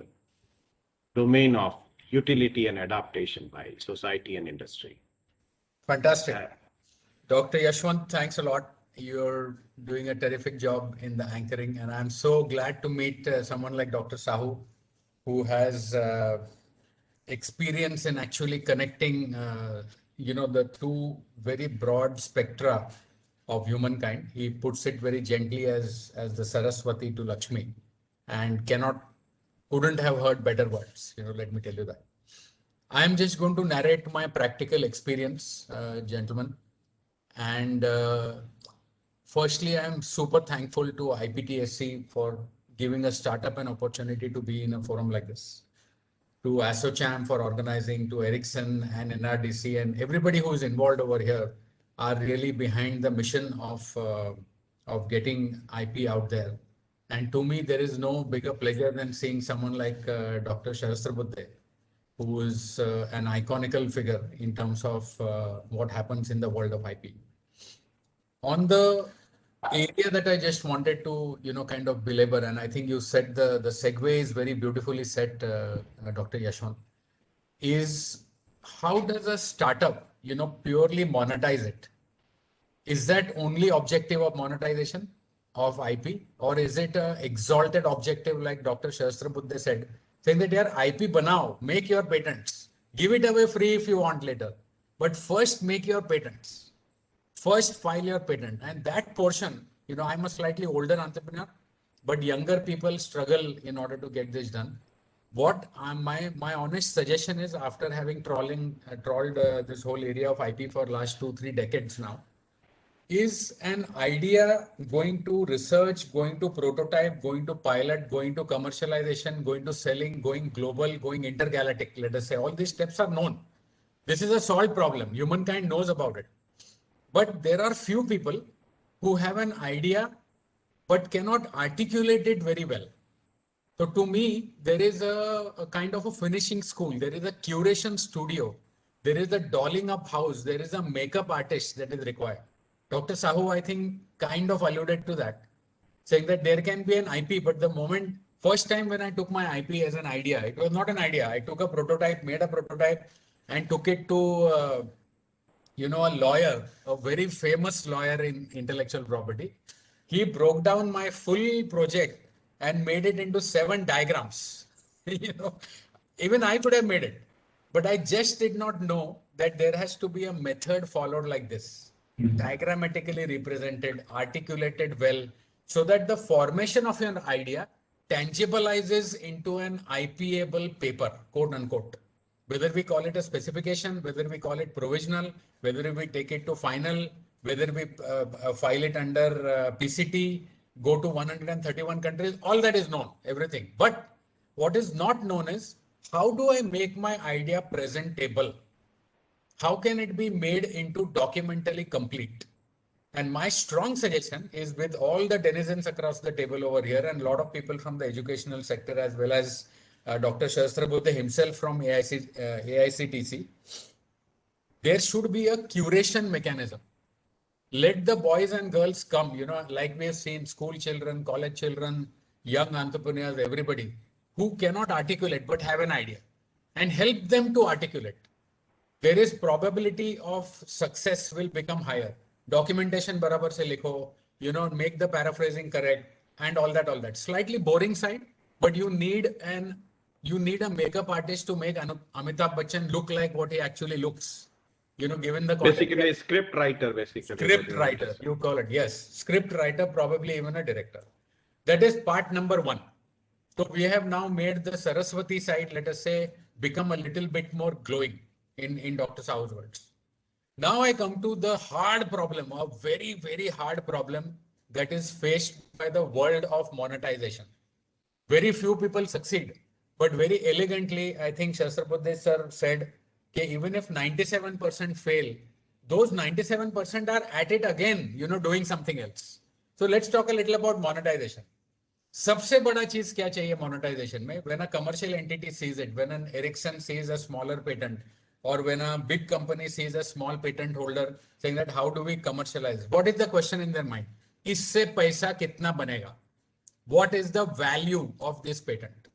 domain of utility and adaptation by society and industry. Fantastic. Dr. Yashwant, thanks a lot. You're doing a terrific job in the anchoring, and I'm so glad to meet someone like Dr. Sahu, who has experience in actually connecting, the two very broad spectra of humankind. He puts it very gently as the Saraswati to Lakshmi, and couldn't have heard better words. Let me tell you that. I am just going to narrate my practical experience, gentlemen. And firstly, I am super thankful to IPTSC for giving a startup an opportunity to be in a forum like this. To ASSOCHAM for organizing, to Ericsson and NRDC, and everybody who is involved over here are really behind the mission of getting IP out there. And to me, there is no bigger pleasure than seeing someone like Dr. Sahasrabudhe, who is an iconical figure in terms of what happens in the world of IP. On the area that I just wanted to, kind of belabor, and I think you said the segue is very beautifully set, Dr. Yashwant, is how does a startup, purely monetize it? Is that only objective of monetization of IP, or is it an exalted objective like Dr. Sahasrabudhe said, saying that your IP banao, make your patents, give it away free if you want later, but first make your patents. First file your patent, and that portion, I'm a slightly older entrepreneur, but younger people struggle in order to get this done. What my honest suggestion is, after having trawled this whole area of IP for last 2-3 decades now, is an idea going to research, going to prototype, going to pilot, going to commercialization, going to selling, going global, going intergalactic, let us say. All these steps are known. This is a solved problem. Humankind knows about it. But there are few people who have an idea but cannot articulate it very well. So to me, there is a kind of a finishing school. There is a curation studio. There is a dolling up house. There is a makeup artist that is required. Dr. Sahu, I think, kind of alluded to that, saying that there can be an IP, but the first time when I took my IP as an idea, it was not an idea. I took a prototype, made a prototype, and took it to a lawyer, a very famous lawyer in intellectual property. He broke down my full project and made it into 7 diagrams. Even I could have made it, but I just did not know that there has to be a method followed like this, diagrammatically represented, articulated well, so that the formation of your idea tangibilizes into an IP-able paper, quote unquote. Whether we call it a specification, whether we call it provisional, whether we take it to final, whether we file it under PCT, go to 131 countries, all that is known, everything. But what is not known is, how do I make my idea presentable? How can it be made into documentally complete? And my strong suggestion is, with all the denizens across the table over here and a lot of people from the educational sector, as well as Dr. Sahasrabudhe himself from AICTC, there should be a curation mechanism. Let the boys and girls come, like we have seen school children, college children, young entrepreneurs, everybody who cannot articulate but have an idea, and help them to articulate. There is probability of success will become higher. Documentation barabar se likho, make the paraphrasing correct and all that. Slightly boring side, but you need a makeup artist to make Amitabh Bachchan look like what he actually looks. Given the context. Basically, a script writer, basically. Script writer, you call it, yes. Script writer, probably even a director. That is part number 1. So we have now made the Saraswati side, let us say, become a little bit more glowing in Dr. Sahu's words. Now I come to the hard problem, a very, very hard problem that is faced by the world of monetization. Very few people succeed, but very elegantly, I think Sahasrabudhe sir said, okay, even if 97% fail, those 97% are at it again, doing something else. So let's talk a little about monetization. सबसे बड़ा चीज क्या चाहिए monetization में? When a commercial entity sees it, when an Ericsson sees a smaller patent, or when a big company sees a small patent holder saying that how do we commercialize? What is the question in their mind? इससे पैसा कितना बनेगा? What is the value of this patent?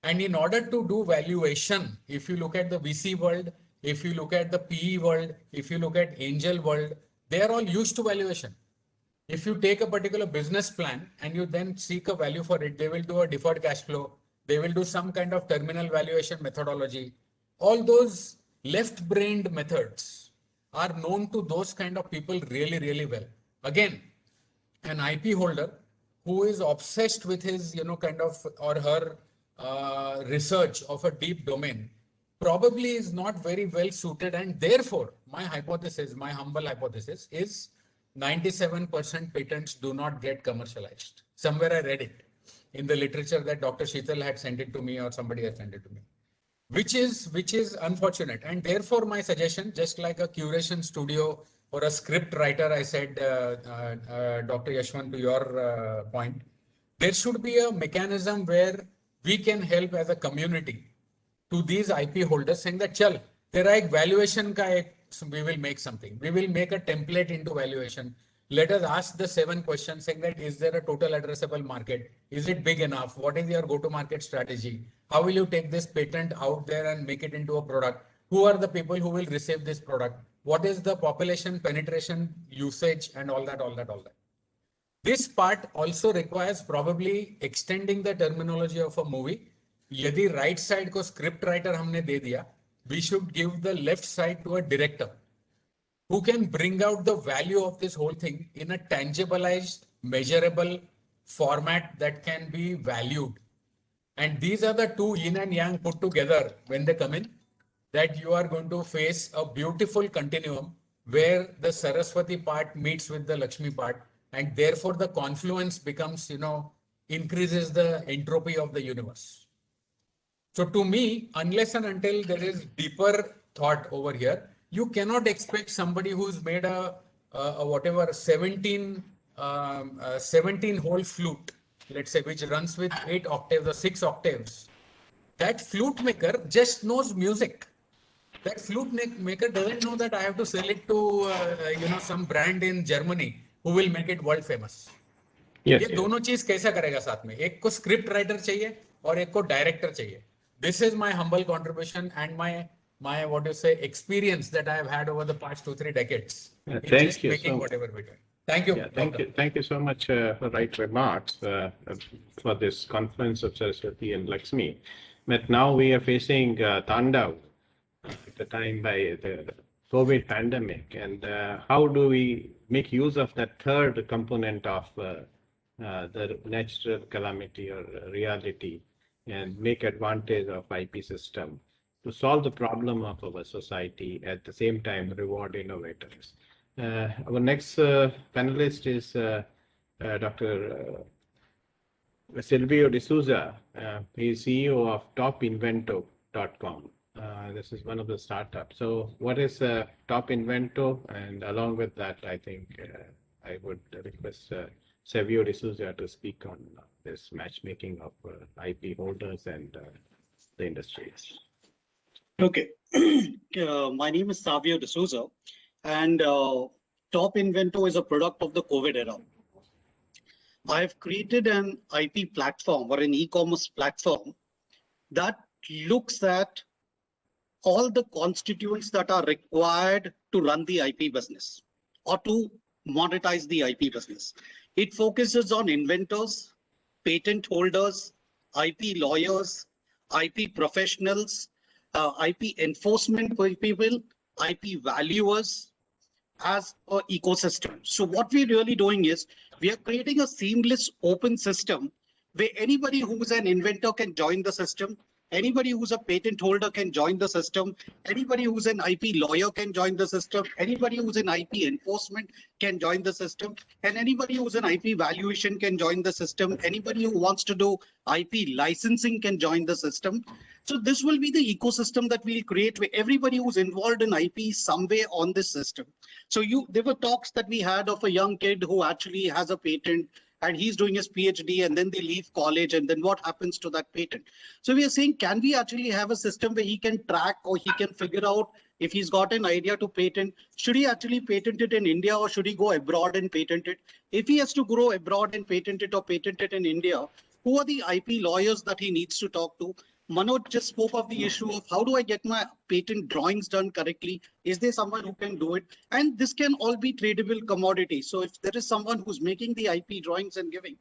And in order to do valuation, if you look at the VC world, if you look at the PE world, if you look at angel world, they are all used to valuation. If you take a particular business plan and you then seek a value for it, they will do a deferred cash flow. They will do some kind of terminal valuation methodology. All those left-brained methods are known to those kind of people really, really well. Again, an IP holder who is obsessed with his, kind of, or her research of a deep domain probably is not very well suited. And therefore, my humble hypothesis is 97% patents do not get commercialized. Somewhere I read it in the literature that Dr. Sheetal had sent it to me, or somebody had sent it to me, which is unfortunate. And therefore, my suggestion, just like a curation studio or a script writer, I said, Dr. Yashwant, to your point, there should be a mechanism where we can help as a community to these IP holders, saying that, chal, tera ek valuation ka we will make something. We will make a template into valuation. Let us ask the 7 questions, saying that, is there a total addressable market? Is it big enough? What is your go-to-market strategy? How will you take this patent out there and make it into a product? Who are the people who will receive this product? What is the population penetration, usage, and all that. This part also requires probably extending the terminology of a movie. Yadi right side ko script writer humne de diya, we should give the left side to a director who can bring out the value of this whole thing in a tangibilized, measurable format that can be valued. And these are the two yin and yang put together when they come in, that you are going to face a beautiful continuum where the Saraswati part meets with the Lakshmi part, and therefore the confluence becomes, increases the entropy of the universe. So to me, unless and until there is deeper thought over here, you cannot expect somebody who's made a whatever 17 hole flute, let's say, which runs with 8 octaves or 6 octaves. That flute maker just knows music. That flute maker doesn't know that I have to sell it to some brand in Germany who will make it world famous. Yes, ये दोनों चीज कैसा करेगा साथ में? एक को script writer चाहिए और एक को डायरेक्टर चाहिए. This is my humble contribution and my what you say experience that I have had over the past 2-3 decades. Thank you. Making whatever we do. Thank you. Yeah, thank you so much for right remarks for this conference of Saraswati and Lakshmi. But now we are facing Tandav at the time by the COVID pandemic, and how do we make use of that third component of the natural calamity or reality and make advantage of IP system to solve the problem of our society, at the same time reward innovators. Our next panelist is Dr. Silvio D'Souza. He is CEO of TopInvento.com. This is one of the startups. So what is TopInvento? And along with that, I think I would request Silvio D'Souza to speak on this matchmaking of IP holders and the industries. Okay. My name is Savio D'Souza, and TopInvento is a product of the COVID era. I have created an IP platform or an e-commerce platform that looks at all the constituents that are required to run the IP business or to monetize the IP business. It focuses on inventors, patent holders, IP lawyers, IP professionals, IP enforcement people, IP valuers as an ecosystem. So what we're really doing is we are creating a seamless open system where anybody who is an inventor can join the system. Anybody who's a patent holder can join the system. Anybody who's an IP lawyer can join the system. Anybody who's in IP enforcement can join the system. And anybody who's in IP valuation can join the system. Anybody who wants to do IP licensing can join the system. So this will be the ecosystem that we'll create where everybody who's involved in IP somewhere on this system. So there were talks that we had of a young kid who actually has a patent and he's doing his PhD, and then they leave college, and then what happens to that patent? So we are saying, can we actually have a system where he can track or he can figure out if he's got an idea to patent, should he actually patent it in India or should he go abroad and patent it? If he has to go abroad and patent it or patent it in India, who are the IP lawyers that he needs to talk to? Manoj just spoke of the issue of how do I get my patent drawings done correctly? Is there someone who can do it? And this can all be tradable commodity. So if there is someone who's making the IP drawings and giving,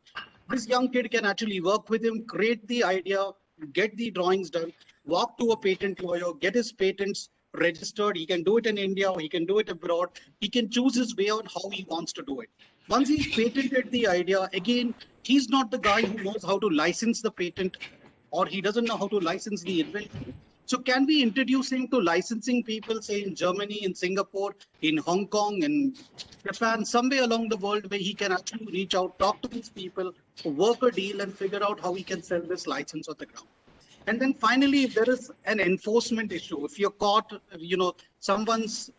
this young kid can actually work with him, create the idea, get the drawings done, walk to a patent lawyer, get his patents registered. He can do it in India or he can do it abroad. He can choose his way on how he wants to do it. Once he's patented the idea, again, he's not the guy who knows how to license the patent, or he doesn't know how to license the invention. So can we introduce him to licensing people, say in Germany, in Singapore, in Hong Kong, in Japan, somewhere along the world where he can actually reach out, talk to these people, work a deal and figure out how he can sell this license on the ground. And then finally, if there is an enforcement issue, if you're caught, someone's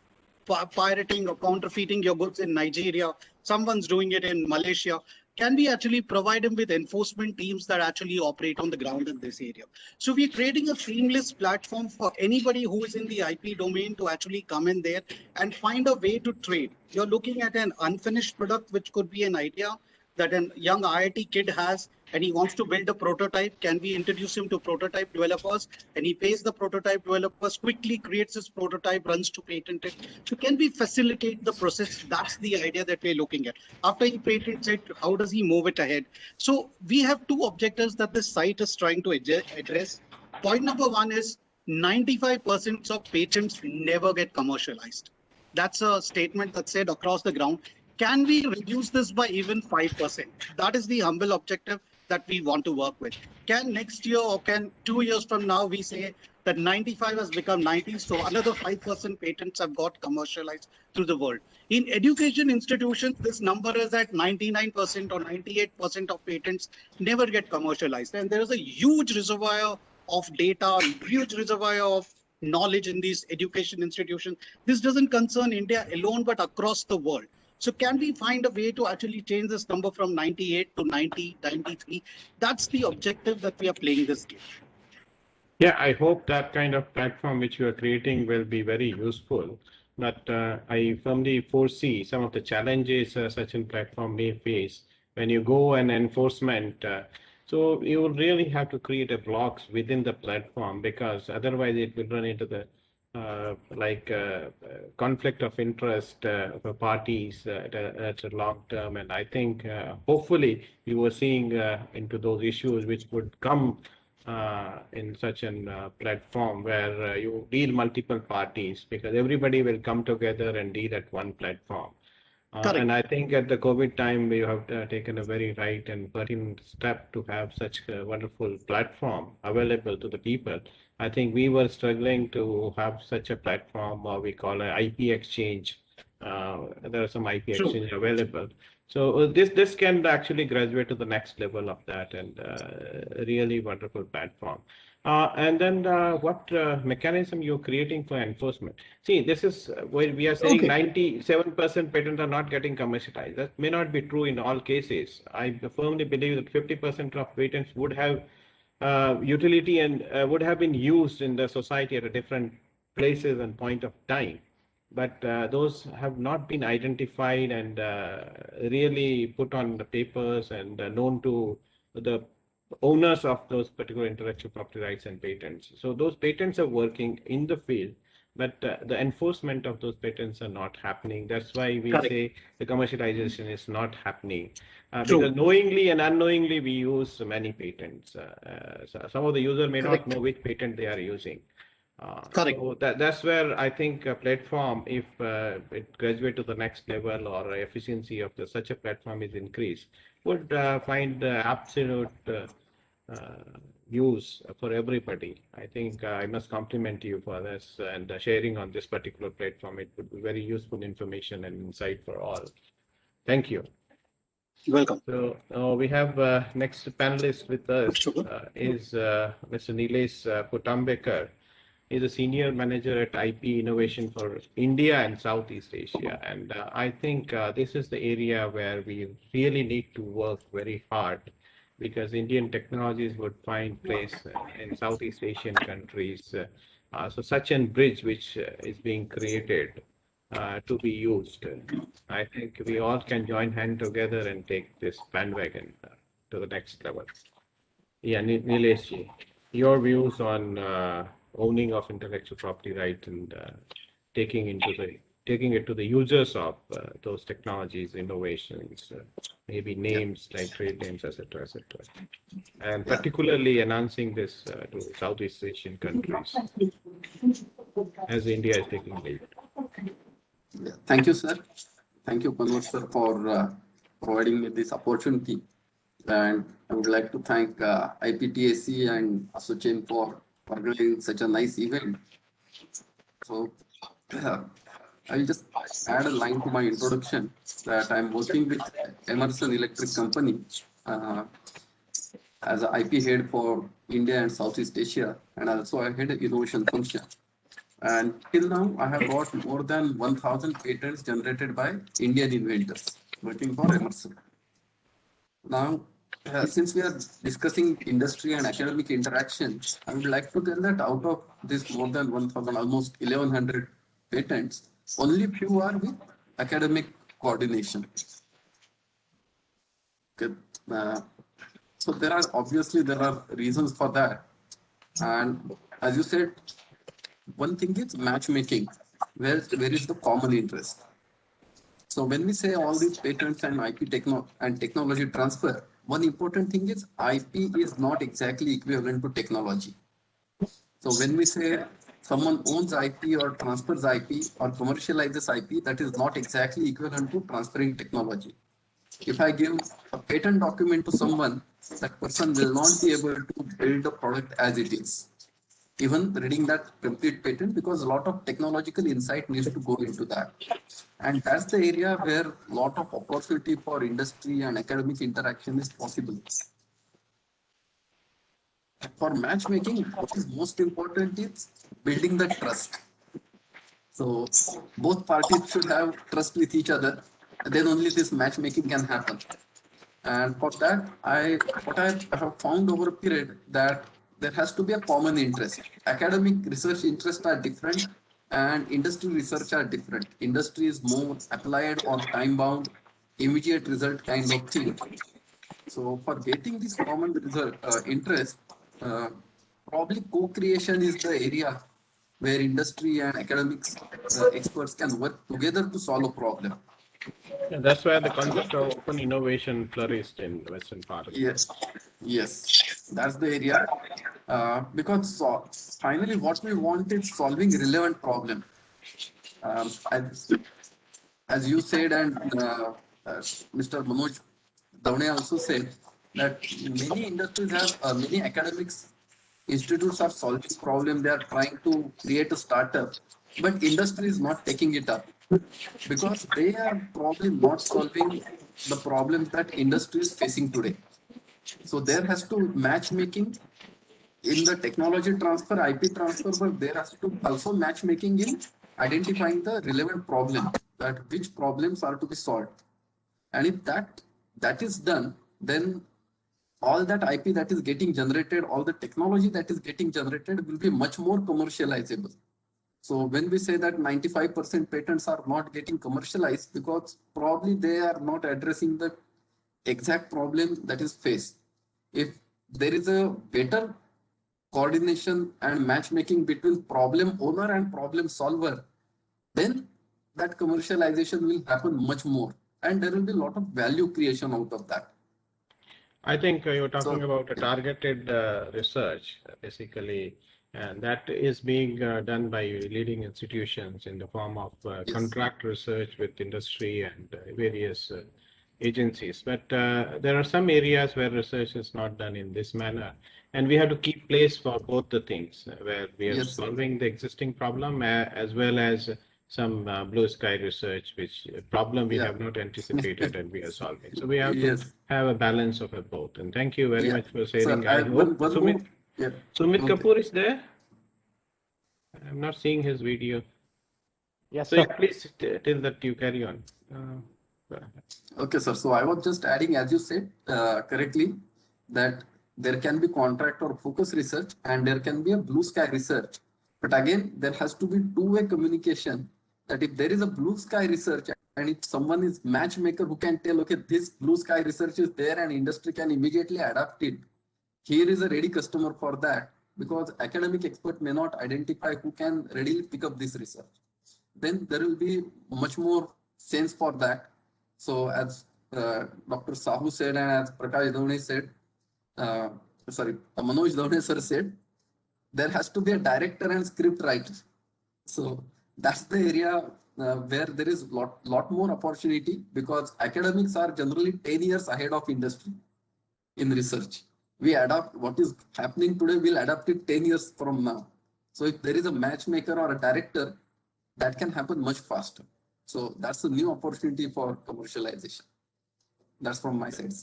pirating or counterfeiting your goods in Nigeria, someone's doing it in Malaysia, can we actually provide him with enforcement teams that actually operate on the ground in this area? So we're creating a seamless platform for anybody who is in the IP domain to actually come in there and find a way to trade. You're looking at an unfinished product, which could be an idea that a young IIT kid has, and he wants to build a prototype. Can we introduce him to prototype developers? And he pays the prototype developers, quickly creates his prototype, runs to patent it. So can we facilitate the process? That's the idea that we're looking at. After he patents it, how does he move it ahead? So we have two objectives that this site is trying to address. Point number one is 95% of patents never get commercialized. That's a statement that's said across the ground. Can we reduce this by even 5%? That is the humble objective that we want to work with. Can next year or can 2 years from now we say that 95 has become 90, so another 5% patents have got commercialized through the world. In education institutions, this number is at 99% or 98% of patents never get commercialized. And there is a huge reservoir of data, huge reservoir of knowledge in these education institutions. This doesn't concern India alone, but across the world. So can we find a way to actually change this number from 98 to 90, 93? That's the objective that we are playing this game. Yeah, I hope that kind of platform which you are creating will be very useful. But I firmly foresee some of the challenges such a platform may face when you go and enforcement. So you will really have to create a blocks within the platform, because otherwise it will run into the conflict of interest for parties at a long term. And I think hopefully you were seeing into those issues which would come in such a platform where you deal multiple parties, because everybody will come together and deal at one platform. And I think at the COVID time, you have taken a very right and pertinent step to have such a wonderful platform available to the people. I think we were struggling to have such a platform, or we call an IP exchange. There are some IP exchange available. So this can actually graduate to the next level of that, and really wonderful platform. And then what mechanism you're creating for enforcement? See, this is where we are saying 97% patents are not getting commercialized. That may not be true in all cases. I firmly believe that 50% of patents would have utility and would have been used in the society at a different places and point of time. But those have not been identified and really put on the papers and known to the owners of those particular intellectual property rights and patents. So those patents are working in the field, but the enforcement of those patents are not happening. That's why we say the commercialization is not happening. Because knowingly and unknowingly we use many patents. So some of the user may not know which patent they are using. So that's where I think a platform, if it graduates to the next level or efficiency of such a platform is increased, would find absolute use for everybody. I think I must compliment you for this and sharing on this particular platform. It would be very useful information and insight for all. Thank you. You're welcome. So we have next panelist with us is Mr. Nilesh Putambekar. He's a senior manager at IP Innovation for India and Southeast Asia. And I think this is the area where we really need to work very hard, because Indian technologies would find place in Southeast Asian countries. So such a bridge which is being created to be used. I think we all can join hand together and take this bandwagon to the next level. Yeah, Nilesh, your views on owning of intellectual property right and taking it to the users of those technologies, innovations, maybe names like trade names, etc., and particularly enhancing this to Southeast Asian countries as India is taking lead. Thank you, sir. Thank you, Panwar sir, for providing me this opportunity. And I would like to thank IPTAC and ASSOCHAM for organizing such a nice event. So I will just add a line to my introduction that I'm working with Emerson Electric Company as an IP head for India and Southeast Asia, and also I head innovation function. And till now, I have got more than 1,000 patents generated by Indian inventors working for Emerson. Now, since we are discussing industry and academic interaction, I would like to tell that out of this more than 1,000, almost 1,100 patents, only few are with academic coordination. Okay. So there are reasons for that. And as you said, one thing is matchmaking, where is the common interest. So when we say all these patents and IP technology transfer, one important thing is IP is not exactly equivalent to technology. So when we say someone owns IP or transfers IP or commercializes IP, that is not exactly equivalent to transferring technology. If I give a patent document to someone, that person will not be able to build the product as it is, even reading that complete patent, because a lot of technological insight needs to go into that. And that's the area where a lot of opportunity for industry and academic interaction is possible. For matchmaking, what is most important is building the trust. So both parties should have trust with each other, then only this matchmaking can happen. And for that, what I have found over a period that there has to be a common interest. Academic research interests are different and industry research are different. Industry is more applied or time-bound, immediate result kind of thing. So for getting this common result, interest, probably co-creation is the area where industry and academics experts can work together to solve a problem. Yeah, that's where the concept of open innovation flourished in the Western part. Yes, that's the area. Because finally, what we want is solving relevant problem. As you said, and Mr. Manoj Davne also said that many industries have many academics institutes are solving problem. They are trying to create a startup, but industry is not taking it up because they are probably not solving the problems that industry is facing today. So there has to matchmaking in the technology transfer, IP transfer, but there has to also matchmaking in identifying the relevant problem, that which problems are to be solved. And if that is done, then all that IP that is getting generated, all the technology that is getting generated will be much more commercializable. So when we say that 95% patents are not getting commercialized, because probably they are not addressing the exact problem that is faced. If there is a better coordination and matchmaking between problem owner and problem solver, then that commercialization will happen much more, and there will be a lot of value creation out of that. I think you're talking about a targeted research, basically, and that is being done by leading institutions in the form of contract research with industry and various agencies. But there are some areas where research is not done in this manner, and we have to keep place for both the things, where we are solving the existing problem as well as some blue sky research, which problem we have not anticipated and we are solving. So we have to have a balance of both. And thank you very much for sharing. Sir, I hope Sumit Kapoor is there. I'm not seeing his video. Yes, so sir. Please tell that you carry on. Okay, sir. So I was just adding, as you said correctly, that there can be contract or focus research and there can be a blue sky research. But again, there has to be two-way communication, that if there is a blue sky research and if someone is matchmaker who can tell, okay, this blue sky research is there and industry can immediately adapt it. Here is a ready customer for that, because academic expert may not identify who can readily pick up this research. Then there will be much more sense for that. So as Dr. Sahu said and as Prakash Davne said, Manoj Davne sir said, there has to be a director and script writer. So That's the area where there is lot more opportunity, because academics are generally 10 years ahead of industry in research. We adapt what is happening today, we'll adapt it 10 years from now. So if there is a matchmaker or a director, that can happen much faster. So that's a new opportunity for commercialization. That's from my side.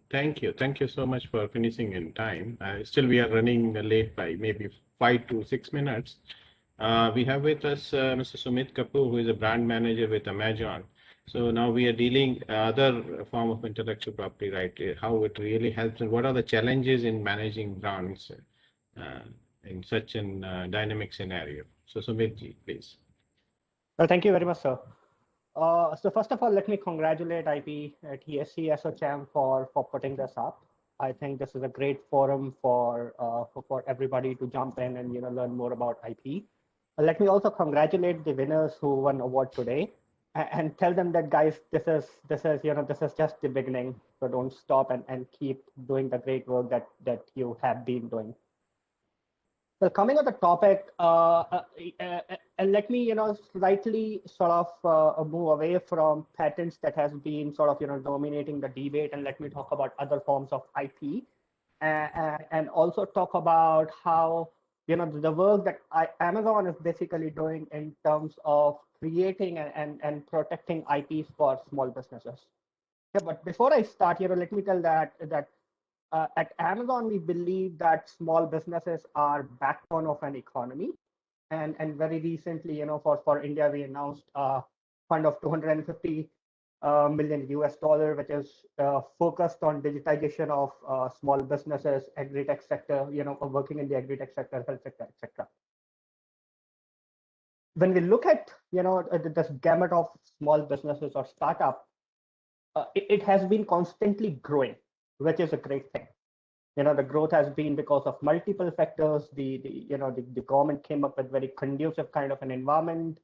Thank you. Thank you so much for finishing in time. Still, we are running late by maybe 5 to 6 minutes. We have with us Mr. Sumit Kapoor, who is a brand manager with Amazon. So now we are dealing other form of intellectual property, right? How it really helps and what are the challenges in managing brands in such a dynamic scenario. So Sumit ji, please. Well, thank you very much, sir. So first of all, let me congratulate IP at TSC ASSOCHAM for putting this up. I think this is a great forum for everybody to jump in and learn more about IP. Let me also congratulate the winners who won award today, and tell them that, guys, this is just the beginning. So don't stop and keep doing the great work that you have been doing. Well, coming on the topic, and let me slightly sort of move away from patents that has been sort of dominating the debate, and let me talk about other forms of IP, and also talk about how the work that Amazon is basically doing in terms of creating and protecting IPs for small businesses. Yeah, but before I start, let me tell that at Amazon, we believe that small businesses are backbone of an economy. And very recently, for India, we announced a fund of $250 million US, which is focused on digitization of small businesses, agri-tech sector, working in the agri-tech sector, health sector, etc. When we look at, this gamut of small businesses or startup, it has been constantly growing, which is a great thing. The growth has been because of multiple factors. The government came up with very conducive kind of an environment.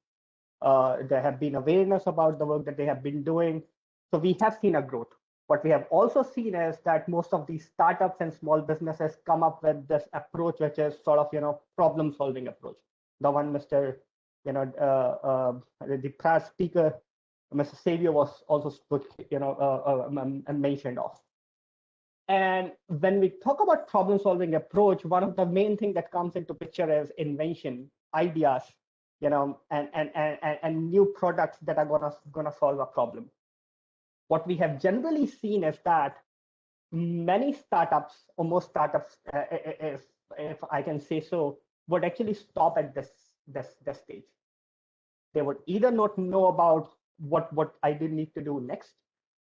There have been awareness about the work that they have been doing. So we have seen a growth. What we have also seen is that most of these startups and small businesses come up with this approach, which is sort of, problem solving approach. The one Mr. The prior speaker, Mr. Savio, was also mentioned of. And when we talk about problem solving approach, one of the main things that comes into picture is invention, ideas, and new products that are gonna solve a problem. What we have generally seen is that many startups, or most startups, if I can say so, would actually stop at this stage. They would either not know about what I did need to do next,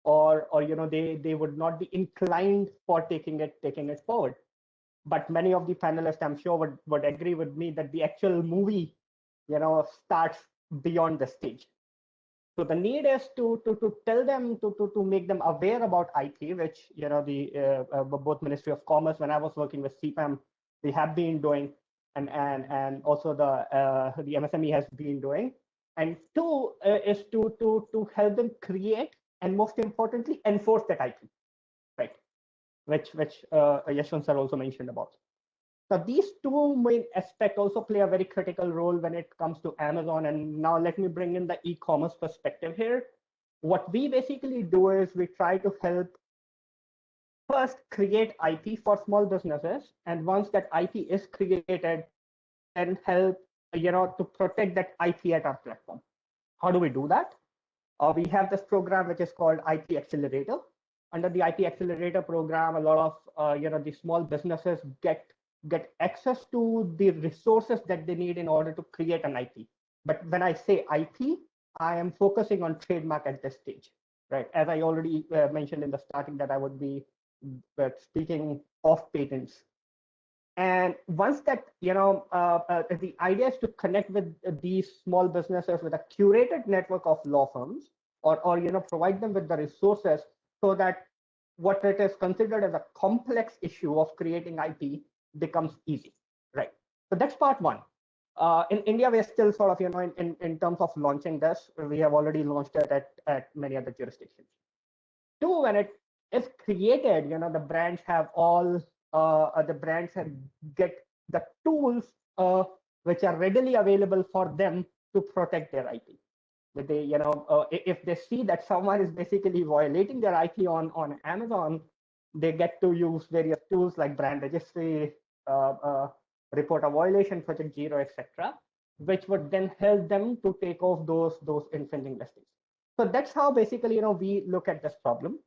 or they would not be inclined for taking it forward. But many of the panelists, I'm sure, would agree with me that the actual movie, starts beyond the stage. So the need is to tell them, to make them aware about IP, which both Ministry of Commerce, when I was working with CPAM, we have been doing, and also the MSME has been doing. And two is to help them create, and most importantly, enforce that IP, right? Which Yashwant sir also mentioned about. So these two main aspects also play a very critical role when it comes to Amazon. And now let me bring in the e-commerce perspective here. What we basically do is we try to help first create IP for small businesses, and once that IP is created, then help to protect that IP at our platform. How do we do that? We have this program which is called IP Accelerator. Under the IP Accelerator program, a lot of the small businesses get access to the resources that they need in order to create an IP. But when I say IP, I am focusing on trademark at this stage, right? As I already mentioned in the starting, that I would be speaking of patents. And once that, the idea is to connect with these small businesses with a curated network of law firms, or provide them with the resources so that what it is considered as a complex issue of creating IP becomes easy, right? So that's part one. In India, we're still sort of, in terms of launching this, we have already launched it at many other jurisdictions. Two, when it is created, the brands have all, get the tools which are readily available for them to protect their IP. That they, if they see that someone is basically violating their IP on Amazon, they get to use various tools like brand registry, report a violation, Project Zero, etc., which would then help them to take off those infringing listings. So that's how basically we look at this problem.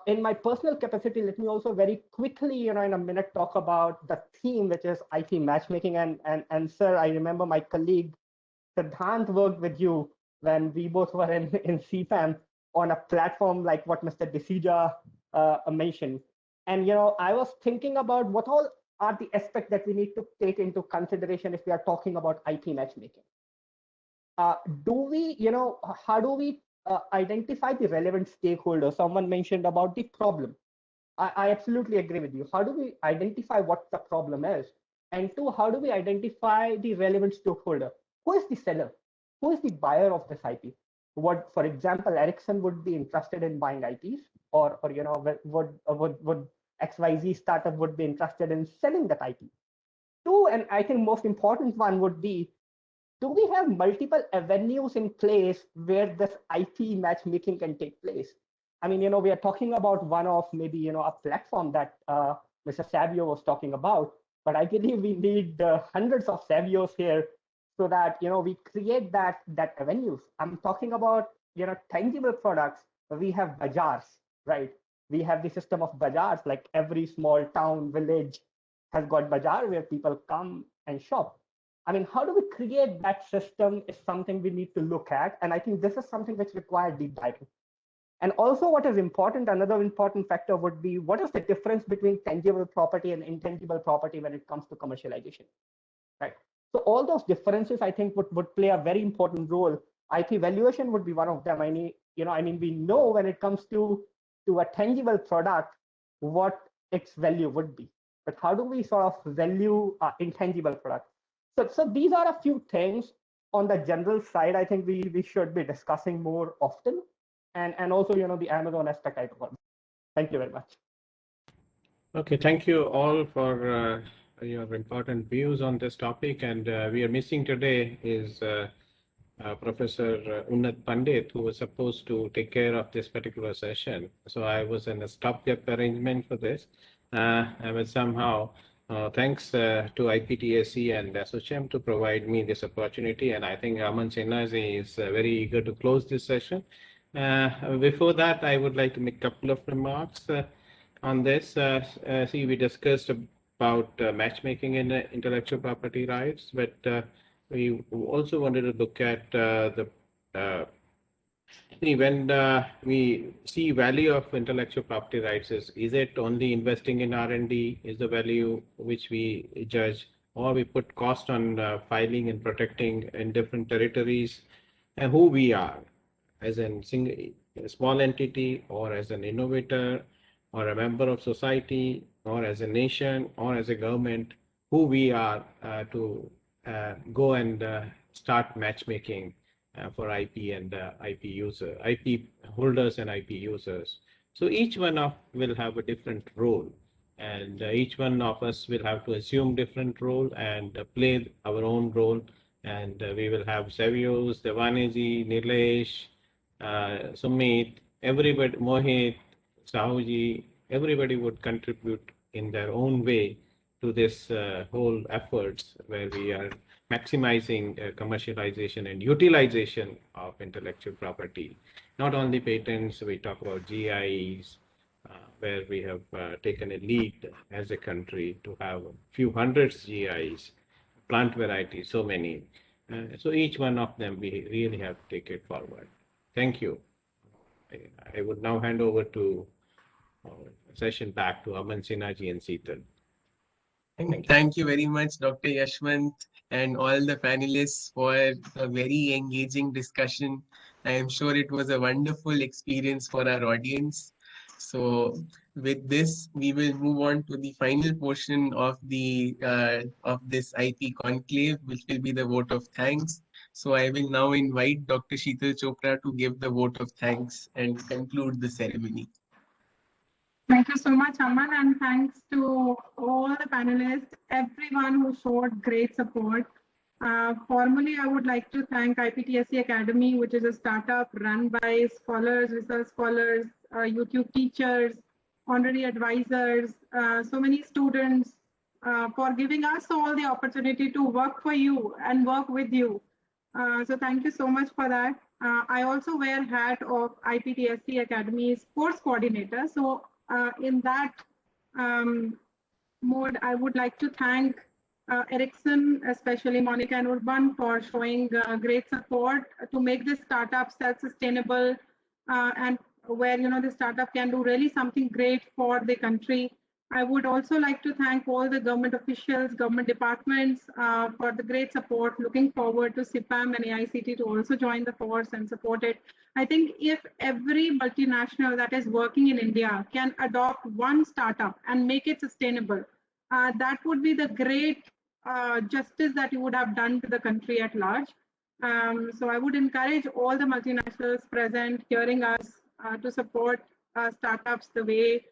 In my personal capacity, let me also very quickly, in a minute, talk about the theme, which is IP matchmaking. And sir, I remember my colleague Siddhant worked with you when we both were in CPAM on a platform like what Mr. Desija mentioned. And I was thinking about what all are the aspects that we need to take into consideration if we are talking about IP matchmaking. How do we identify the relevant stakeholders? Someone mentioned about the problem. I absolutely agree with you. How do we identify what the problem is? And two, how do we identify the relevant stakeholder? Who is the seller? Who is the buyer of this IP? What, for example, Ericsson would be interested in buying IPs, or would XYZ startup would be interested in selling that IP? Two, and I think most important one would be, do we have multiple avenues in place where this IP matchmaking can take place? I mean, we are talking about one of maybe, a platform that Mr. Savio was talking about, but I believe we need hundreds of Savios here so that, we create that avenues. I'm talking about, tangible products. We have bazaars, right? We have the system of bazaars, like every small town, village has got bazaar where people come and shop. I mean, how do we create that system is something we need to look at. And I think this is something which requires deep diving. And also what is important, another important factor would be, what is the difference between tangible property and intangible property when it comes to commercialization, right? So all those differences, I think, would play a very important role. IP valuation would be one of them. We know when it comes to a tangible product, what its value would be. But how do we sort of value intangible products? So these are a few things on the general side. I think we should be discussing more often, and also the Amazon aspect I covered. Thank you very much. Okay, thank you all for your important views on this topic. And we are missing today is Professor Unnat Pandit, who was supposed to take care of this particular session. So I was in a stopgap arrangement for this. I was somehow. Thanks to IPTSE and ASSOCHAM to provide me this opportunity, and I think Aman Sinhaji is very eager to close this session. Before that, I would like to make a couple of remarks on this. See, we discussed about matchmaking in intellectual property rights, but we also wanted to look at when we see value of intellectual property rights is it only investing in R&D is the value which we judge, or we put cost on filing and protecting in different territories, and who we are as a small entity, or as an innovator, or a member of society, or as a nation, or as a government, who we are to go and start matchmaking for IP and IP holders and IP users. So each one will have a different role, and each one of us will have to assume different role and play our own role. And we will have Savios, Devaneji, Nilesh, Sumit, everybody, Mohit, Sahuji, everybody would contribute in their own way to this whole efforts where we are maximizing commercialization and utilization of intellectual property. Not only patents, we talk about GIs, where we have taken a lead as a country to have a few hundreds GIs, plant varieties, so many. So each one of them, we really have to take it forward. Thank you. I would now hand over to session back to Aman Sinhaji and Seetal. Thank you very much, Dr. Yashwant, and all the panelists for a very engaging discussion. I am sure it was a wonderful experience for our audience. So with this, we will move on to the final portion of the of this IP conclave, which will be the vote of thanks. So I will now invite Dr. Sheetal Chopra to give the vote of thanks and conclude the ceremony. Thank you so much, Aman, and thanks to all the panelists, everyone who showed great support. Formally, I would like to thank IPTSE Academy, which is a startup run by scholars, research scholars, YouTube teachers, honorary advisors, so many students, for giving us all the opportunity to work for you and work with you. So thank you so much for that. I also wear hat of IPTSE Academy's course coordinator. So in that mode, I would like to thank Ericsson, especially Monica and Urban, for showing great support to make this startup self-sustainable and where the startup can do really something great for the country. I would also like to thank all the government officials, government departments for the great support. Looking forward to CIPAM and AICT to also join the force and support it. I think if every multinational that is working in India can adopt one startup and make it sustainable, that would be the great justice that you would have done to the country at large. So I would encourage all the multinationals present hearing us to support startups the way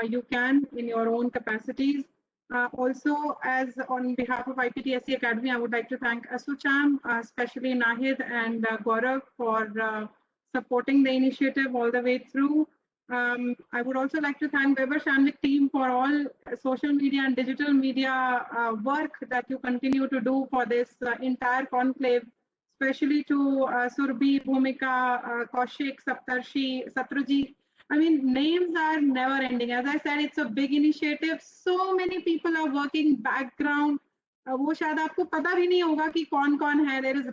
you can in your own capacities. Also, as on behalf of IPTSE Academy, I would like to thank ASSOCHAM, especially Nahid and Gaurav for supporting the initiative all the way through. I would also like to thank Weber Shandvik team for all social media and digital media work that you continue to do for this entire conclave, especially to Surbhi, Bhumika, Kaushik, Saptarshi, Satraji. I mean, names are never ending. As I said, it's a big initiative. So many people are working background. वो शायद आपको पता भी नहीं होगा कि कौन-कौन है. There is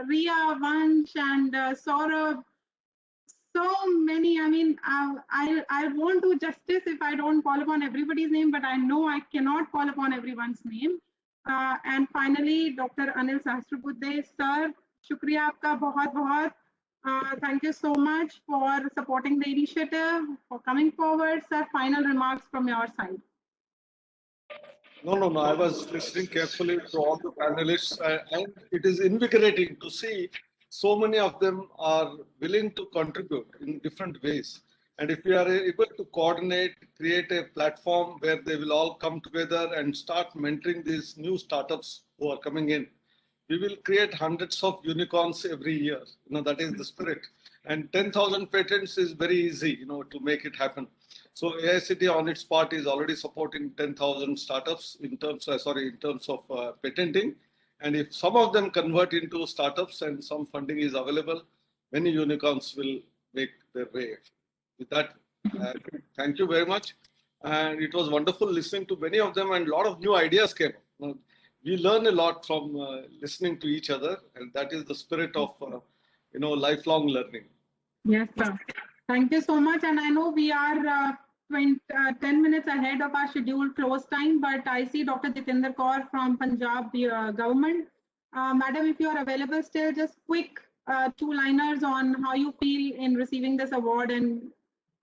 Riya, Vansh, and Saurabh. So many. I mean, I won't do justice if I don't call upon everybody's name, but I know I cannot call upon everyone's name. And finally, Dr. Anil Sahasrabudhe, sir, shukriya aapka bahut. Thank you so much for supporting the initiative, for coming forward. Sir, final remarks from your side. No. I was listening carefully to all the panelists, and it is invigorating to see so many of them are willing to contribute in different ways. And if we are able to coordinate, create a platform where they will all come together and start mentoring these new startups who are coming in, we will create hundreds of unicorns every year. That is the spirit. And 10,000 patents is very easy, to make it happen. So AICT on its part is already supporting 10,000 startups in terms of patenting. And if some of them convert into startups and some funding is available, many unicorns will make their way. With that, thank you very much. And it was wonderful listening to many of them, and a lot of new ideas came. We learn a lot from listening to each other, and that is the spirit of lifelong learning. Yes, sir. Thank you so much. And I know we are 10 minutes ahead of our scheduled close time, but I see Dr. Jitendra Kaur from Punjab government. Madam, if you are available still, just quick two-liners on how you feel in receiving this award and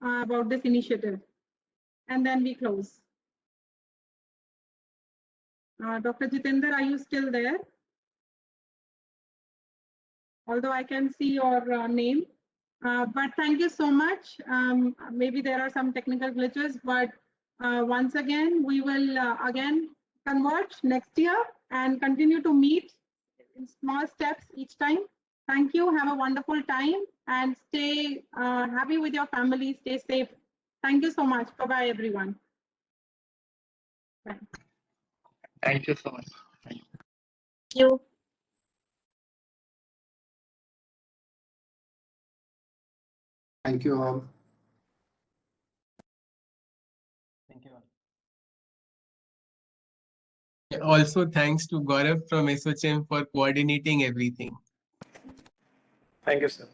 about this initiative. And then we close. Dr. Jitendra, are you still there? Although I can see your name. But thank you so much. Maybe there are some technical glitches, but once again, we will again converge next year and continue to meet in small steps each time. Thank you. Have a wonderful time and stay happy with your family. Stay safe. Thank you so much. Bye-bye, everyone. Bye. Thank you so much. Thank you. Thank you all. Thank you all. Also, thanks to Gaurav from ASSOCHAM for coordinating everything. Thank you, sir.